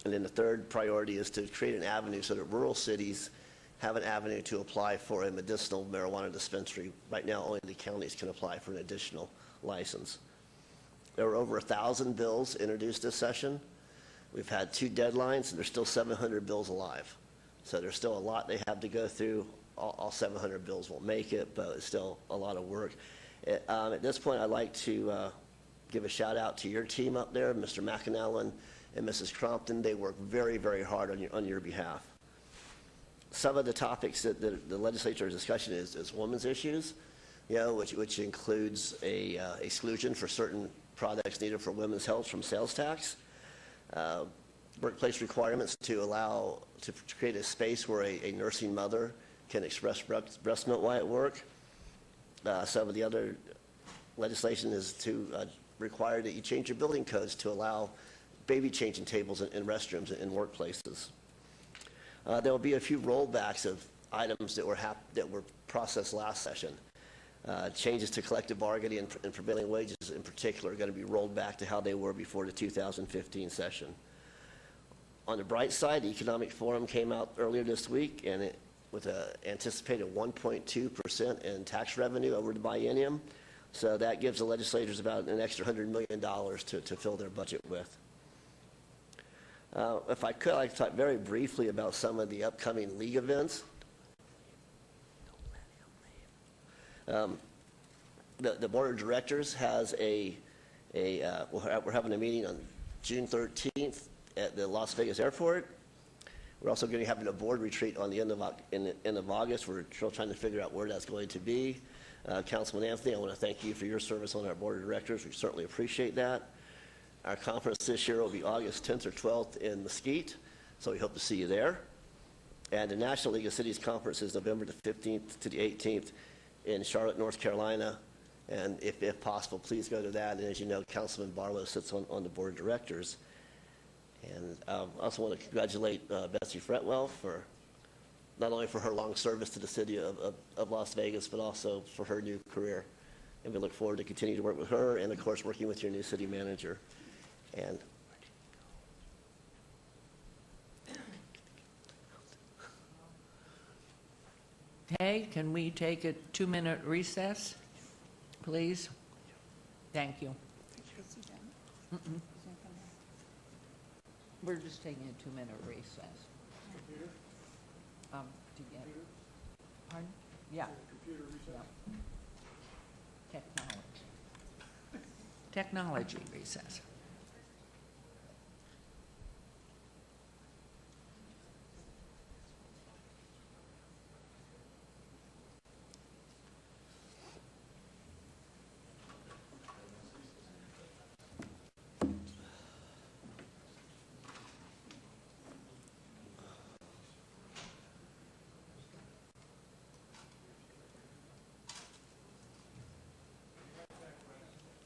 And then the third priority is to create an avenue so that rural cities have an avenue to apply for a medicinal marijuana dispensary. Right now, only the counties can apply for an additional license. There were over 1,000 bills introduced this session. We've had 2 deadlines, and there's still 700 bills alive. So there's still a lot they have to go through. All 700 bills won't make it, but it's still a lot of work. At this point, I'd like to give a shout out to your team up there, Mr. McAnallen and Mrs. Crompton. They work very, very hard on your behalf. Some of the topics that the legislature's discussion is women's issues, which includes a exclusion for certain products needed for women's health from sales tax. Workplace requirements to create a space where a nursing mother can express breast milk while at work. Some of the other legislation is to require that you change your building codes to allow baby changing tables in restrooms in workplaces. There will be a few rollbacks of items that were processed last session. Changes to collective bargaining and prevailing wages in particular are going to be rolled back to how they were before the 2015 session. On the bright side, the Economic Forum came out earlier this week, and with an anticipated 1.2% in tax revenue over the biennium. So that gives the legislators about an extra $100 million to fill their budget with. If I could, I'd like to talk very briefly about some of the upcoming league events. The board of directors has we're having a meeting on June 13th at the Las Vegas airport. We're also going to be having a board retreat on the end of August. We're still trying to figure out where that's going to be. Councilman Anthony, I want to thank you for your service on our board of directors. We certainly appreciate that. Our conference this year will be August 10th or 12th in Mesquite, so we hope to see you there. And the National League of Cities Conference is November the 15th to the 18th in Charlotte, North Carolina. And if possible, please go to that. And as you know, Councilman Barlow sits on the board of directors. And I also want to congratulate Betsy Fretwell for not only for her long service to the city of Las Vegas, but also for her new career. And we look forward to continue to work with her and, of course, working with your new city manager. And Okay, can we take a 2-minute recess, please? Thank you. Mm-mm. We're just taking a 2-minute recess. To get, pardon? Yeah. Yeah. Technology recess.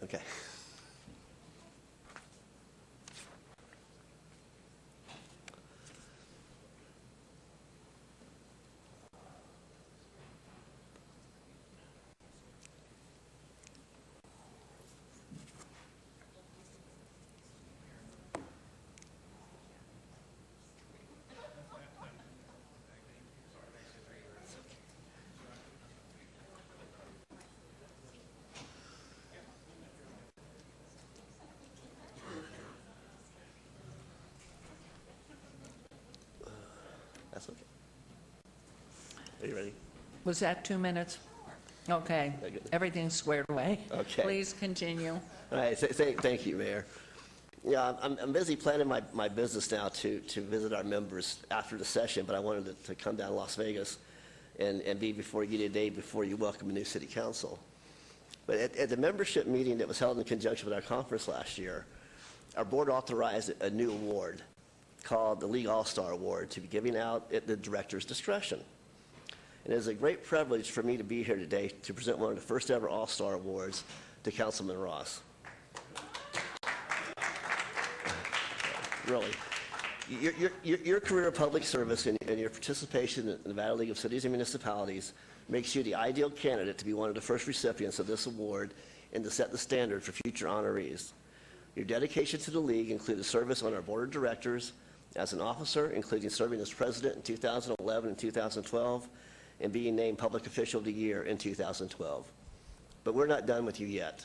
Okay. That's okay. Are you ready? Was that 2 minutes? Okay, everything's squared away. Okay. Please continue. All right, thank you, Mayor. Yeah, I'm busy planning my business now to visit our members after the session, but I wanted to come down to Las Vegas and be before you today before you welcome a new city council. But at the membership meeting that was held in conjunction with our conference last year, our board authorized a new award called the League All-Star Award to be given out at the director's discretion. And it is a great privilege for me to be here today to present one of the first ever All-Star Awards to Councilman Ross. Really. Your career of public service and your participation in the Nevada League of Cities and Municipalities makes you the ideal candidate to be one of the first recipients of this award and to set the standard for future honorees. Your dedication to the League included service on our board of directors as an officer, including serving as president in 2011 and 2012, and being named Public Official of the Year in 2012. But we're not done with you yet.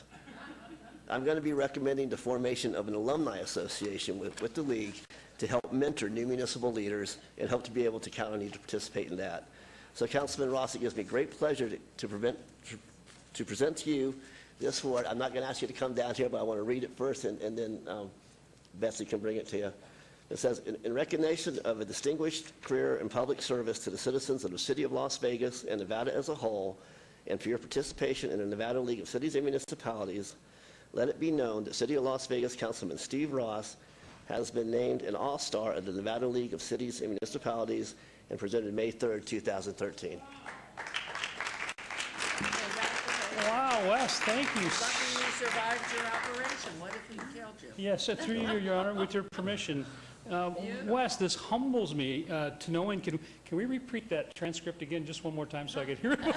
I'm going to be recommending the formation of an alumni association with the League to help mentor new municipal leaders and hope to be able to count on you to participate in that. So, Councilman Ross, it gives me great pleasure to present to you this award. I'm not going to ask you to come down here, but I want to read it first, and then Betsy can bring it to you. It says, in recognition of a distinguished career in public service to the citizens of the City of Las Vegas and Nevada as a whole, and for your participation in the Nevada League of Cities and Municipalities, let it be known that City of Las Vegas Councilman Steve Ross has been named an All-Star of the Nevada League of Cities and Municipalities and presented May 3rd, 2013. Wow, Wes, thank you. Lucky you survived your operation. What if we killed you? Yes, through you, Your Honor, with your permission. Wes, this humbles me to no end. Can we repeat that transcript again just one more time so I can hear it?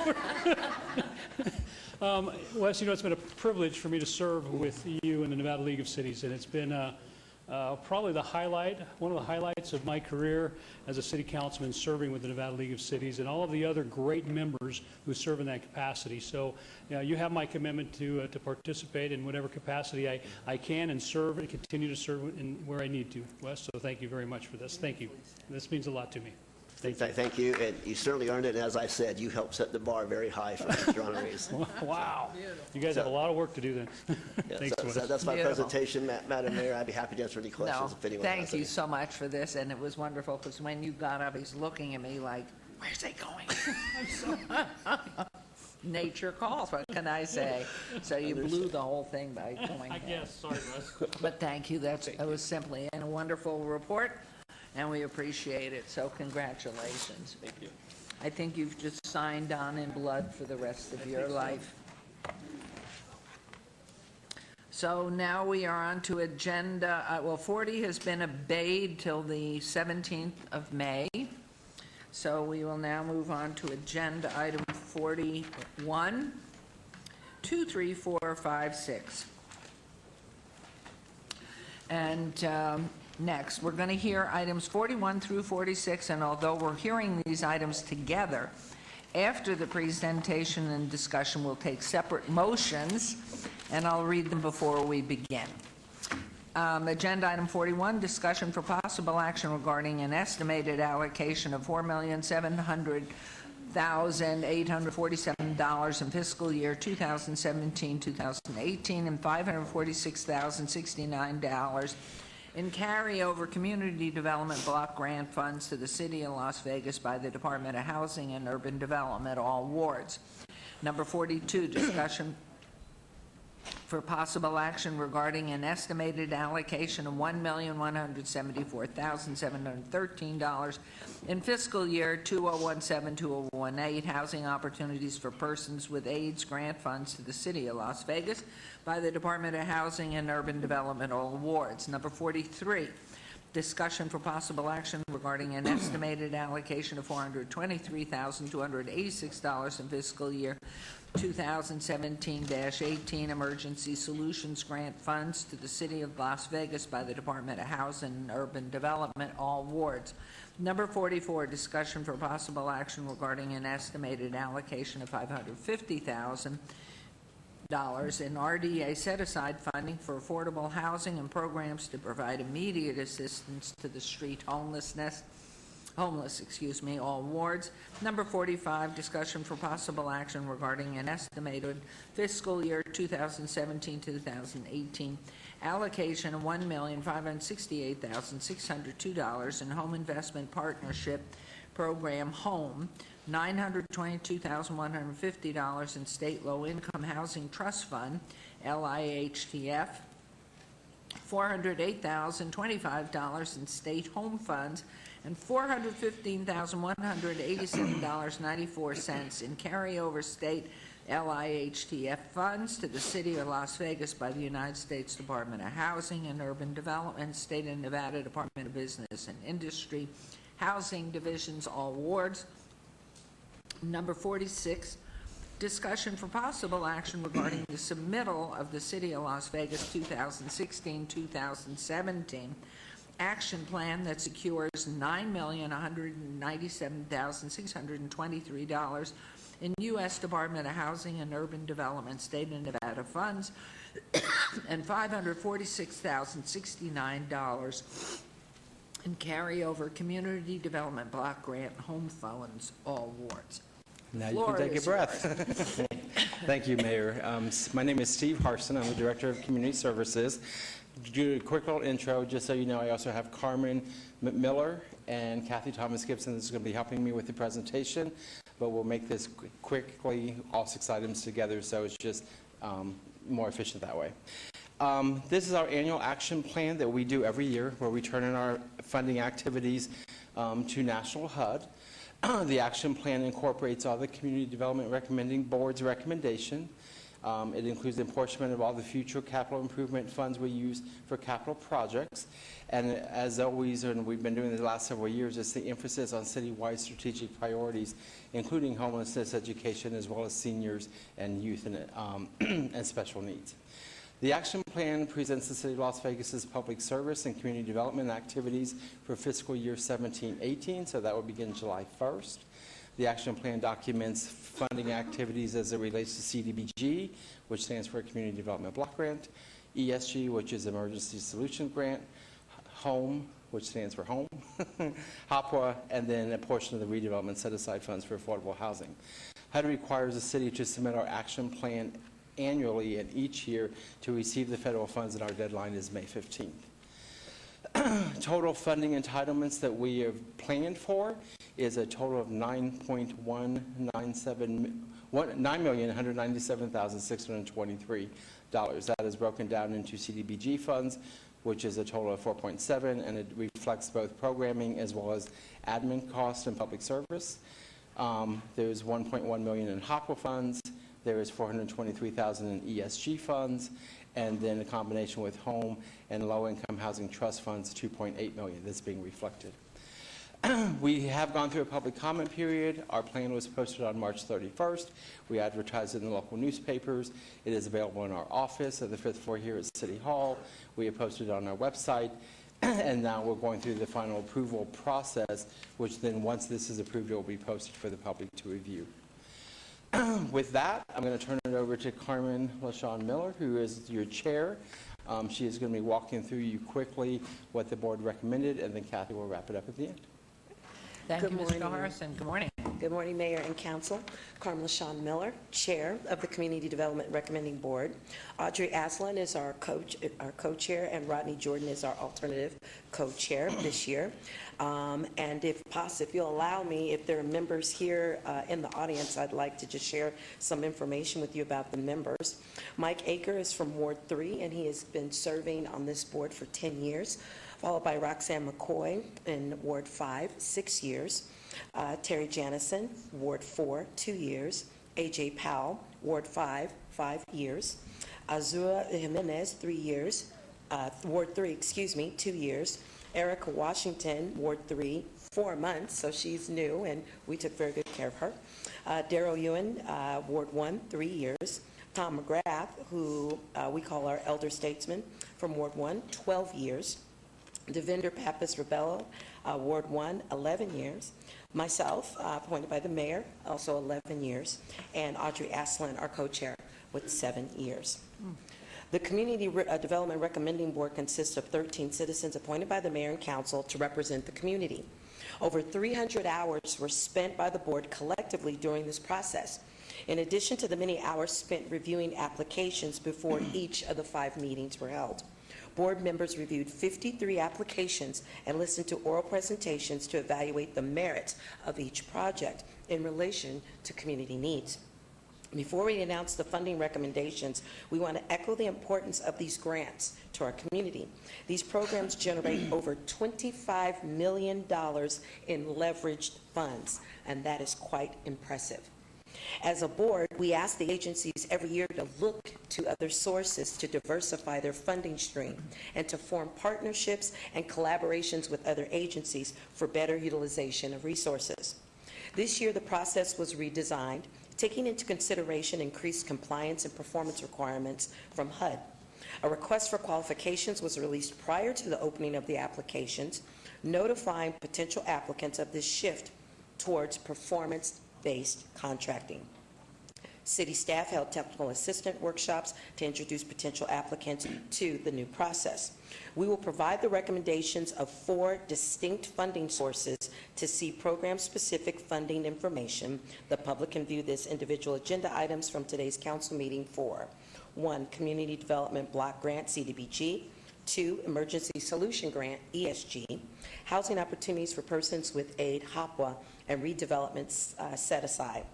Wes, you know, it's been a privilege for me to serve with you in the Nevada League of Cities, and it's been probably one of the highlights of my career as a city councilman serving with the Nevada League of Cities and all of the other great members who serve in that capacity. So, you know, you have my commitment to participate in whatever capacity I can and serve and continue to serve in where I need to, Wes. So thank you very much for this. Thank you. This means a lot to me. Thank you, and you certainly earned it, and as I said, you helped set the bar very high for future honorees. Wow. You guys have a lot of work to do then. Thanks, Wes. So that's my presentation, Madam Mayor. I'd be happy to answer any questions if anyone has Thank you so much for this, and it was wonderful, because when you got up, he's looking at me like, where's he going? Nature calls, what can I say? So you blew the whole thing by going I ahead. guess. Sorry, Wes. But thank you. It was simply a wonderful report, and we appreciate it. So congratulations. Thank you. I think you've just signed on in blood for the rest of your life. So now we are on to agenda, 40 has been obeyed till the 17th of May. So we will now move on to agenda item 41, 2, 3, 4, 5, 6. And next, we're going to hear items 41 through 46, and although we're hearing these items together, after the presentation and discussion, we'll take separate motions, and I'll read them before we begin. Agenda item 41, discussion for possible action regarding an estimated allocation of $4,700,847 in fiscal year 2017-2018 and $546,069 in carryover community development block grant funds to the City of Las Vegas by the Department of Housing and Urban Development, all wards. Number 42, discussion for possible action regarding an estimated allocation of $1,174,713 in fiscal year 2017-2018 housing opportunities for persons with AIDS grant funds to the City of Las Vegas by the Department of Housing and Urban Development, all awards. Number 43, discussion for possible action regarding an estimated allocation of $423,286 in fiscal year 2017-18 Emergency Solutions Grant Funds to the City of Las Vegas by the Department of Housing and Urban Development, all wards. Number 44, discussion for possible action regarding an estimated allocation of $550,000 in RDA set-aside funding for affordable housing and programs to provide immediate assistance to the street homeless homeless, all wards. Number 45, discussion for possible action regarding an estimated fiscal year 2017-2018 allocation of $1,568,602 in Home Investment Partnership Program Home, $922,150 in State Low Income Housing Trust Fund, LIHTF, $408,025 in state home funds, and $415,187.94 in carryover state LIHTF funds to the City of Las Vegas by the United States Department of Housing and Urban Development, State of Nevada Department of Business and Industry, Housing Divisions, all wards. Number 46, discussion for possible action regarding the submittal of the City of Las Vegas 2016-2017 action plan that secures $9,197,623 in U.S. Department of Housing and Urban Development, State of Nevada funds, and $546,069 in carryover Community Development Block Grant home funds, all wards. Now you can take a breath. Thank you, Mayor. My name is Steve Harson. I'm the Director of Community Services. Do a quick little intro, just so you know, I also have Carmen Miller and Kathy Thomas Gibson. This is going to be helping me with the presentation, but we'll make this quickly, all 6 items together, so it's just more efficient that way. This is our annual action plan that we do every year, where we turn in our funding activities to National HUD. The action plan incorporates all the Community Development Recommending Board's recommendation. It includes the apportionment of all the future capital improvement funds we use for capital projects. And as always, and we've been doing this the last several years, it's the emphasis on citywide strategic priorities, including homelessness, education, as well as seniors and youth and special needs. The action plan presents the City of Las Vegas's public service and community development activities for fiscal year 17-18, so that will begin July 1st. The action plan documents funding activities as it relates to CDBG, which stands for Community Development Block Grant, ESG, which is Emergency Solution Grant, HOME, which stands for Home, HAPWA, and then a portion of the redevelopment set-aside funds for affordable housing. HUD requires the city to submit our action plan annually and each year to receive the federal funds, and our deadline is May 15th. Total funding entitlements that we have planned for is a total of $9,197,623. That is broken down into CDBG funds, which is a total of 4.7, and it reflects both programming as well as admin costs and public service. There's 1.1 million in HAPWA funds. There is 423,000 in ESG funds, and then a combination with home and low-income housing trust funds, 2.8 million that's being reflected. We have gone through a public comment period. Our plan was posted on March 31st. We advertised it in the local newspapers. It is available in our office at the 5th floor here at City Hall. We have posted it on our website, and now we're going through the final approval process, which then once this is approved, it will be posted for the public to review. With that, I'm going to turn it over to Carmen LaShawn Miller, who is your chair. She is going to be walking through you quickly what the board recommended, and then Kathy will wrap it up at the end. Thank you, Mr. Harrison. Good morning. Good morning, Mayor and Council. Carmen LaShawn Miller, Chair of the Community Development Recommending Board. Audrey Aslan is our co-chair, and Rodney Jordan is our alternative co-chair this year. And if possible, if you'll allow me, if there are members here in the audience, I'd like to just share some information with you about the members. Mike Aker is from Ward 3, and he has been serving on this board for 10 years, followed by Roxanne McCoy in Ward 5, 6 years. Terry Janison, Ward 4, 2 years. A.J. Powell, Ward 5, 5 years. Azura Jimenez, 3 years. Ward 3, 2 years. Erica Washington, Ward 3, 4 months, so she's new, and we took very good care of her. Daryl Ewan, Ward 1, 3 years. Tom McGrath, who we call our elder statesman from Ward 1, 12 years. Devinder Pappas Rebello, Ward 1, 11 years. Myself, appointed by the mayor, also 11 years. And Audrey Aslan, our co-chair, with 7 years. The Community Development Recommending Board consists of 13 citizens appointed by the mayor and council to represent the community. Over 300 hours were spent by the board collectively during this process. In addition to the many hours spent reviewing applications before each of the 5 meetings were held, board members reviewed 53 applications and listened to oral presentations to evaluate the merits of each project in relation to community needs. Before we announce the funding recommendations, we want to echo the importance of these grants to our community. These programs generate over $25 million in leveraged funds, and that is quite impressive. As a board, we ask the agencies every year to look to other sources to diversify their funding stream and to form partnerships and collaborations with other agencies for better utilization of resources. This year, the process was redesigned, taking into consideration increased compliance and performance requirements from HUD. A request for qualifications was released prior to the opening of the applications, notifying potential applicants of this shift towards performance-based contracting. City staff held technical assistant workshops to introduce potential applicants to the new process. We will provide the recommendations of 4 distinct funding sources to see program-specific funding information. The public can view this individual agenda items from today's council meeting for 1, Community Development Block Grant, CDBG, 2, Emergency Solution Grant, ESG, Housing Opportunities for Persons with Aid, HOPWA, and Redevelopment Set Aside.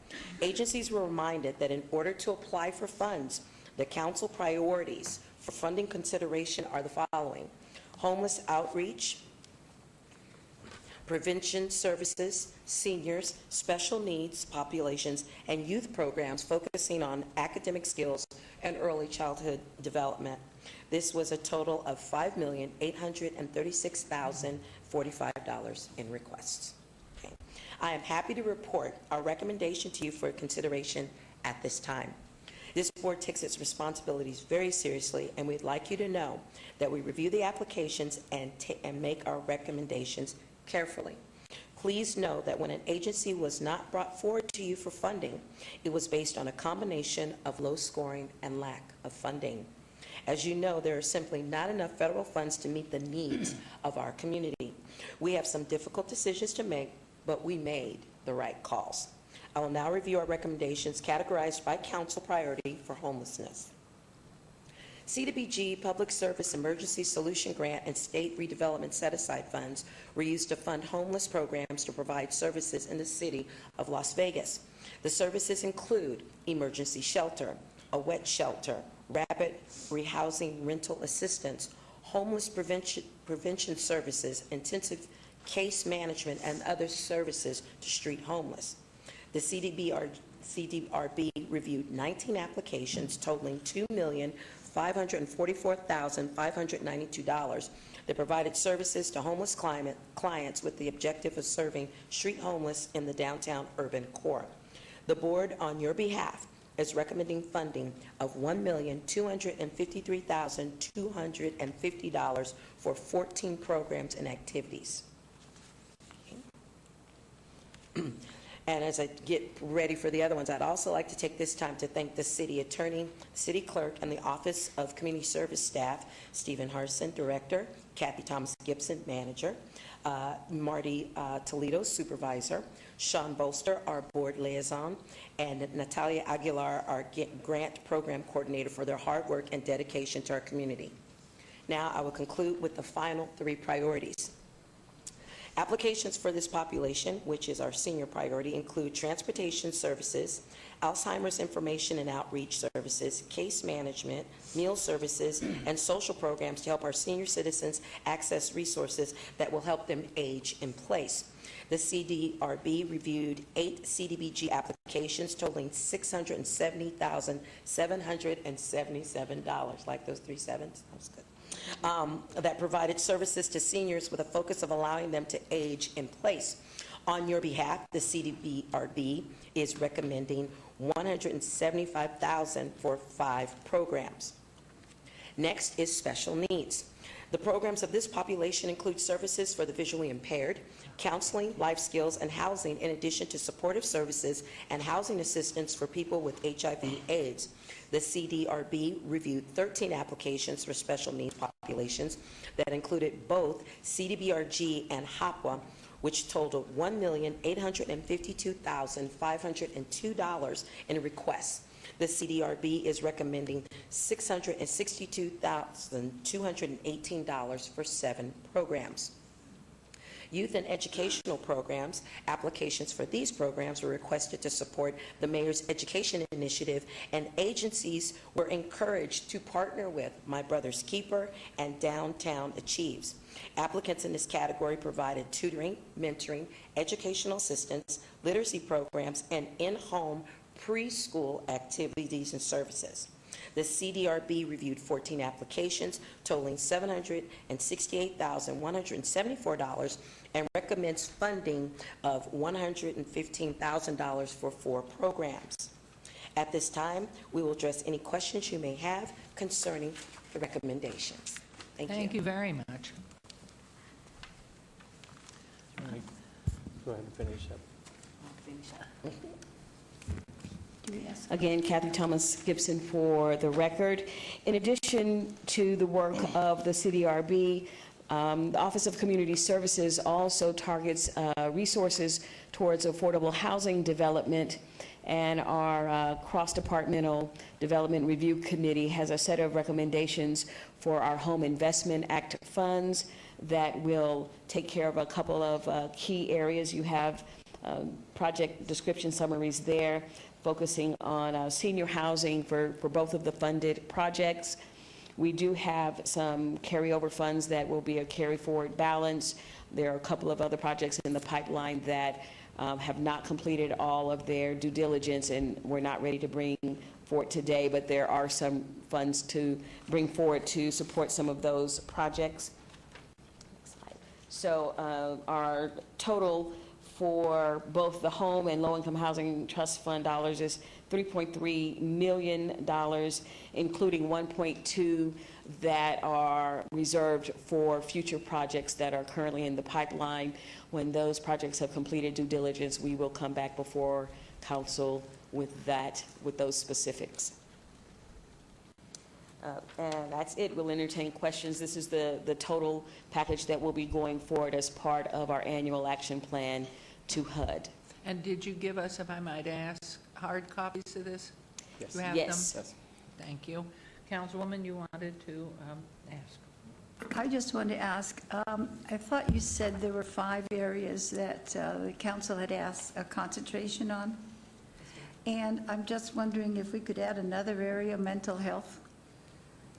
Agencies were reminded that in order to apply for funds, the council priorities for funding consideration are the following: homeless outreach, prevention services, seniors, special needs populations, and youth programs focusing on academic skills and early childhood development. This was a total of $5,836,045 in requests. Okay. I am happy to report our recommendation to you for consideration at this time. This board takes its responsibilities very seriously, and we'd like you to know that we review the applications and make our recommendations carefully. Please know that when an agency was not brought forward to you for funding, it was based on a combination of low scoring and lack of funding. As you know, there are simply not enough federal funds to meet the needs of our community. We have some difficult decisions to make, but we made the right calls. I will now review our recommendations categorized by council priority for homelessness. CDBG, Public Service Emergency Solution Grant, and State Redevelopment Set-Aside funds were used to fund homeless programs to provide services in the city of Las Vegas. The services include emergency shelter, a wet shelter, rapid rehousing rental assistance, homeless prevention services, intensive case management, and other services to street homeless. The CDRB reviewed 19 applications totaling $2,544,592 that provided services to homeless clients with the objective of serving street homeless in the downtown urban core. The board, on your behalf, is recommending funding of $1,253,250 for 14 programs and activities. Okay. And as I get ready for the other ones, I'd also like to take this time to thank the city attorney, city clerk, and the Office of Community Service staff, Stephen Harson, director, Kathy Thomas Gibson, manager, Marty Toledo, supervisor, Sean Bolster, our board liaison, and Natalia Aguilar, our grant program coordinator, for their hard work and dedication to our community. Now I will conclude with the final 3 priorities. Applications for this population, which is our senior priority, include transportation services, Alzheimer's information and outreach services, case management, meal services, and social programs to help our senior citizens access resources that will help them age in place. The CDRB reviewed 8 CDBG applications totaling $670,777. Like those 3 sevens? That was good. That provided services to seniors with a focus of allowing them to age in place. On your behalf, the CDRB is recommending $175,000 for 5 programs. Next is special needs. The programs of this population include services for the visually impaired, counseling, life skills, and housing, in addition to supportive services and housing assistance for people with HIV/AIDS. The CDRB reviewed 13 applications for special needs populations that included both CDBRG and HOPWA, which totaled $1,852,502 in requests. The CDRB is recommending $662,218 for 7 programs. Youth and educational programs, applications for these programs were requested to support the Mayor's Education Initiative, and agencies were encouraged to partner with My Brother's Keeper and Downtown Achieves. Applicants in this category provided tutoring, mentoring, educational assistance, literacy programs, and in-home preschool activities and services. The CDRB reviewed 14 applications totaling $768,174 and recommends funding of $115,000 for 4 programs. At this time, we will address any questions you may have concerning the recommendations. Thank you very much. Go ahead and finish up. Again, Kathy Thomas Gibson for the record. In addition to the work of the CDRB, the Office of Community Services also targets resources towards affordable housing development, and our Cross-Departmental Development Review Committee has a set of recommendations for our Home Investment Act funds that will take care of a couple of key areas. You have project description summaries there, focusing on senior housing for both of the funded projects. We do have some carryover funds that will be a carry forward balance. There are a couple of other projects in the pipeline that have not completed all of their due diligence, and we're not ready to bring forward today, but there are some funds to bring forward to support some of those projects. So our total for both the Home and Low-Income Housing Trust Fund dollars is $3.3 million, including 1.2 that are reserved for future projects that are currently in the pipeline. When those projects have completed due diligence, we will come back before council with those specifics. And that's it. We'll entertain questions. This is the total package that will be going forward as part of our annual action plan to HUD. And did you give us, if I might ask, hard copies of this? Yes. You have Yes. them? Thank you. Councilwoman, you wanted to ask? I just wanted to ask, I thought you said there were 5 areas that the council had asked a concentration on. And I'm just wondering if we could add another area, mental health,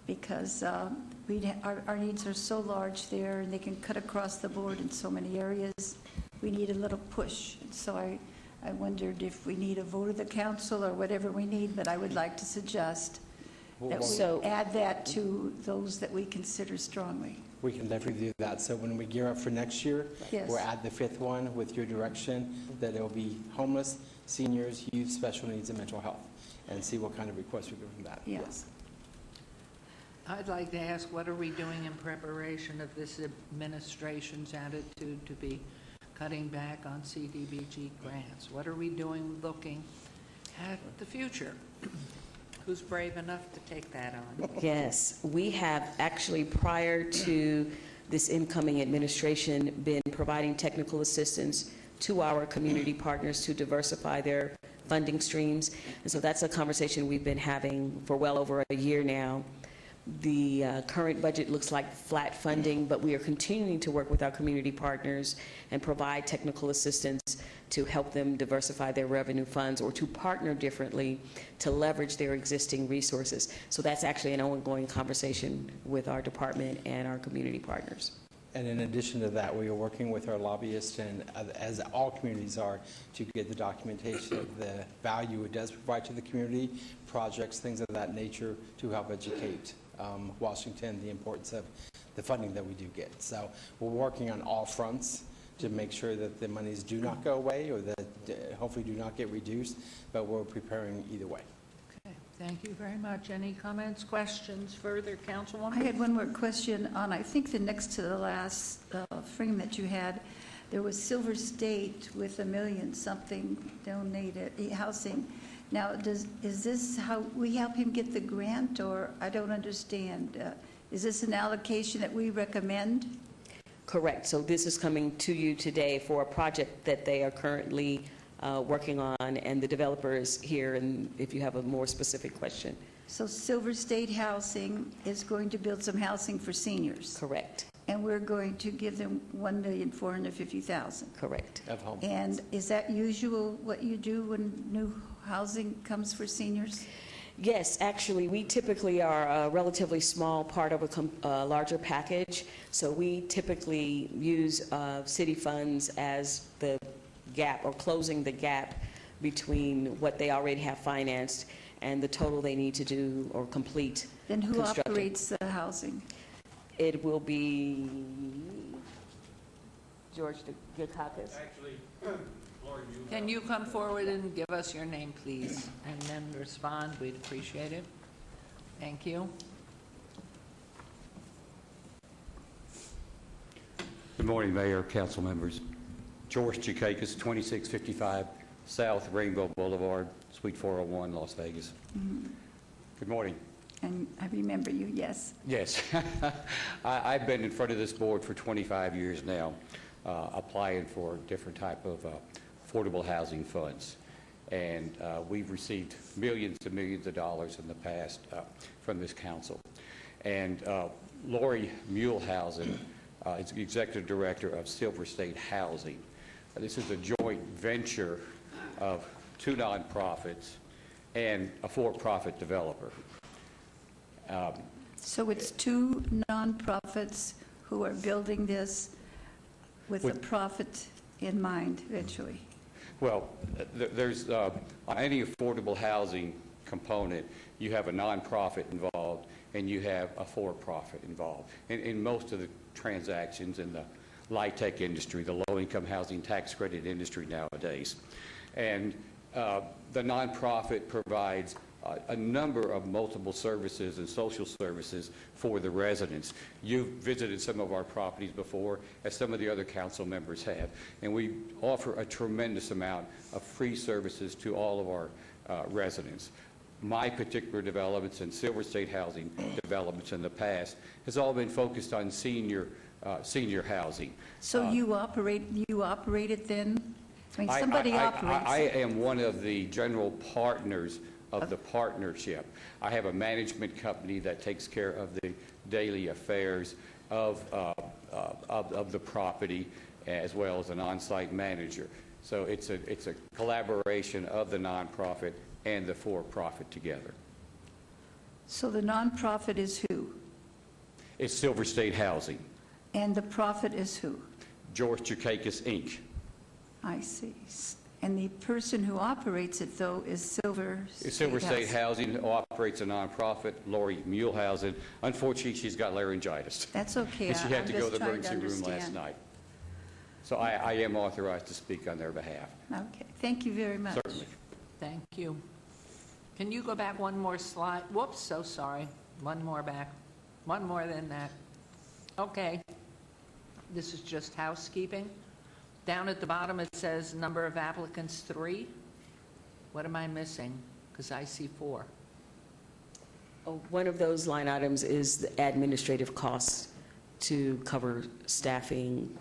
because our needs are so large there, and they can cut across the board in so many areas. We need a little push. So I wondered if we need a vote of the council or whatever we need, but I would like to suggest that we add that to those that we consider strongly. We can definitely do that. So when we gear up for next year, Yes. we'll add the 5th one with your direction, that it'll be homeless, seniors, youth, special needs, and mental health, and see what kind of requests we get from that. Yes. I'd like to ask, what are we doing in preparation of this administration's attitude to be cutting back on CDBG grants? What are we doing looking at the future? Who's brave enough to take that on? Yes, we have actually, prior to this incoming administration, been providing technical assistance to our community partners to diversify their funding streams. And so that's a conversation we've been having for well over a year now. The current budget looks like flat funding, but we are continuing to work with our community partners and provide technical assistance to help them diversify their revenue funds or to partner differently to leverage their existing resources. So that's actually an ongoing conversation with our department and our community partners. And in addition to that, we are working with our lobbyists, and as all communities are, to get the documentation of the value it does provide to the community, projects, things of that nature, to help educate Washington the importance of the funding that we do get. So we're working on all fronts to make sure that the monies do not go away, or that hopefully do not get reduced, but we're preparing either way. Okay, thank you very much. Any comments, questions, further, Councilwoman? I had one more question on, I think, the next to the last frame that you had. There was Silver State with $1 million something donated housing. Now, is this how we help him get the grant, or I don't understand? Is this an allocation that we recommend? Correct. So this is coming to you today for a project that they are currently working on, and the developer is here, and if you have a more specific question. So Silver State Housing is going to build some housing for seniors, Correct. and we're going to give them $1,450,000. Correct. Of home. And is that usual what you do when new housing comes for seniors? Yes, actually, we typically are a relatively small part of a larger package, so we typically use city funds as the gap, or closing the gap between what they already have financed and the total they need to do or complete Then who constructing. operates the housing? It will be George Dukakis. Can you come forward and give us your name, please, and then respond? We'd appreciate it. Thank you. Good morning, Mayor, council members. George Dukakis, 2655 South Rainbow Boulevard, Suite 401, Las Vegas. Good morning. And I remember you, yes. Yes. I've been in front of this board for 25 years now, applying for different type of affordable housing funds. And we've received millions and millions of dollars in the past from this council. And Lori Muehlhausen is the Executive Director of Silver State Housing. This is a joint venture of two nonprofits and a for-profit developer. So it's two nonprofits who are building this with a profit in mind eventually? Well, there's, on any affordable housing component, you have a nonprofit involved and you have a for-profit involved. In most of the transactions in the light tech industry, the low-income housing tax credit industry nowadays. And the nonprofit provides a number of multiple services and social services for the residents. You've visited some of our properties before, as some of the other council members have, and we offer a tremendous amount of free services to all of our residents. My particular developments and Silver State Housing developments in the past has all been focused on senior housing. So you operate it then? I mean, somebody operates I it. am one of the general partners of the partnership. I have a management company that takes care of the daily affairs of the property, as well as an on-site manager. So it's a collaboration of the nonprofit and the for-profit together. So the nonprofit is who? It's Silver State Housing. And the profit is who? George Dukakis, Inc. I see. And the person who operates it, though, is Silver State Housing operates a nonprofit, Lori Muehlhausen. Unfortunately, she's got laryngitis. That's okay. And she had I'm to go just to the trying to emergency room last understand. night. So I am authorized to speak on their behalf. Okay. Thank you very much. Certainly. Thank you. Can you go back one more slide? Whoops, so sorry. One more back. One more than that. Okay. This is just housekeeping. Down at the bottom, it says number of applicants 3. What am I missing? Because I see 4. Oh, one of those line items is the administrative costs to cover staffing,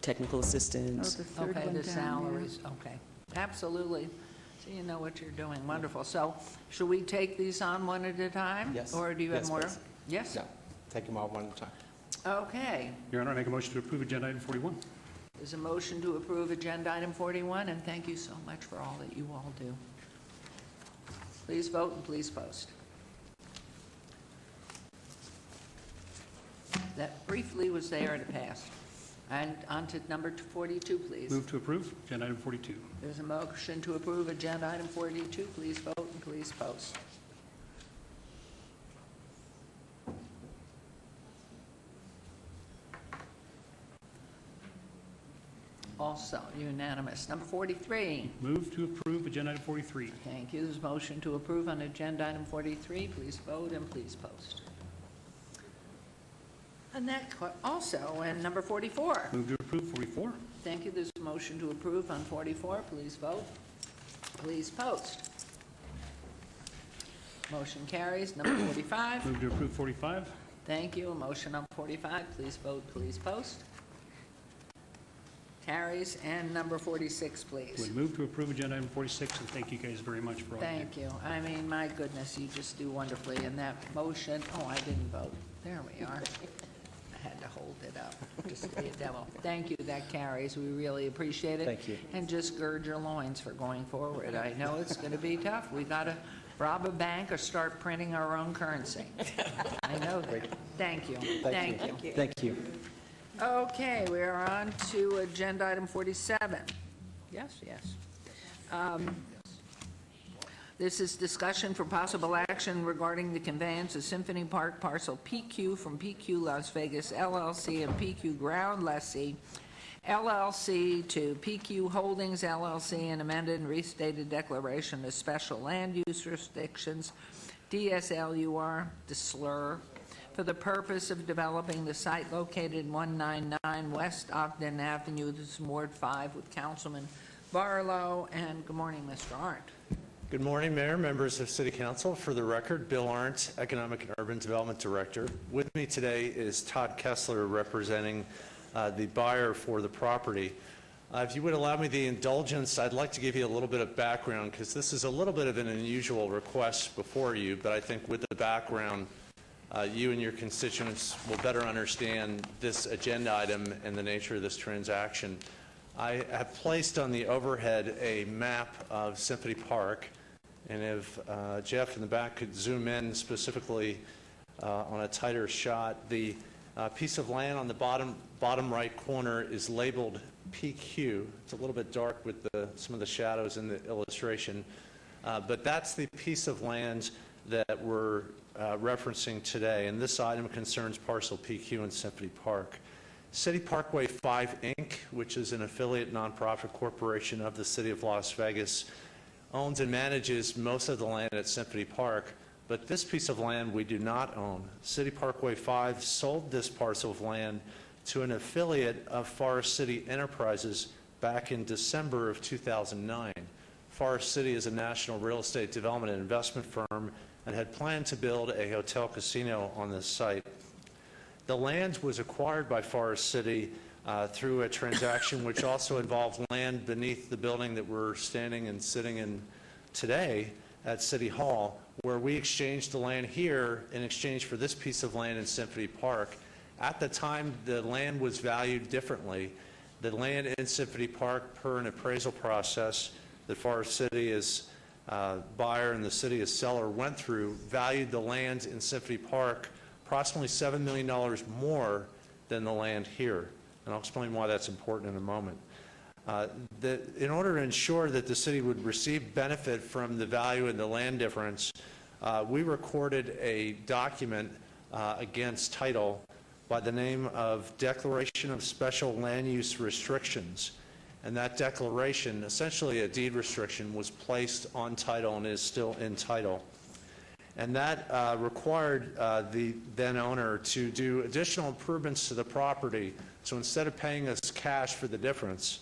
technical assistance. Okay, the salaries, okay. Absolutely. So you know what you're doing. Wonderful. So should we take these on one at a time? Yes. Or do you have Yes, more? please. Yes? No, take them all one at a time. Okay. Your Honor, I make a motion to approve agenda item 41. There's a motion to approve agenda item 41, and thank you so much for all that you all do. Please vote and please post. That briefly was there and it passed. And on to number 42, please. Move to approve agenda item 42. There's a motion to approve agenda item 42. Please vote and please post. Also unanimous. Number 43. Move to approve agenda item 43. Thank you. There's a motion to approve on agenda item 43. Please vote and please post. And that also, and number 44. Move to approve 44. Thank you. There's a motion to approve on 44. Please vote. Please post. Motion carries. Number 45. Move to approve 45. Thank you. A motion on 45. Please vote, please post. Carries. And number 46, please. We move to approve agenda item 46, and thank you guys very much for all you do. Thank you. I mean, my goodness, you just do wonderfully in that motion. Oh, I didn't vote. There we are. I had to hold it up, just to be a devil. Thank you, that carries. We really appreciate it. Thank you. And just gird your loins for going forward. I know it's going to be tough. We got to rob a bank or start printing our own currency. I know that. Thank you. Thank you. Thank you. Okay, we're on to agenda item 47. Yes, yes. This is discussion for possible action regarding the conveyance of Symphony Park parcel PQ from PQ Las Vegas LLC and PQ Ground Lessee LLC to PQ Holdings LLC, an amended and restated declaration of special land use restrictions, DSLUR, DSLUR, for the purpose of developing the site located 199 West Ogden Avenue. This is Ward 5 with Councilman Barlow. And good morning, Mr. Arndt. Good morning, Mayor, members of City Council. For the record, Bill Arndt, Economic and Urban Development Director. With me today is Todd Kessler, representing the buyer for the property. If you would allow me the indulgence, I'd like to give you a little bit of background, because this is a little bit of an unusual request before you, but I think with the background, you and your constituents will better understand this agenda item and the nature of this transaction. I have placed on the overhead a map of Symphony Park, and if Jeff in the back could zoom in specifically on a tighter shot, the piece of land on the bottom right corner is labeled PQ. It's a little bit dark with some of the shadows in the illustration, but that's the piece of land that we're referencing today, and this item concerns parcel PQ in Symphony Park. City Parkway 5, Inc., which is an affiliate nonprofit corporation of the City of Las Vegas, owns and manages most of the land at Symphony Park, but this piece of land we do not own. City Parkway 5 sold this parcel of land to an affiliate of Forest City Enterprises back in December of 2009. Forest City is a national real estate development and investment firm and had planned to build a hotel casino on this site. The land was acquired by Forest City through a transaction which also involved land beneath the building that we're standing and sitting in today at City Hall, where we exchanged the land here in exchange for this piece of land in Symphony Park. At the time, the land was valued differently. The land in Symphony Park, per an appraisal process that Forest City as buyer and the city as seller went through, valued the land in Symphony Park approximately $7 million more than the land here. And I'll explain why that's important in a moment. In order to ensure that the city would receive benefit from the value and the land difference, we recorded a document against title by the name of Declaration of Special Land Use Restrictions. And that declaration, essentially a deed restriction, was placed on title and is still in title. And that required the then owner to do additional improvements to the property. So instead of paying us cash for the difference,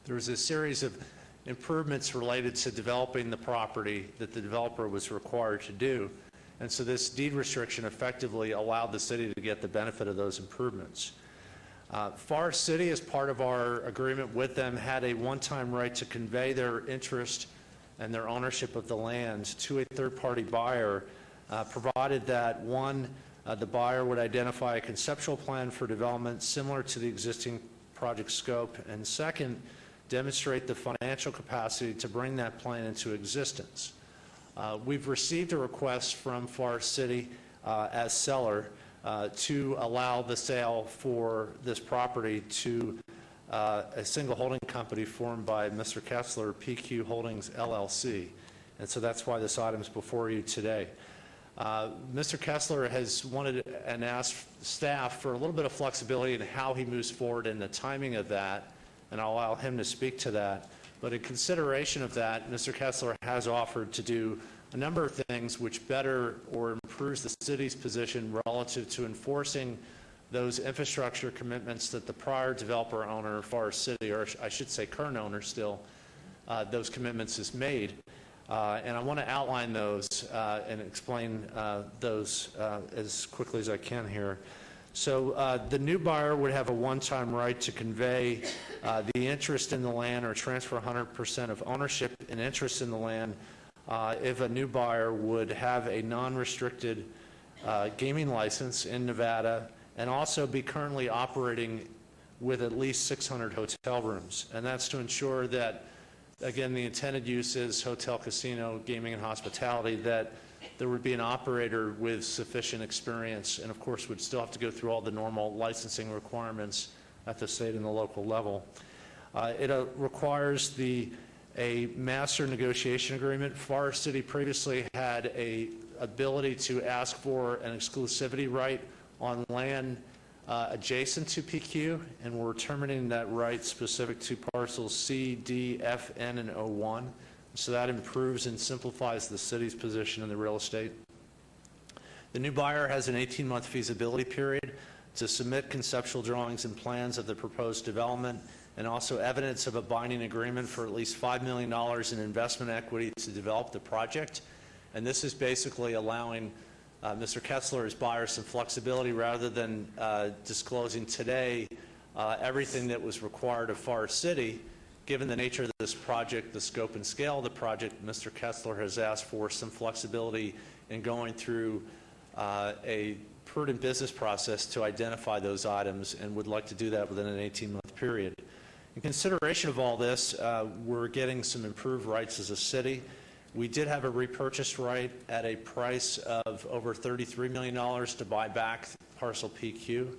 there was a series of improvements related to developing the property that the developer was required to do. And so this deed restriction effectively allowed the city to get the benefit of those improvements. Forest City, as part of our agreement with them, had a one-time right to convey their interest and their ownership of the land to a third-party buyer, provided that, one, the buyer would identify a conceptual plan for development similar to the existing project scope, and second, demonstrate the financial capacity to bring that plan into existence. We've received a request from Forest City as seller to allow the sale for this property to a single holding company formed by Mr. Kessler, PQ Holdings LLC. And so that's why this item is before you today. Mr. Kessler has wanted and asked staff for a little bit of flexibility in how he moves forward and the timing of that, and I'll allow him to speak to that. But in consideration of that, Mr. Kessler has offered to do a number of things which better or improves the city's position relative to enforcing those infrastructure commitments that the prior developer owner, Forest City, or I should say current owner still, those commitments is made. And I want to outline those and explain those as quickly as I can here. So the new buyer would have a one-time right to convey the interest in the land or transfer 100% of ownership and interest in the land if a new buyer would have a non-restricted gaming license in Nevada and also be currently operating with at least 600 hotel rooms. And that's to ensure that, again, the intended use is hotel, casino, gaming, and hospitality, that there would be an operator with sufficient experience and, of course, would still have to go through all the normal licensing requirements at the state and the local level. It requires a master negotiation agreement. Forest City previously had a ability to ask for an exclusivity right on land adjacent to PQ, and we're terminating that right specific to parcels C, D, F, N, and O1. So that improves and simplifies the city's position in the real estate. The new buyer has an 18-month feasibility period to submit conceptual drawings and plans of the proposed development and also evidence of a binding agreement for at least $5 million in investment equity to develop the project. And this is basically allowing Mr. Kessler as buyer some flexibility rather than disclosing today everything that was required of Forest City. Given the nature of this project, the scope and scale of the project, Mr. Kessler has asked for some flexibility in going through a prudent business process to identify those items and would like to do that within an 18-month period. In consideration of all this, we're getting some improved rights as a city. We did have a repurchase right at a price of over $33 million to buy back parcel PQ.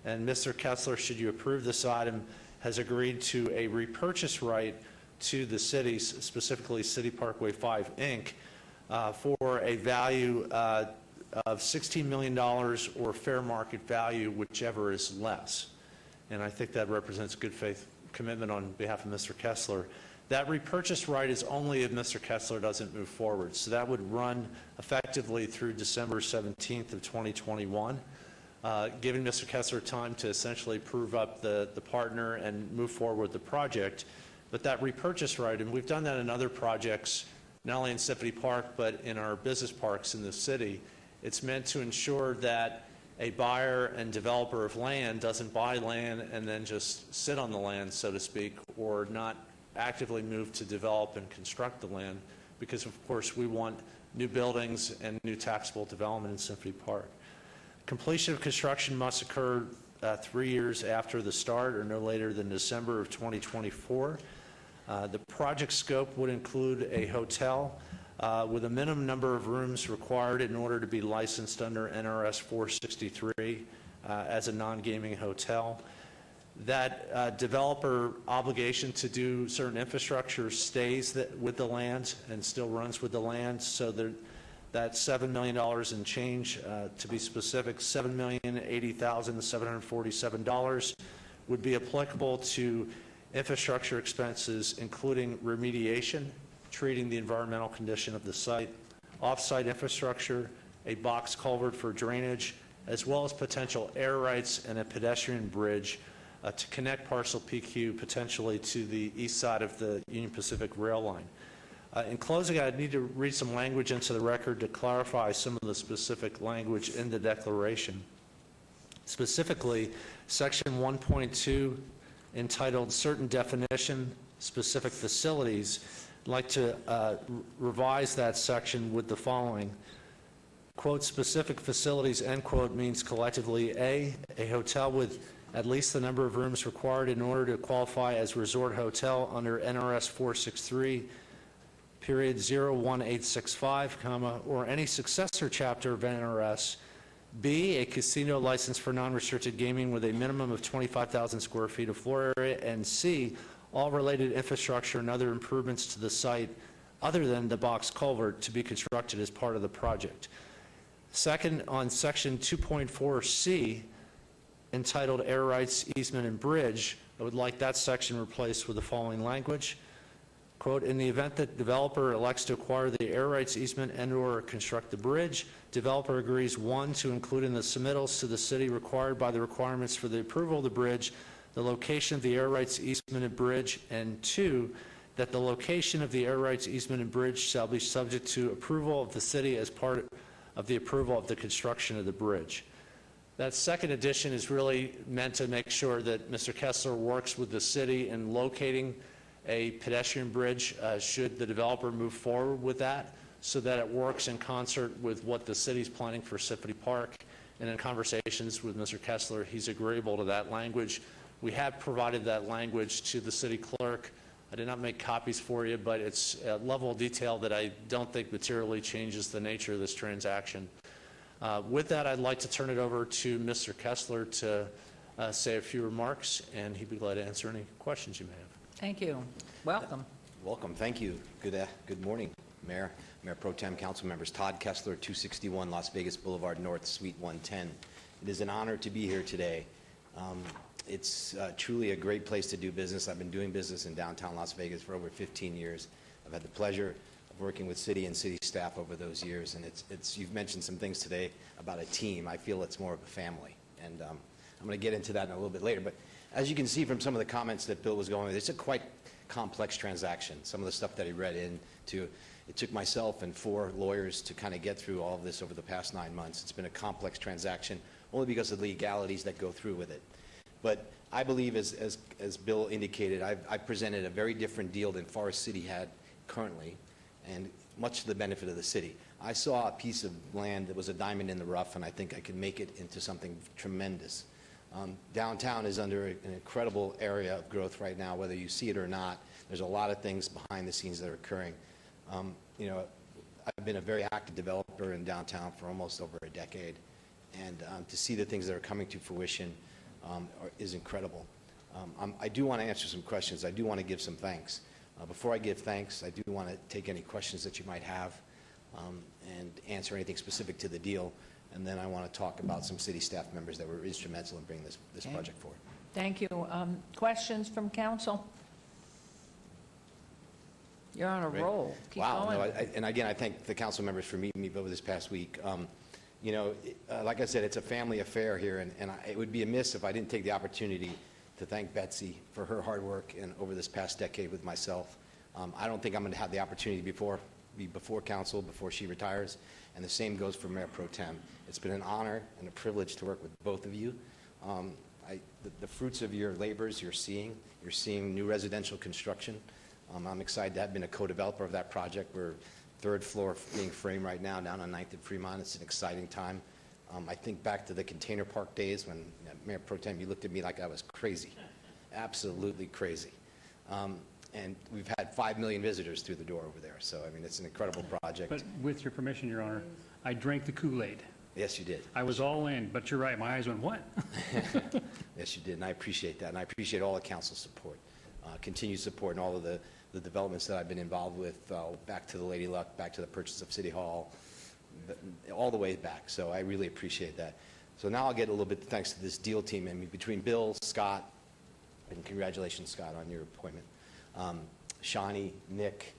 And Mr. Kessler, should you approve this item, has agreed to a repurchase right to the city, specifically City Parkway 5, Inc., for a value of $16 million or fair market value, whichever is less. And I think that represents good faith commitment on behalf of Mr. Kessler. That repurchase right is only if Mr. Kessler doesn't move forward. So that would run effectively through December 17th of 2021. Giving Mr. Kessler time to essentially prove up the partner and move forward with the project. But that repurchase right, and we've done that in other projects, not only in Symphony Park, but in our business parks in the city, it's meant to ensure that a buyer and developer of land doesn't buy land and then just sit on the land, so to speak, or not actively move to develop and construct the land, because of course we want new buildings and new taxable development in Symphony Park. Completion of construction must occur 3 years after the start or no later than December of 2024. The project scope would include a hotel with a minimum number of rooms required in order to be licensed under NRS 463 as a non-gaming hotel. That developer obligation to do certain infrastructure stays with the land and still runs with the land, so that $7 million and change, to be specific, $7,080,747 would be applicable to infrastructure expenses, including remediation, treating the environmental condition of the site, off-site infrastructure, a box culvert for drainage, as well as potential air rights and a pedestrian bridge to connect parcel PQ potentially to the east side of the Union Pacific rail line. In closing, I need to read some language into the record to clarify some of the specific language in the declaration. Specifically, section 1.2, entitled Certain Definition, Specific Facilities, I'd like to revise that section with the following. Quote, specific facilities, end quote, means collectively a hotel with at least the number of rooms required in order to qualify as resort hotel under NRS 463, period 01865, comma, or any successor chapter of NRS. B, a casino license for non-restricted gaming with a minimum of 25,000 square feet of floor area. And C, all related infrastructure and other improvements to the site other than the box culvert to be constructed as part of the project. Second, on section 2.4C, entitled Air Rights, Easement, and Bridge, I would like that section replaced with the following language. Quote, in the event that developer elects to acquire the air rights, easement, and/or construct the bridge, developer agrees, 1, to include in the submittals to the city required by the requirements for the approval of the bridge, the location of the air rights, easement, and bridge, and 2, that the location of the air rights easement and bridge shall be subject to approval of the city as part of the approval of the construction of the bridge. That second addition is really meant to make sure that Mr. Kessler works with the city in locating a pedestrian bridge should the developer move forward with that, so that it works in concert with what the city's planning for Sifty Park. And in conversations with Mr. Kessler, he's agreeable to that language. We have provided that language to the city clerk. I did not make copies for you, but it's a level of detail that I don't think materially changes the nature of this transaction. With that, I'd like to turn it over to Mr. Kessler to say a few remarks, and he'd be glad to answer any questions you may have. Thank you. Welcome. Welcome. Thank you. Good morning, Mayor, Mayor Pro Tem, council members. Todd Kessler, 261 Las Vegas Boulevard North, Suite 110. It is an honor to be here today. It's truly a great place to do business. I've been doing business in downtown Las Vegas for over 15 years. I've had the pleasure of working with city and city staff over those years, and you've mentioned some things today about a team. I feel it's more of a family, and I'm going to get into that in a little bit later. But as you can see from some of the comments that Bill was going with, it's a quite complex transaction. Some of the stuff that he read into, it took myself and 4 lawyers to kind of get through all of this over the past 9 months. It's been a complex transaction only because of the legalities that go through with it. But I believe, as Bill indicated, I presented a very different deal than Forest City had currently, and much to the benefit of the city. I saw a piece of land that was a diamond in the rough, and I think I could make it into something tremendous. Downtown is under an incredible area of growth right now, whether you see it or not. There's a lot of things behind the scenes that are occurring. You know, I've been a very active developer in downtown for almost over a decade, and to see the things that are coming to fruition is incredible. I do want to answer some questions. I do want to give some thanks. Before I give thanks, I do want to take any questions that you might have and answer anything specific to the deal. And then I want to talk about some city staff members that were instrumental in bringing this project forward. Thank you. Questions from council? You're on a roll. Keep going. No, and again, I thank the council members for meeting me over this past week. You know, like I said, it's a family affair here, and it would be amiss if I didn't take the opportunity to thank Betsy for her hard work and over this past decade with myself. I don't think I'm going to have the opportunity be before council before she retires, and the same goes for Mayor Pro Tem. It's been an honor and a privilege to work with both of you. The fruits of your labors you're seeing new residential construction. I'm excited to have been a co-developer of that project. We're third floor being framed right now down on 9th and Fremont. It's an exciting time. I think back to the Container Park days when Mayor Pro Tem, you looked at me like I was crazy, absolutely crazy. And we've had 5 million visitors through the door over there. So, I mean, it's an incredible project. But with your permission, Your Honor, I drank the Kool-Aid. Yes, you did. I was all in, but you're right. My eyes went, what? Yes, you did, and I appreciate that. And I appreciate all the council's support, continued support, and all of the developments that I've been involved with, back to the Lady Luck, back to the purchase of City Hall, all the way back. So I really appreciate that. So now I'll get a little bit thanks to this deal team. I mean, between Bill, Scott, and congratulations, Scott, on your appointment. Shawnee, Nick,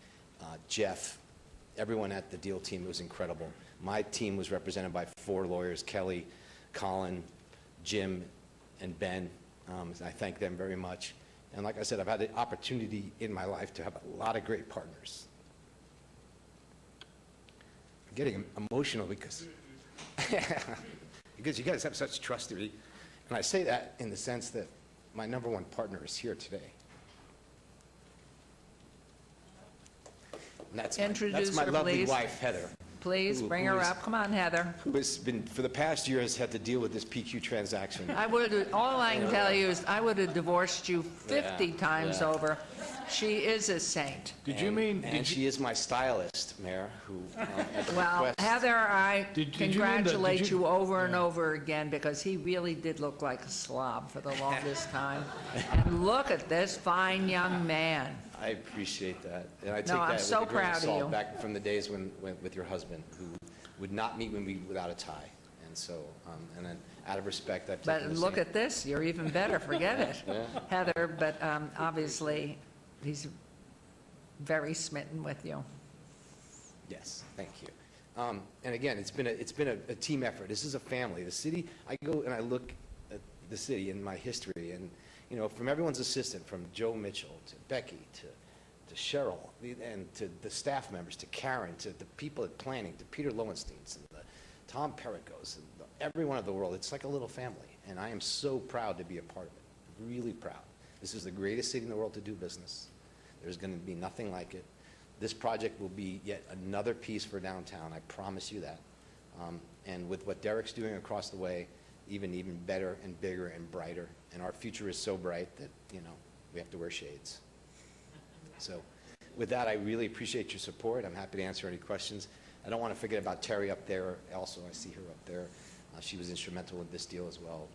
Jeff, everyone at the deal team was incredible. My team was represented by 4 lawyers, Kelly, Colin, Jim, and Ben. I thank them very much. And like I said, I've had the opportunity in my life to have a lot of great partners. I'm getting emotional because you guys have such trust in me. And I say that in the sense that my #1 partner is here today. And that's my lovely wife, Heather. Please bring her up. Come on, Heather. Who has been, for the past year, has had to deal with this PQ transaction. All I can tell you is I would have divorced you 50 times over. She is a saint. And she is my stylist, Mayor, who, at the Well, request. Heather, I congratulate you over and over again because he really did look like a slob for the longest time. And look at this fine young man. I appreciate that. And I take No, I'm that so with a grain of proud of salt you. back from the days when with your husband, who would not meet with me without a tie. And so, and then out of respect, I've taken But the look same. at this, you're even better, forget it. Yeah. Heather, but obviously, he's very smitten with you. Yes, thank you. And again, it's been a team effort. This is a family. The city, I go and I look at the city and my history, and you know, from everyone's assistant, from Joe Mitchell to Becky to Cheryl, and to the staff members, to Karen, to the people at planning, to Peter Lowensteins, and Tom Perricos, and everyone of the world. It's like a little family, and I am so proud to be a part of it, really proud. This is the greatest city in the world to do business. There's going to be nothing like it. This project will be yet another piece for downtown, I promise you that. And with what Derek's doing across the way, even better and bigger and brighter. And our future is so bright that, you know, we have to wear shades. So with that, I really appreciate your support. I'm happy to answer any questions. I don't want to forget about Terry up there. Also, I see her up there. She was instrumental in this deal as well.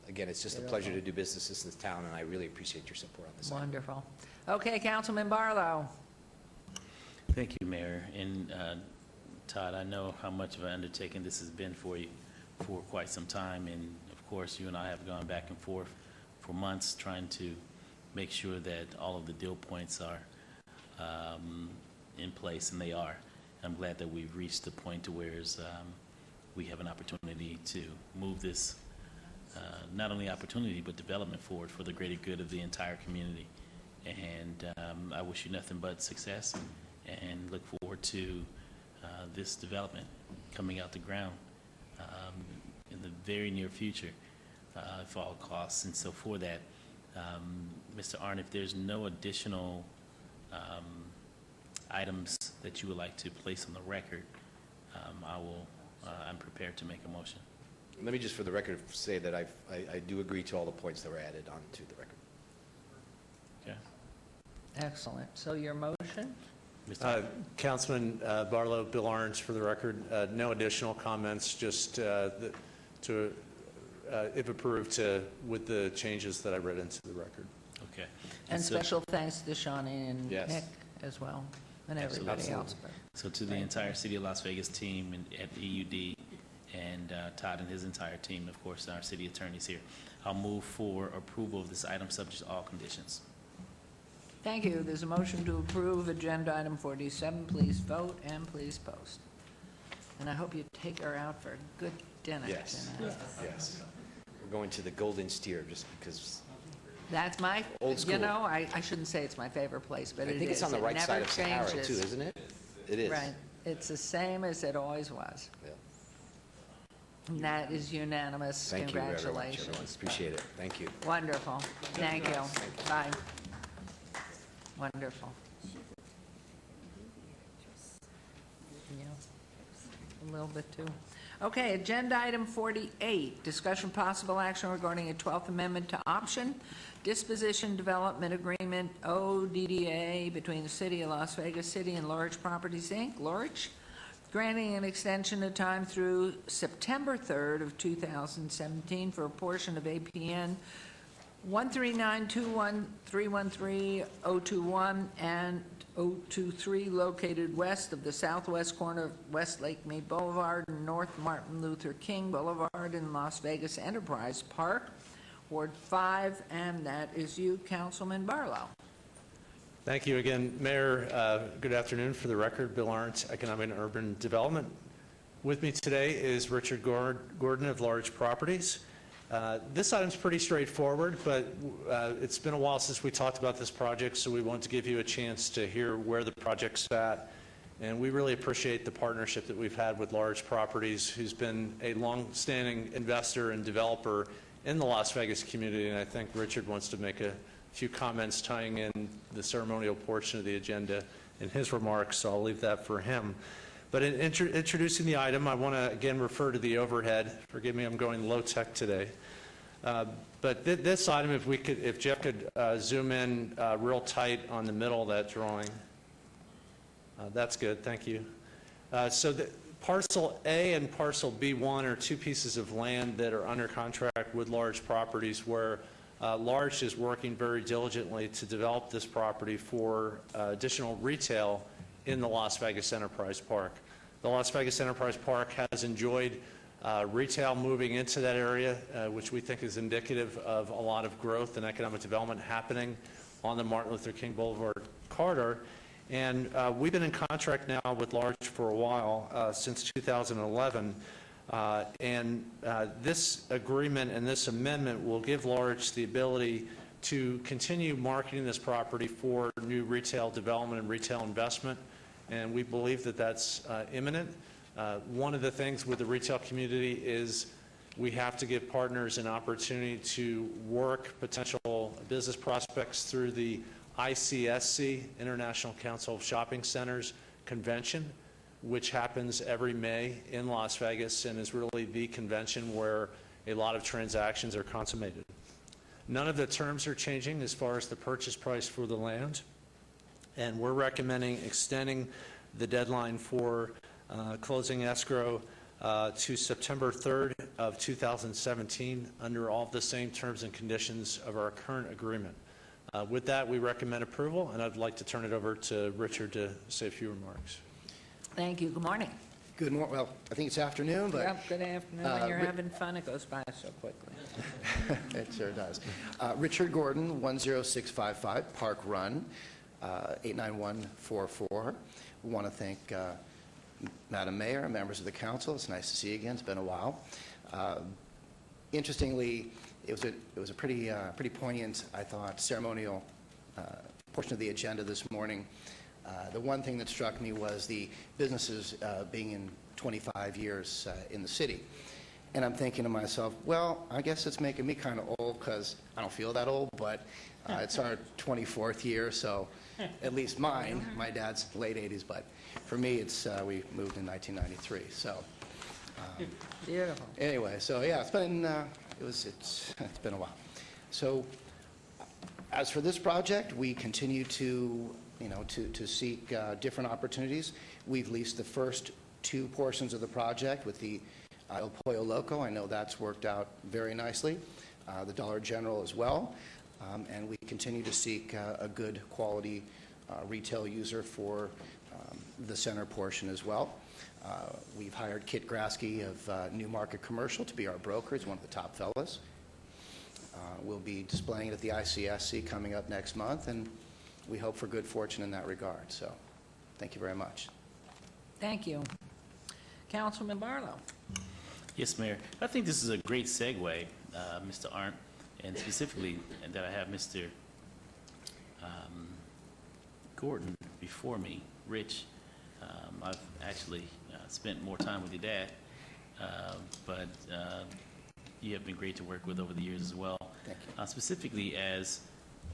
Again, it's just a pleasure to do business in this town, and I really appreciate your support on this. Wonderful. Okay, Councilman Barlow. Thank you, Mayor. And Todd, I know how much of an undertaking this has been for you for quite some time. And of course, you and I have gone back and forth for months trying to make sure that all of the deal points are in place, and they are. I'm glad that we've reached the point to where we have an opportunity to move this, not only opportunity, but development forward for the greater good of the entire community. And I wish you nothing but success, and look forward to this development coming out the ground in the very near future, for all costs. And so for that, Mr. Arndt, if there's no additional items that you would like to place on the record, I'm prepared to make a motion. Let me just, for the record, say that I do agree to all the points that were added onto the record. Okay. Excellent. So your motion? Councilman Barlow, Bill Arns, for the record, no additional comments, just if approved, with the changes that I read into the record. Okay. And so, special thanks to Shawnee and Yes. Nick as well, and everybody else. So to the entire City of Las Vegas team at EUD, and Todd and his entire team, of course, our city attorneys here, I'll move for approval of this item subject to all conditions. Thank you. There's a motion to approve agenda item 47. Please vote and please post. And I hope you take her out for a good dinner Yes. tonight. Yes. We're going to the Golden Steer just because. That's my, Old school. you know, I shouldn't say it's my favorite place, but it is. I think it's on the right side of Sahara changes. too, isn't it? It is. Right. It's the same as it always was. Yeah. And that is unanimous. Thank you very much, Congratulations. everyone. Appreciate it. Thank you. Wonderful. Thank you. Bye. Wonderful. Yeah, a little bit too. Okay, agenda item 48, discussion possible action regarding a 12th Amendment to option disposition development agreement, ODDA, between the City of Las Vegas City and Lorich Properties, Inc., Lorich, granting an extension of time through September 3rd of 2017 for a portion of APN 13921313021 and 023 located west of the southwest corner of West Lake Mead Boulevard and North Martin Luther King Boulevard in Las Vegas Enterprise Park, Ward 5, and that is you, Councilman Barlow. Thank you again, Mayor. Good afternoon. For the record, Bill Arndt, Economic and Urban Development. With me today is Richard Gordon of Lorich Properties. This item's pretty straightforward, but it's been a while since we talked about this project, so we want to give you a chance to hear where the project's at. And we really appreciate the partnership that we've had with Lorich Properties, who's been a long-standing investor and developer in the Las Vegas community. And I think Richard wants to make a few comments tying in the ceremonial portion of the agenda in his remarks, so I'll leave that for him. But in introducing the item, I want to again refer to the overhead. Forgive me, I'm going low-tech today. But this item, if Jeff could zoom in real tight on the middle of that drawing. That's good, thank you. So the Parcel A and Parcel B1 are two pieces of land that are under contract with Lorich Properties, where Lorich is working very diligently to develop this property for additional retail in the Las Vegas Enterprise Park. The Las Vegas Enterprise Park has enjoyed retail moving into that area, which we think is indicative of a lot of growth and economic development happening on the Martin Luther King Boulevard corridor. And we've been in contract now with Lorich for a while, since 2011. This agreement and this amendment will give Lorich the ability to continue marketing this property for new retail development and retail investment, and we believe that that's imminent. One of the things with the retail community is we have to give partners an opportunity to work potential business prospects through the ICSC, International Council of Shopping Centers convention, which happens every May in Las Vegas and is really the convention where a lot of transactions are consummated. None of the terms are changing as far as the purchase price for the land, and we're recommending extending the deadline for closing escrow to September 3rd of 2017 under all of the same terms and conditions of our current agreement. With that, we recommend approval, and I'd like to turn it over to Richard to say a few remarks. Thank you. Good morning. Good morning. Well, I think it's afternoon, but... Yep, good afternoon. When you're having fun, it goes by so quickly. It sure does. Richard Gordon, 10655 Park Run, 89144. We want to thank Madam Mayor, members of the council. It's nice to see you again. It's been a while. Interestingly, it was a pretty poignant, I thought, ceremonial portion of the agenda this morning. The one thing that struck me was the businesses being in 25 years in the city. And I'm thinking to myself, well, I guess it's making me kind of old because I don't feel that old, but it's our 24th year, so at least mine. My dad's late 80s, but for me, it's we moved in 1993. So beautiful. Anyway, so yeah, it's been it's been a while. So as for this project, we continue to seek different opportunities. We've leased the first two portions of the project with the El Pollo Loco. I know that's worked out very nicely. The Dollar General as well. And we continue to seek a good quality retail user for the center portion as well. We've hired Kit Grasky of Newmarket Commercial to be our broker. He's one of the top fellas. We'll be displaying it at the ICSC coming up next month, and we hope for good fortune in that regard. So thank you very much. Thank you. Councilman Barlow. Yes, Mayor. I think this is a great segue, Mr. Arndt, and specifically that I have Mr. Gordon before me. Rich, I've actually spent more time with your dad, but you have been great to work with over the years as well. Thank you. Specifically as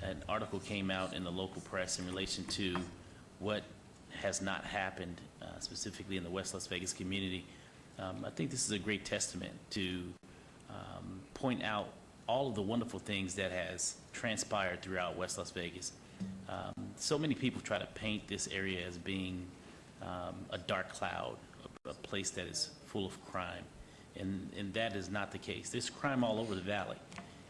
an article came out in the local press in relation to what has not happened, specifically in the West Las Vegas community. I think this is a great testament to point out all of the wonderful things that has transpired throughout West Las Vegas. So many people try to paint this area as being a dark cloud, a place that is full of crime, and that is not the case. There's crime all over the valley.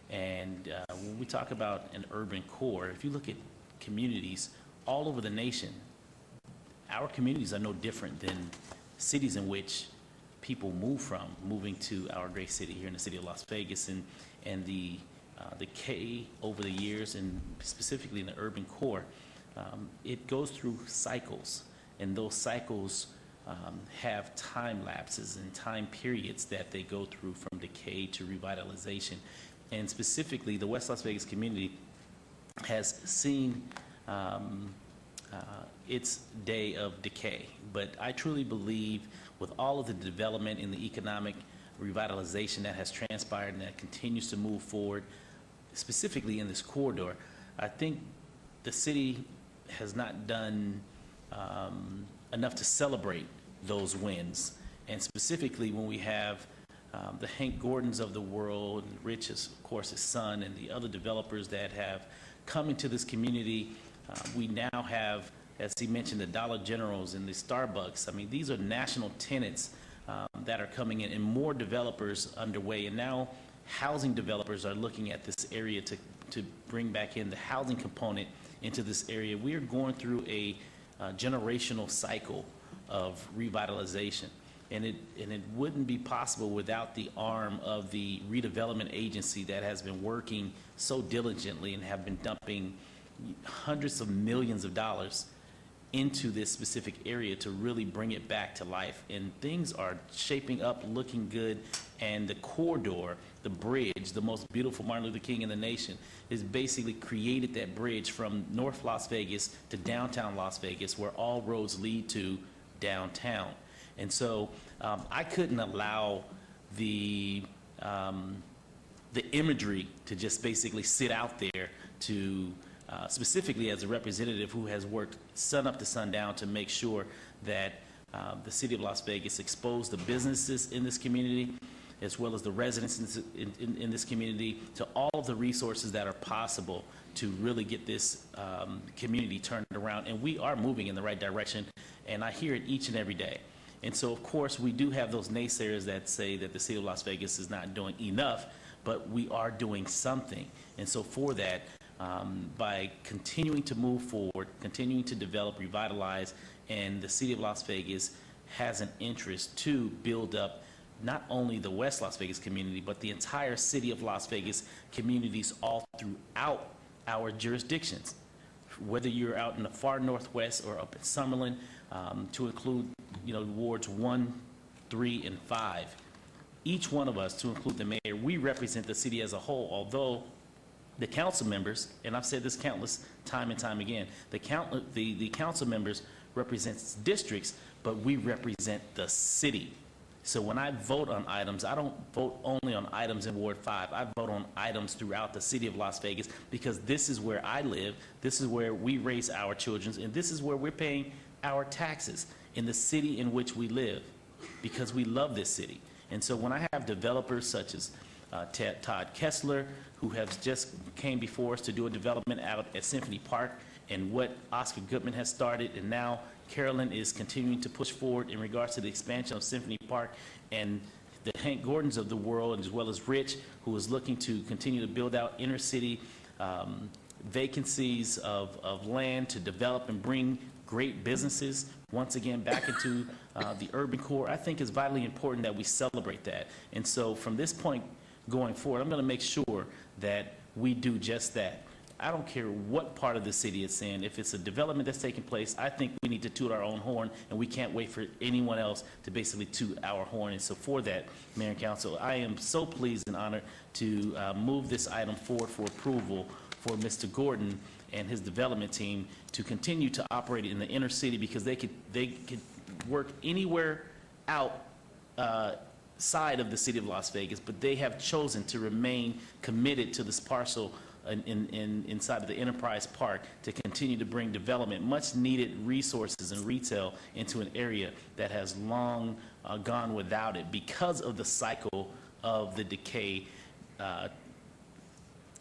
And when we talk about an urban core, if you look at communities all over the nation, our communities are no different than cities in which people move from, moving to our great city here in the city of Las Vegas, and the decay over the years, and specifically in the urban core, it goes through cycles, and those cycles have time lapses and time periods that they go through from decay to revitalization. And specifically, the West Las Vegas community has seen its day of decay. But I truly believe with all of the development in the economic revitalization that has transpired and that continues to move forward, specifically in this corridor, I think the city has not done enough to celebrate those wins. And specifically when we have the Hank Gordons of the world, and Rich, of course, his son, and the other developers that have come into this community. We now have, as he mentioned, the Dollar Generals and the Starbucks. I mean, these are national tenants that are coming in, and more developers underway. And now housing developers are looking at this area to bring back in the housing component into this area. We are going through a generational cycle of revitalization. And it wouldn't be possible without the arm of the redevelopment agency that has been working so diligently and have been dumping hundreds of millions of dollars into this specific area to really bring it back to life. And things are shaping up, looking good, And the corridor, the bridge, the most beautiful Martin Luther King in the nation, is basically created that bridge from North Las Vegas to downtown Las Vegas, where all roads lead to downtown. And so I couldn't allow the imagery to just basically sit out there to, specifically as a representative who has worked sun up to sundown to make sure that the city of Las Vegas exposed the businesses in this community, as well as the residents in this community, to all of the resources that are possible to really get this community turned around. And we are moving in the right direction, and I hear it each and every day. And so, of course, we do have those naysayers that say that the city of Las Vegas is not doing enough, but we are doing something. And so for that, by continuing to move forward, continuing to develop, revitalize, and the city of Las Vegas has an interest to build up not only the West Las Vegas community, but the entire city of Las Vegas communities all throughout our jurisdictions. Whether you're out in the far northwest or up in Summerlin, to include, wards 1, 3, and 5. Each one of us, to include the mayor, we represent the city as a whole, although the council members, and I've said this countless time and time again, the council members represents districts, but we represent the city. So when I vote on items, I don't vote only on items in Ward 5. I vote on items throughout the city of Las Vegas, because this is where I live, this is where we raise our children, and this is where we're paying our taxes, in the city in which we live, because we love this city. And so when I have developers such as Todd Kessler, who has just came before us to do a development out at Symphony Park, and what Oscar Goodman has started, and now Carolyn is continuing to push forward in regards to the expansion of Symphony Park, and the Hank Gordons of the world, as well as Rich, who is looking to continue to build out inner city vacancies of land to develop and bring great businesses once again back into the urban core. I think it's vitally important that we celebrate that. And so from this point going forward, I'm going to make sure that we do just that. I don't care what part of the city it's in. If it's a development that's taking place, I think we need to toot our own horn, and we can't wait for anyone else to basically toot our horn. And so for that, Mayor and Council, I am so pleased and honored to move this item forward for approval for Mr. Gordon and his development team to continue to operate in the inner city, because they could work anywhere outside of the city of Las Vegas, but they have chosen to remain committed to this parcel inside of the Enterprise Park to continue to bring development, much needed resources and retail into an area that has long gone without it because of the cycle of the decay.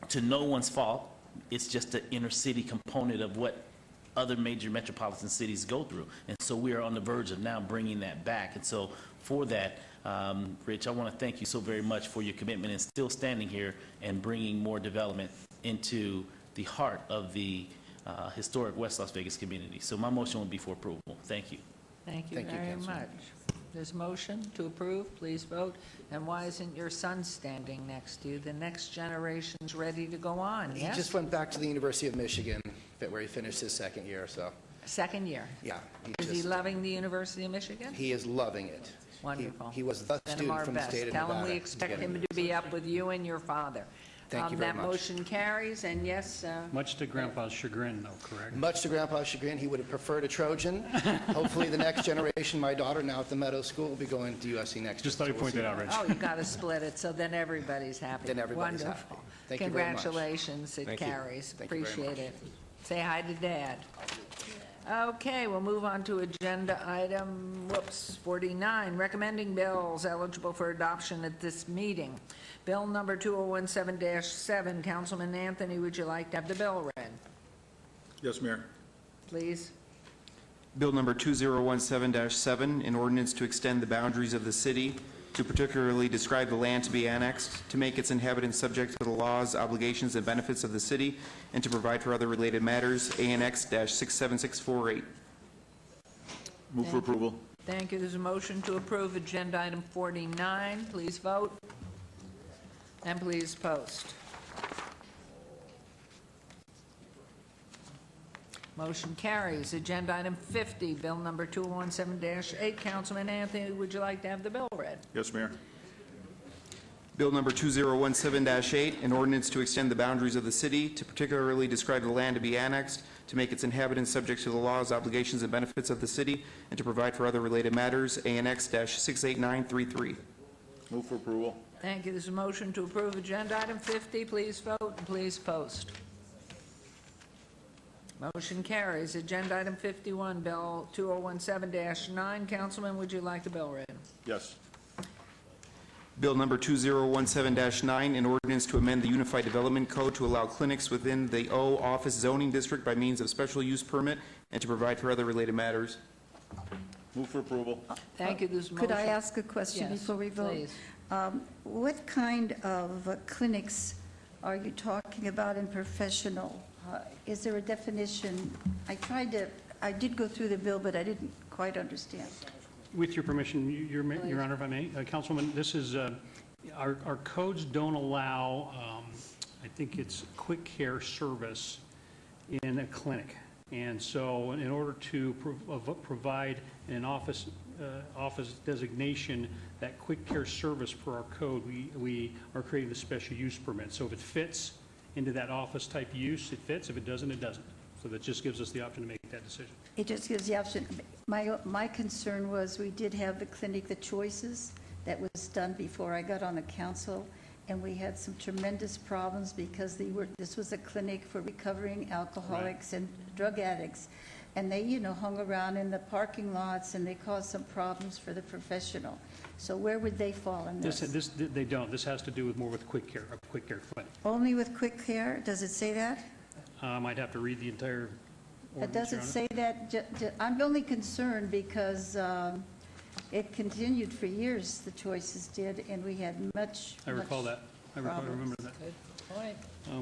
To no one's fault, it's just the inner city component of what other major metropolitan cities go through. And so we are on the verge of now bringing that back. And so for that, Rich, I want to thank you so very much for your commitment and still standing here and bringing more development into the heart of the historic West Las Vegas community. So my motion will be for approval. Thank you. Thank you very much. There's a motion to approve. Please vote. And why isn't your son standing next to you? The next generation's ready to go on, He yes? just went back to the University of Michigan, where he finished his second year, so, Second year. yeah. Is he loving the University of Michigan? He is loving it. Wonderful. He was the Send him our student from the best. state of Tell Nevada. him we expect him to be up with you and your father. Thank you very much. That motion carries, and yes, Much to Grandpa's chagrin, though, correct? Much to Grandpa's chagrin, he would have preferred a Trojan. Hopefully, the next generation, my daughter, now at the Meadow School, will be going to USC next year. Just thought you'd point that out, Rich. oh, you got to split it, so then everybody's happy. Then everybody's happy. Wonderful. Thank you very much. Congratulations, it Thank you. carries. Thank you very Appreciate much. it. Say hi to Dad. Okay, we'll move on to agenda item, 49, recommending bills eligible for adoption at this meeting. Bill number 2017-7. Councilman Anthony, would you like to have the bill read? Yes, Mayor. Please. Bill number 2017-7, an ordinance to extend the boundaries of the city, to particularly describe the land to be annexed, to make its inhabitants subject to the laws, obligations, and benefits of the city, and to provide for other related matters, ANX-67648. Move for approval. Thank you. There's a motion to approve agenda item 49. Please vote. And please post. Motion carries. Agenda item 50, bill number 2017-8. Councilman Anthony, would you like to have the bill read? Yes, Mayor. Bill number 2017-8, an ordinance to extend the boundaries of the city, to particularly describe the land to be annexed, to make its inhabitants subject to the laws, obligations, and benefits of the city, and to provide for other related matters, ANX-68933. Move for approval. Thank you. There's a motion to approve agenda item 50. Please vote and please post. Motion carries. Agenda item 51, Bill 2017-9. Councilman, would you like the bill read? Yes. Bill number 2017-9, an ordinance to amend the Unified Development Code to allow clinics within the O Office zoning district by means of special use permit and to provide for other related matters. Move for approval. Thank you. There's a motion. Could I ask a question Yes, before we vote? please. What kind of clinics are you talking about in professional? Is there a definition? I did go through the bill, but I didn't quite understand. With your permission, Your Honor, if I may, Councilwoman, this is, our codes don't allow, I think it's quick care service in a clinic. And so in order to provide an office designation, that quick care service for our code, we are creating the special use permit. So if it fits into that office type use, it fits. If it doesn't, it doesn't. So that just gives us the option to make that decision. It just gives the option. My concern was we did have the clinic, the choices, that was done before I got on the council, and we had some tremendous problems because this was a clinic for recovering alcoholics and drug addicts. And they, hung around in the parking lots, and they caused some problems for the professional. So where would they fall in this? They don't. This has to do more with quick care, a quick care clinic. Only with quick care? Does it say that? I'd have to read the entire It ordinance, doesn't Your Honor. say that. I'm only concerned because it continued for years, the choices did, and we had much I recall that. I remember that. Good point.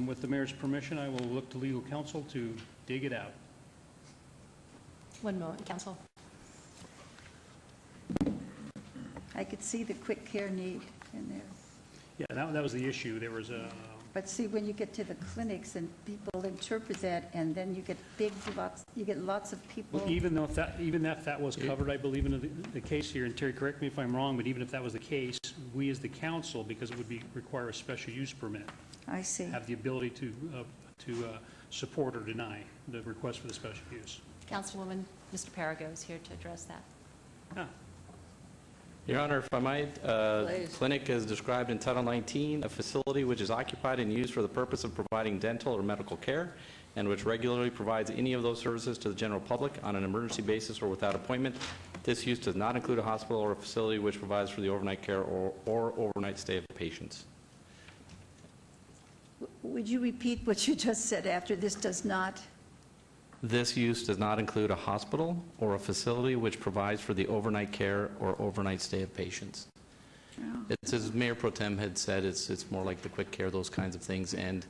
With the mayor's permission, I will look to legal counsel to dig it out. One moment, counsel. I could see the quick care need in there. Yeah, that was the issue. There was a, But see, when you get to the clinics and people interpret that, and then you get lots of people. well, even if that was covered, I believe in the case here, and Terry, correct me if I'm wrong, but even if that was the case, we as the council, because it would require a special use permit, I see. have the ability to support or deny the request for the special use. Councilwoman, Mr. Parago is here to address that. Ah. Your Honor, if I might, Please. clinic is described in Title 19, a facility which is occupied and used for the purpose of providing dental or medical care, and which regularly provides any of those services to the general public on an emergency basis or without appointment. This use does not include a hospital or a facility which provides for the overnight care or overnight stay of patients. Would you repeat what you just said after this does not? This use does not include a hospital or a facility which provides for the overnight care or overnight stay of patients. It's, as Mayor Pro Tem had said, it's more like the quick care, those kinds of things, and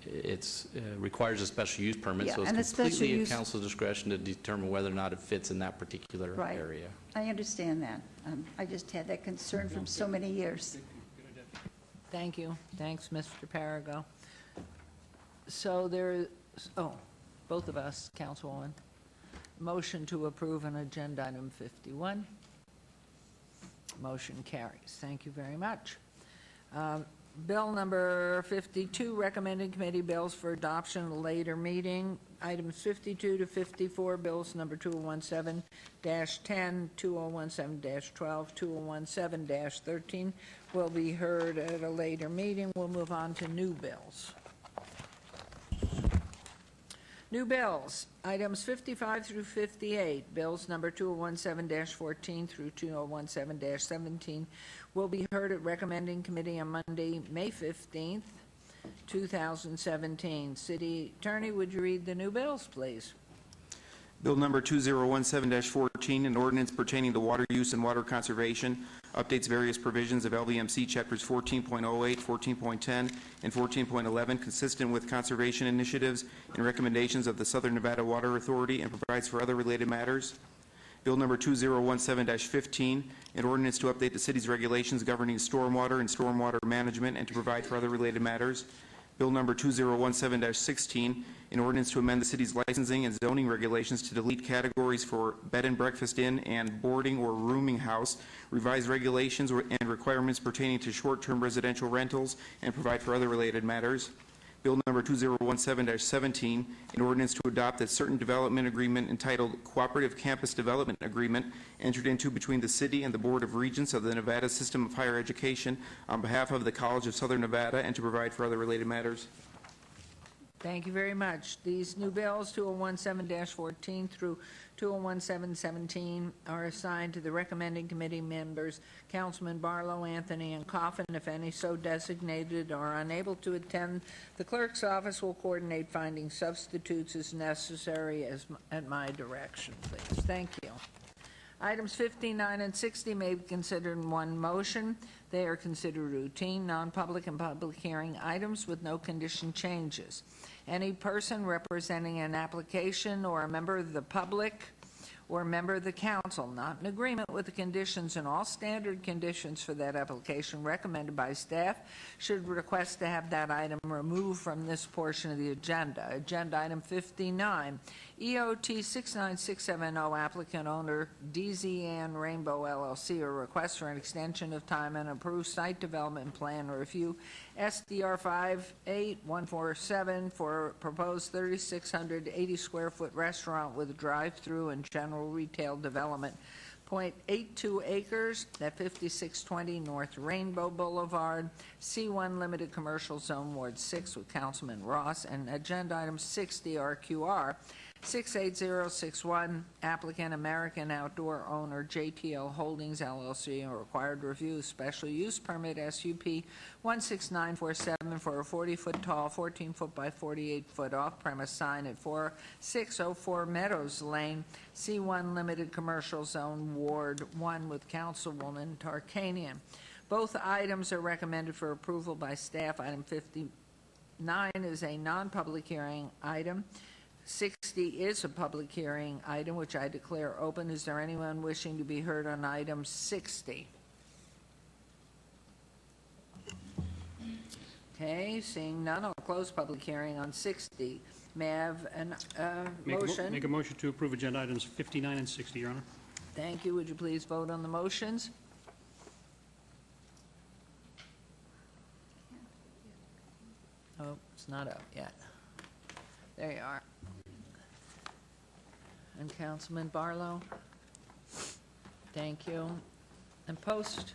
it requires a special use permit, Yeah, so and a it's special completely use- at council's discretion to determine whether or not it fits in that particular Right. area. I understand that. I just had that concern from so many years. Thank you. Thanks, Mr. Parago. So both of us, Councilwoman. Motion to approve an agenda item 51. Motion carries. Thank you very much. Bill number 52, recommended committee bills for adoption at a later meeting. Items 52 to 54, bills number 2017-10, 2017-12, 2017-13 will be heard at a later meeting. We'll move on to new bills. New bills, items 55 through 58, bills number 2017-14 through 2017-17 will be heard at recommending committee on Monday, May 15th, 2017. City Attorney, would you read the new bills, please? Bill number 2017-14, an ordinance pertaining to water use and water conservation, updates various provisions of LVMC Chapters 14.08, 14.10, and 14.11 consistent with conservation initiatives and recommendations of the Southern Nevada Water Authority and provides for other related matters. Bill number 2017-15, an ordinance to update the city's regulations governing stormwater and stormwater management and to provide for other related matters. Bill number 2017-16, an ordinance to amend the city's licensing and zoning regulations to delete categories for bed and breakfast inn and boarding or rooming house, revise regulations and requirements pertaining to short-term residential rentals, and provide for other related matters. Bill number 2017-17, an ordinance to adopt a certain development agreement entitled Cooperative Campus Development Agreement entered into between the city and the Board of Regents of the Nevada System of Higher Education on behalf of the College of Southern Nevada, and to provide for other related matters. Thank you very much. These new bills, 2017-14 through 2017-17, are assigned to the recommending committee members, Councilman Barlow, Anthony, and Coffin. If any so designated are unable to attend, the clerk's office will coordinate finding substitutes as necessary at my direction, please. Thank you. Items 59 and 60 may be considered in one motion. They are considered routine, non-public, and public hearing items with no condition changes. Any person representing an application or a member of the public or a member of the council not in agreement with the conditions and all standard conditions for that application recommended by staff should request to have that item removed from this portion of the agenda. Agenda item 59, EOT 69670, applicant owner DZN Rainbow LLC, a request for an extension of time and approved site development plan review SDR 58147 for proposed 3,680 square foot restaurant with drive-through and general retail development, 0.82 acres at 5620 North Rainbow Boulevard, C1 Limited Commercial Zone, Ward 6, with Councilman Ross. And agenda item 60, RQR 68061, applicant American Outdoor owner JTL Holdings LLC, a required review special use permit SUP 16947 for a 40-foot tall, 14-foot by 48-foot off-premise sign at 4604 Meadows Lane, C1 Limited Commercial Zone, Ward 1, with Councilwoman Tarkanian. Both items are recommended for approval by staff. Item 59 is a non-public hearing item. 60 is a public hearing item, which I declare open. Is there anyone wishing to be heard on item 60? Okay, seeing none, I'll close public hearing on 60. May I have a motion? Make a motion to approve agenda items 59 and 60, Your Honor. Thank you. Would you please vote on the motions? Oh, it's not up yet. There you are. And Councilman Barlow? Thank you. And Post?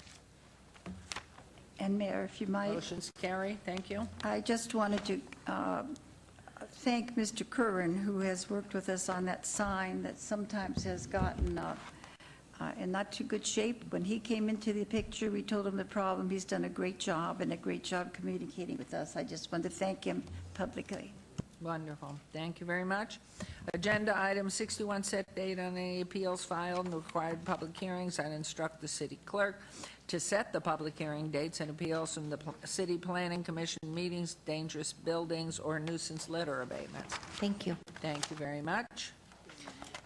And Mayor, if you might. Motion's carry. Thank you. I just wanted to thank Mr. Curran, who has worked with us on that sign that sometimes has gotten in not too good shape. When he came into the picture, we told him the problem. He's done a great job and a great job communicating with us. I just wanted to thank him publicly. Wonderful. Thank you very much. Agenda item 61, set date on any appeals filed and required public hearings. I'd instruct the city clerk to set the public hearing dates and appeals from the City Planning Commission meetings, dangerous buildings, or nuisance litter abatements. Thank you. Thank you very much.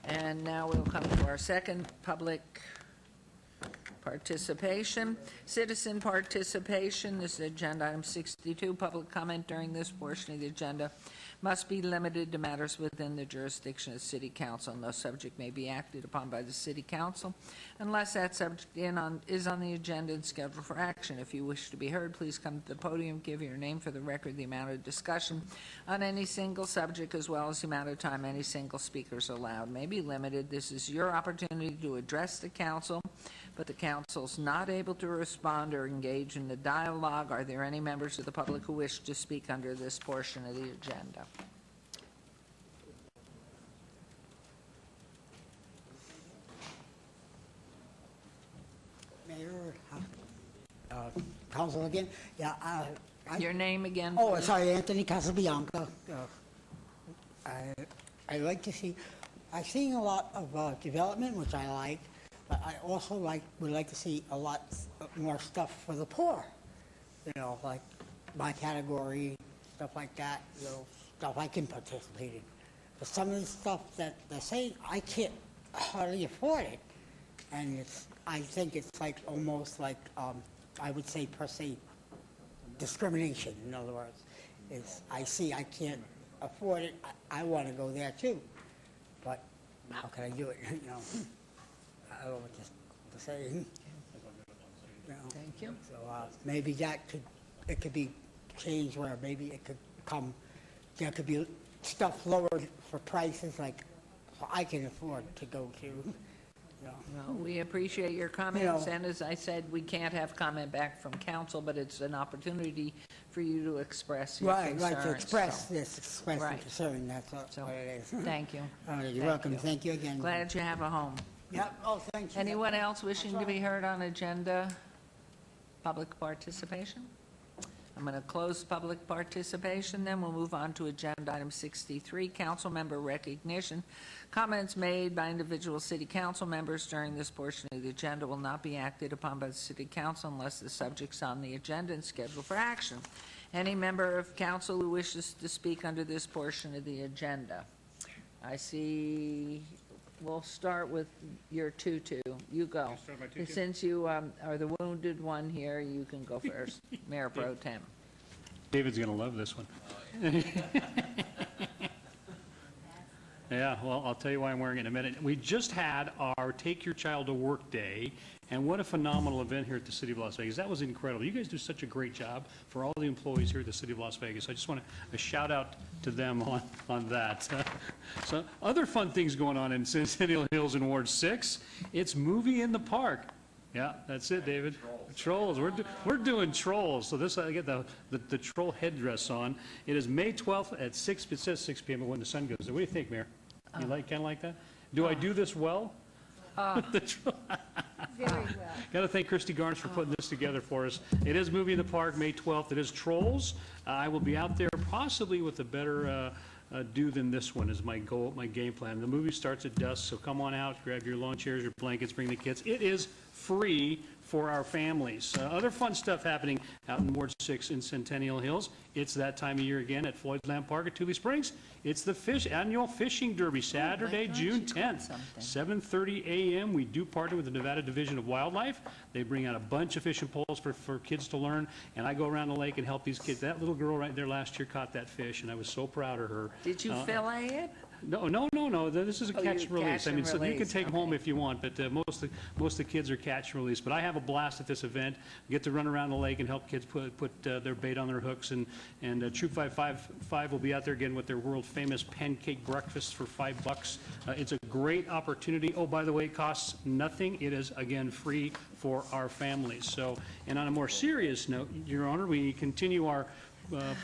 And now we'll come to our second public participation. Citizen participation. This is agenda item 62. Public comment during this portion of the agenda must be limited to matters within the jurisdiction of the City Council. No subject may be acted upon by the City Council unless that subject is on the agenda and scheduled for action. If you wish to be heard, please come to the podium, give your name for the record, the amount of discussion on any single subject, as well as the amount of time any single speaker is allowed may be limited. This is your opportunity to address the Council, but the Council's not able to respond or engage in the dialogue. Are there any members of the public who wish to speak under this portion of the agenda? Mayor, Council again. Yeah. Your name again? Oh, please. sorry, Anthony Casabianca. I like to see. I'm seeing a lot of development, which I like, but I also would like to see a lot more stuff for the poor. You know, like my category, stuff like that. You know, stuff I can participate in. But some of the stuff that they're saying, I can't hardly afford it, and I think it's like almost like I would say per se discrimination. In other words, I can't afford it, I want to go there too. But how can I do it, you know? I don't know what to say. You know? Thank you. So maybe it could be changed where maybe it could come, there could be stuff lowered for prices like I can afford to go to. You know. Well, we appreciate your comments, and as I said, we can't have comment back from council, but it's an opportunity for you to express your concerns. Right, to express so. this, express the Right. concern, that's what it is. Thank you. All right, Thank you're welcome, you. thank you again. Glad you have a home. Yep, oh, thank you. Anyone else wishing to be heard on agenda? Public participation? I'm going to close public participation, then we'll move on to agenda item 63, council member recognition. Comments made by individual city council members during this portion of the agenda will not be acted upon by the city council unless the subject's on the agenda and scheduled for action. Any member of council who wishes to speak under this portion of the agenda? I see, we'll start with your tutu. You go. start my tutu? Since you are the wounded one here, you can go first. Mayor Pro Tem. David's going to love this one. Yeah, well, I'll tell you why I'm wearing it in a minute. We just had our Take Your Child to Work Day, and what a phenomenal event here at the City of Las Vegas. That was incredible. You guys do such a great job for all the employees here at the City of Las Vegas. I just want a shout out to them on that. So other fun things going on in Centennial Hills in Ward 6. It's Movie in the Park. Yeah, that's it, David. Trolls. We're doing Trolls. So this, I get the troll headdress on. It is May 12th at 6. It says 6 p.m. when the sun goes down. What do you think, Mayor? You kind of like that? Do I do this well? The troll. Very well. Got to thank Christy Garnes for putting this together for us. It is Movie in the Park, May 12th. It is Trolls. I will be out there possibly with a better do than this one is my goal, my game plan. The movie starts at dusk, so come on out, grab your lawn chairs, your blankets, bring the kids. It is free for our families. Other fun stuff happening out in Ward 6 in Centennial Hills. It's that time of year again at Floyd's Land Park at Tule Springs. It's the annual fishing derby, Saturday, June 10th, 7:30 a.m. We do partner with the Nevada Division of Wildlife. They bring out a bunch of fishing poles for kids to learn, and I go around the lake and help these kids. That little girl right there last year caught that fish, and I was so proud of her. Did you fillet it? No. This is a catch and release. I mean, so you can take them home if you want, but most of the kids are catch and release. But I have a blast at this event. I get to run around the lake and help kids put their bait on their hooks. And Troop 555 will be out there again with their world famous pancake breakfast for $5. It's a great opportunity. Oh, by the way, it costs nothing. It is again free for our families. So, and on a more serious note, Your Honor, we continue our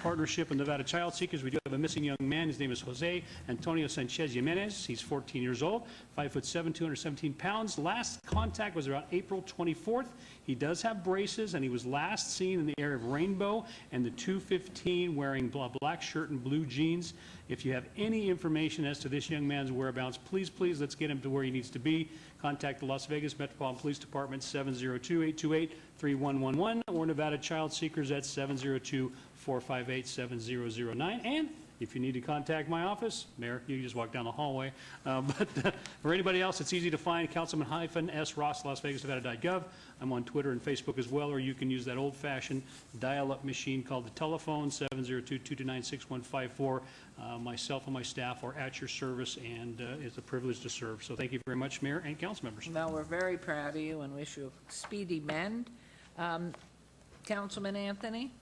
partnership with Nevada Child Seekers. We do have a missing young man. His name is Jose Antonio Sanchez Jimenez. He's 14 years old, 5'7", 217 pounds. Last contact was around April 24th. He does have braces, and he was last seen in the area of Rainbow and the 215 wearing black shirt and blue jeans. If you have any information as to this young man's whereabouts, please, let's get him to where he needs to be. Contact the Las Vegas Metropolitan Police Department, 702-828-3111, or Nevada Child Seekers at 702-458-7009. And if you need to contact my office, Mayor, you just walk down the hallway. But for anybody else, it's easy to find, Councilman-S. Ross, LasVegasNevada.gov. I'm on Twitter and Facebook as well, or you can use that old-fashioned dial-up machine called the telephone, 702-229-6154. Myself and my staff are at your service, and it's a privilege to serve. So thank you very much, Mayor and council members. Well, we're very proud of you and wish you a speedy mend. Councilman Anthony?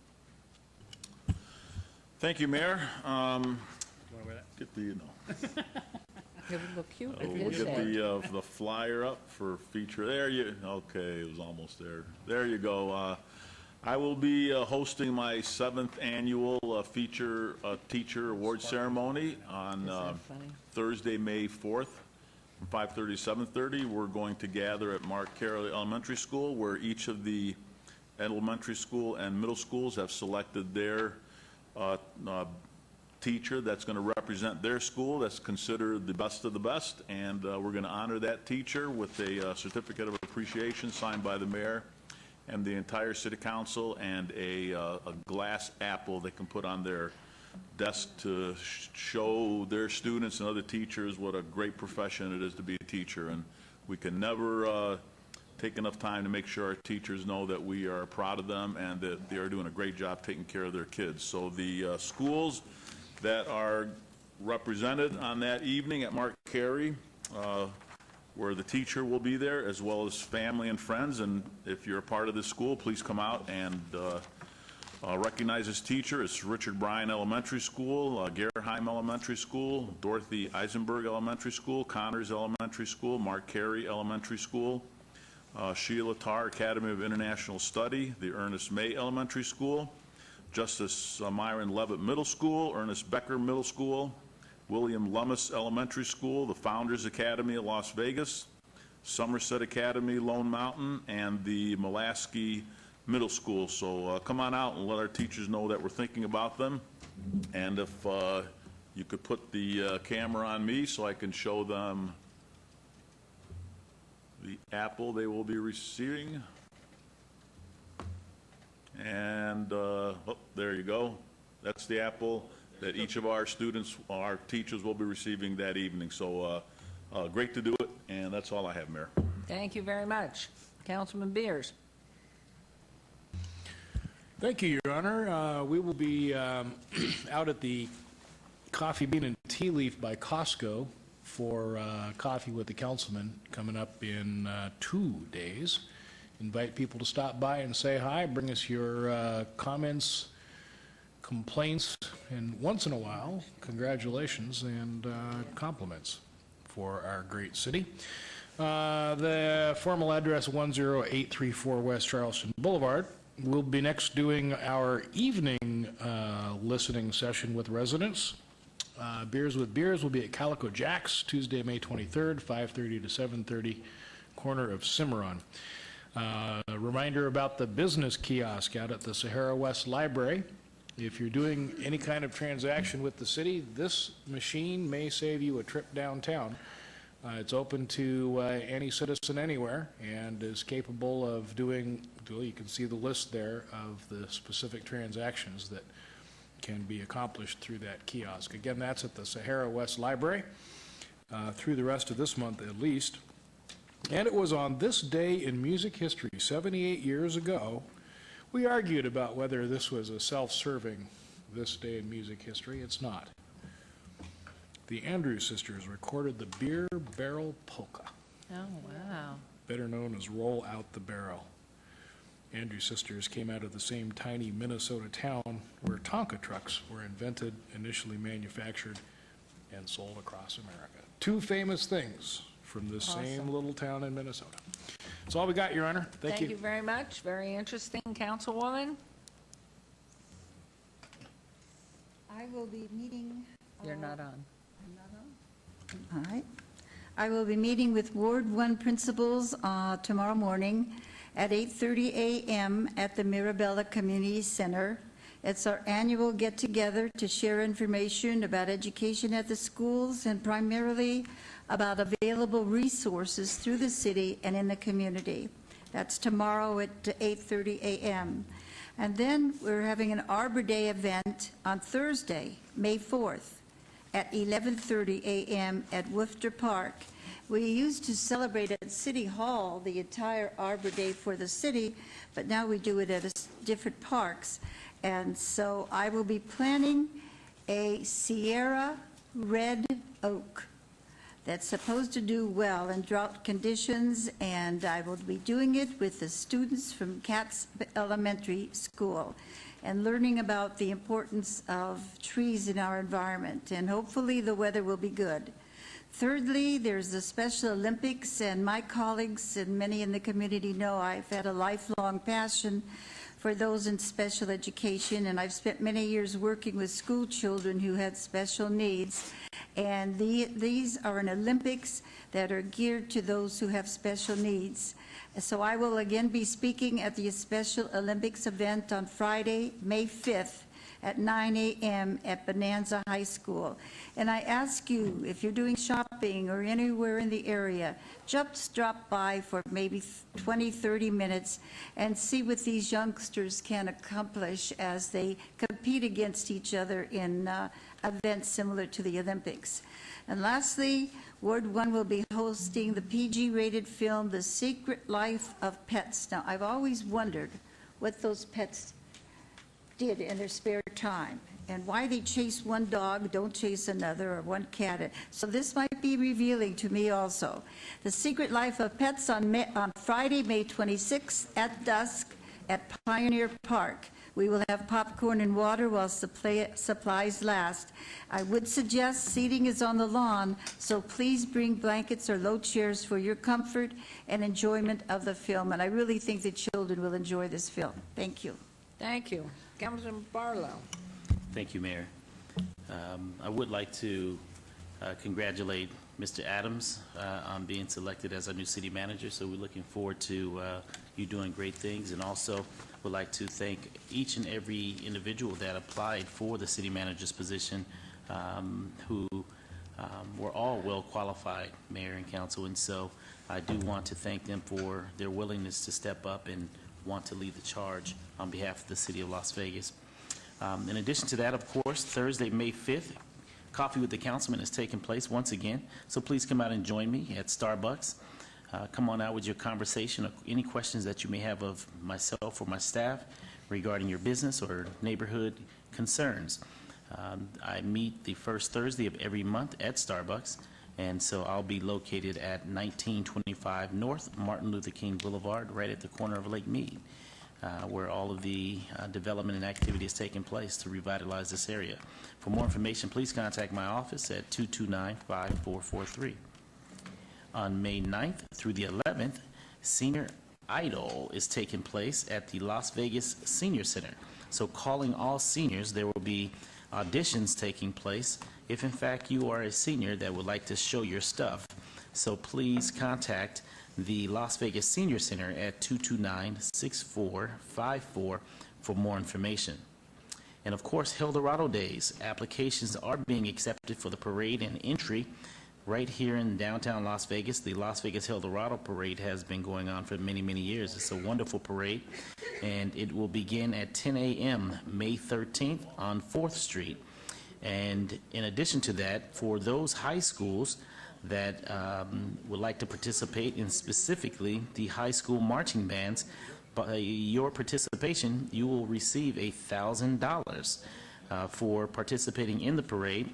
Thank you, Mayor. Get the, It would look cute with we'll his get head. the flyer up for feature. There you, okay, it was almost there. There you go. I will be hosting my 7th annual feature teacher award ceremony on Thursday, May 4th, from 5:30 to 7:30. We're going to gather at Mark Carroll Elementary School, where each of the elementary school and middle schools have selected their teacher that's going to represent their school, that's considered the best of the best, and we're going to honor that teacher with a certificate of appreciation signed by the mayor and the entire city council, and a glass apple they can put on their desk to show their students and other teachers what a great profession it is to be a teacher. And we can never take enough time to make sure our teachers know that we are proud of them and that they are doing a great job taking care of their kids. So the schools that are represented on that evening at Mark Carey, where the teacher will be there, as well as family and friends. And if you're a part of this school, please come out and recognize this teacher. It's Richard Bryan Elementary School, Gerheim Elementary School, Dorothy Eisenberg Elementary School, Connors Elementary School, Mark Carey Elementary School, Sheila Tarr Academy of International Study, the Ernest May Elementary School, Justice Myron Levitt Middle School, Ernest Becker Middle School, William Lummis Elementary School, the Founders Academy of Las Vegas, Somerset Academy, Lone Mountain, and the Mulaski Middle School. So come on out and let our teachers know that we're thinking about them. And if you could put the camera on me so I can show them the apple they will be receiving. And oh, there you go. That's the apple that each of our students, our teachers, will be receiving that evening. So great to do it, and that's all I have, Mayor. Thank you very much. Councilman Beers. Thank you, Your Honor. We will be out at the Coffee Bean and Tea Leaf by Costco for Coffee with the Councilman coming up in 2 days. Invite people to stop by and say hi, bring us your comments, complaints, and once in a while, congratulations and compliments for our great city. The formal address 10834 West Charleston Boulevard. We'll be next doing our evening listening session with residents. Beers with Beers will be at Calico Jack's Tuesday, May 23rd, 5:30 to 7:30, corner of Cimarron. A reminder about the business kiosk out at the Sahara West Library. If you're doing any kind of transaction with the city, this machine may save you a trip downtown. It's open to any citizen anywhere and is capable of doing, well, you can see the list there of the specific transactions that can be accomplished through that kiosk. Again, that's at the Sahara West Library through the rest of this month at least. And it was on this day in music history, 78 years ago, we argued about whether this was a self-serving this day in music history. It's not. The Andrews Sisters recorded the Beer Barrel Polka. Oh, wow. Better known as Roll Out the Barrel. Andrews Sisters came out of the same tiny Minnesota town where Tonka trucks were invented, initially manufactured, and sold across America. Two famous things from this same little town in Minnesota. That's all we got, Your Honor. Thank you. Thank you very much. Very interesting, Councilwoman. I will be meeting. You're not on. I'm not on? All right. I will be meeting with Ward 1 principals tomorrow morning at 8:30 a.m. at the Mirabella Community Center. It's our annual get-together to share information about education at the schools and primarily about available resources through the city and in the community. That's tomorrow at 8:30 a.m. And then we're having an Arbor Day event on Thursday, May 4th, at 11:30 a.m. at Woofter Park. We used to celebrate at City Hall the entire Arbor Day for the city, but now we do it at different parks. And so I will be planning a Sierra Red Oak that's supposed to do well in drought conditions, and I will be doing it with the students from Katz Elementary School and learning about the importance of trees in our environment, and hopefully the weather will be good. Thirdly, there's the Special Olympics, and my colleagues and many in the community know I've had a lifelong passion for those in special education, and I've spent many years working with school children who had special needs. And these are an Olympics that are geared to those who have special needs. So I will again be speaking at the Special Olympics event on Friday, May 5th at 9 a.m. at Bonanza High School. And I ask you, if you're doing shopping or anywhere in the area, just drop by for maybe 20, 30 minutes and see what these youngsters can accomplish as they compete against each other in events similar to the Olympics. And lastly, Ward 1 will be hosting the PG-rated film, The Secret Life of Pets. Now, I've always wondered what those pets did in their spare time. and why they chase one dog, don't chase another, or one cat. So this might be revealing to me also. The Secret Life of Pets on Friday, May 26th at dusk at Pioneer Park. We will have popcorn and water while supplies last. I would suggest seating is on the lawn, so please bring blankets or low chairs for your comfort and enjoyment of the film. And I really think the children will enjoy this film. Thank you. Thank you. Councilman Barlow. Thank you, Mayor. I would like to congratulate Mr. Adams on being selected as our new city manager, so we're looking forward to you doing great things, and also would like to thank each and every individual that applied for the city manager's position, who were all well qualified, Mayor and Council, and so I do want to thank them for their willingness to step up and want to lead the charge on behalf of the city of Las Vegas. In addition to that, of course, Thursday, May 5th, Coffee with the Councilman is taking place once again, so please come out and join me at Starbucks. Come on out with your conversation or any questions that you may have of myself or my staff regarding your business or neighborhood concerns. I meet the first Thursday of every month at Starbucks, and so I'll be located at 1925 North Martin Luther King Boulevard, right at the corner of Lake Mead, where all of the development and activity is taking place to revitalize this area. For more information, please contact my office at 229-5443. On May 9th through the 11th, Senior Idol is taking place at the Las Vegas Senior Center. So calling all seniors, there will be auditions taking place if in fact you are a senior that would like to show your stuff. So please contact the Las Vegas Senior Center at 229-6454 for more information. And of course, Eldorado Days. Applications are being accepted for the parade and entry right here in downtown Las Vegas. The Las Vegas Eldorado Parade has been going on for many, many years. It's a wonderful parade, and it will begin at 10 a.m. May 13th on 4th Street. And in addition to that, for those high schools that would like to participate in specifically the high school marching bands, by your participation, you will receive $1,000 for participating in the parade.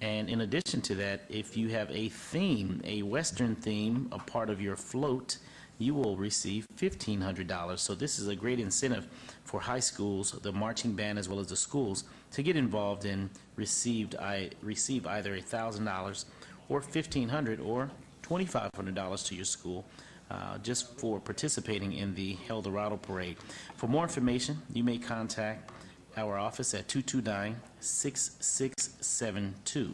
And in addition to that, if you have a theme, a Western theme, a part of your float, you will receive $1,500. So this is a great incentive for high schools, the marching band, as well as the schools, to get involved and receive either $1,000 or $1,500 or $2,500 to your school, just for participating in the Eldorado Parade. For more information, you may contact our office at 229-6672.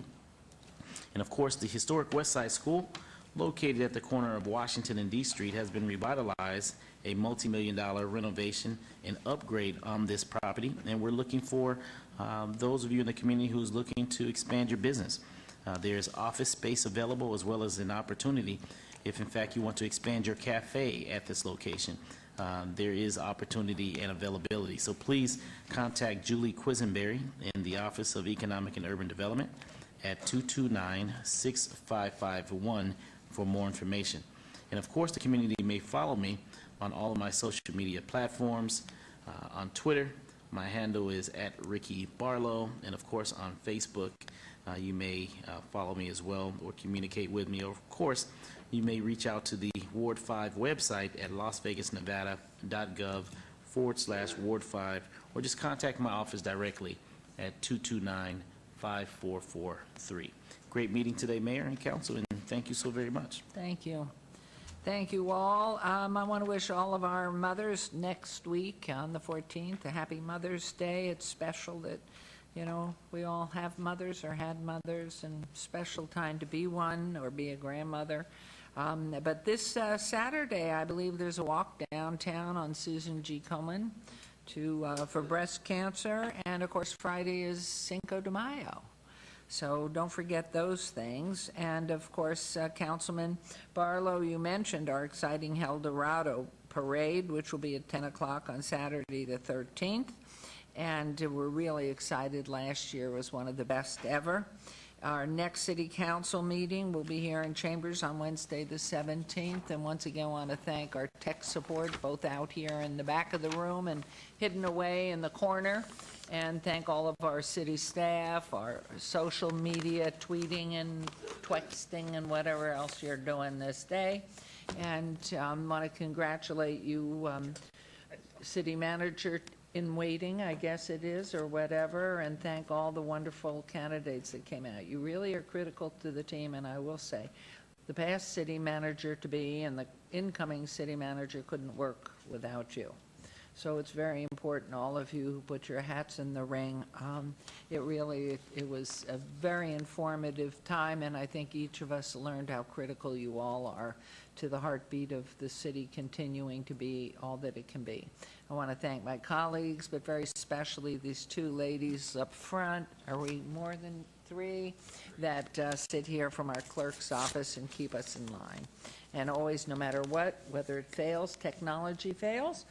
And of course, the historic West Side School, located at the corner of Washington and D Street, has been revitalized, a multi-million-dollar renovation and upgrade on this property. And we're looking for those of you in the community who's looking to expand your business. There's office space available, as well as an opportunity if in fact you want to expand your cafe at this location. There is opportunity and availability. So please contact Julie Quisenberry in the Office of Economic and Urban Development at 229-6551 for more information. And of course, the community may follow me on all of my social media platforms. On Twitter, my handle is @RickyBarlow, and of course on Facebook, you may follow me as well or communicate with me. Or of course, you may reach out to the Ward 5 website at lasvegasnevada.gov/Ward 5, or just contact my office directly at 229-5443. Great meeting today, Mayor and Council, and thank you so very much. Thank you. Thank you all. I want to wish all of our mothers next week on the 14th a happy Mother's Day. It's special that, you know, we all have mothers or had mothers, and special time to be one or be a grandmother. But this Saturday, I believe there's a walk downtown on Susan G. Komen for breast cancer, and of course Friday is Cinco de Mayo. So don't forget those things. And of course, Councilman Barlow, you mentioned our exciting Eldorado Parade, which will be at 10 o'clock on Saturday the 13th. And we're really excited. Last year was one of the best ever. Our next City Council meeting will be here in Chambers on Wednesday the 17th. And once again, I want to thank our tech support, both out here in the back of the room and hidden away in the corner. and thank all of our city staff, our social media tweeting and texting and whatever else you're doing this day. And want to congratulate you, city manager in waiting, I guess it is, or whatever, and thank all the wonderful candidates that came out. You really are critical to the team, and I will say, the past city manager to be and the incoming city manager couldn't work without you. So it's very important, all of you who put your hats in the ring. It was a very informative time, and I think each of us learned how critical you all are to the heartbeat of the city continuing to be all that it can be. I want to thank my colleagues, but very especially these two ladies up front. Are we more than three? That sit here from our clerk's office and keep us in line. And always, no matter what, whether it fails, technology fails,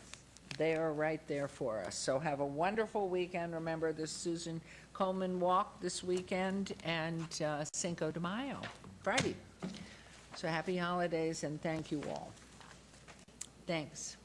they are right there for us. So have a wonderful weekend. Remember the Susan Coleman Walk this weekend and Cinco de Mayo, Friday. So happy holidays and thank you all. Thanks.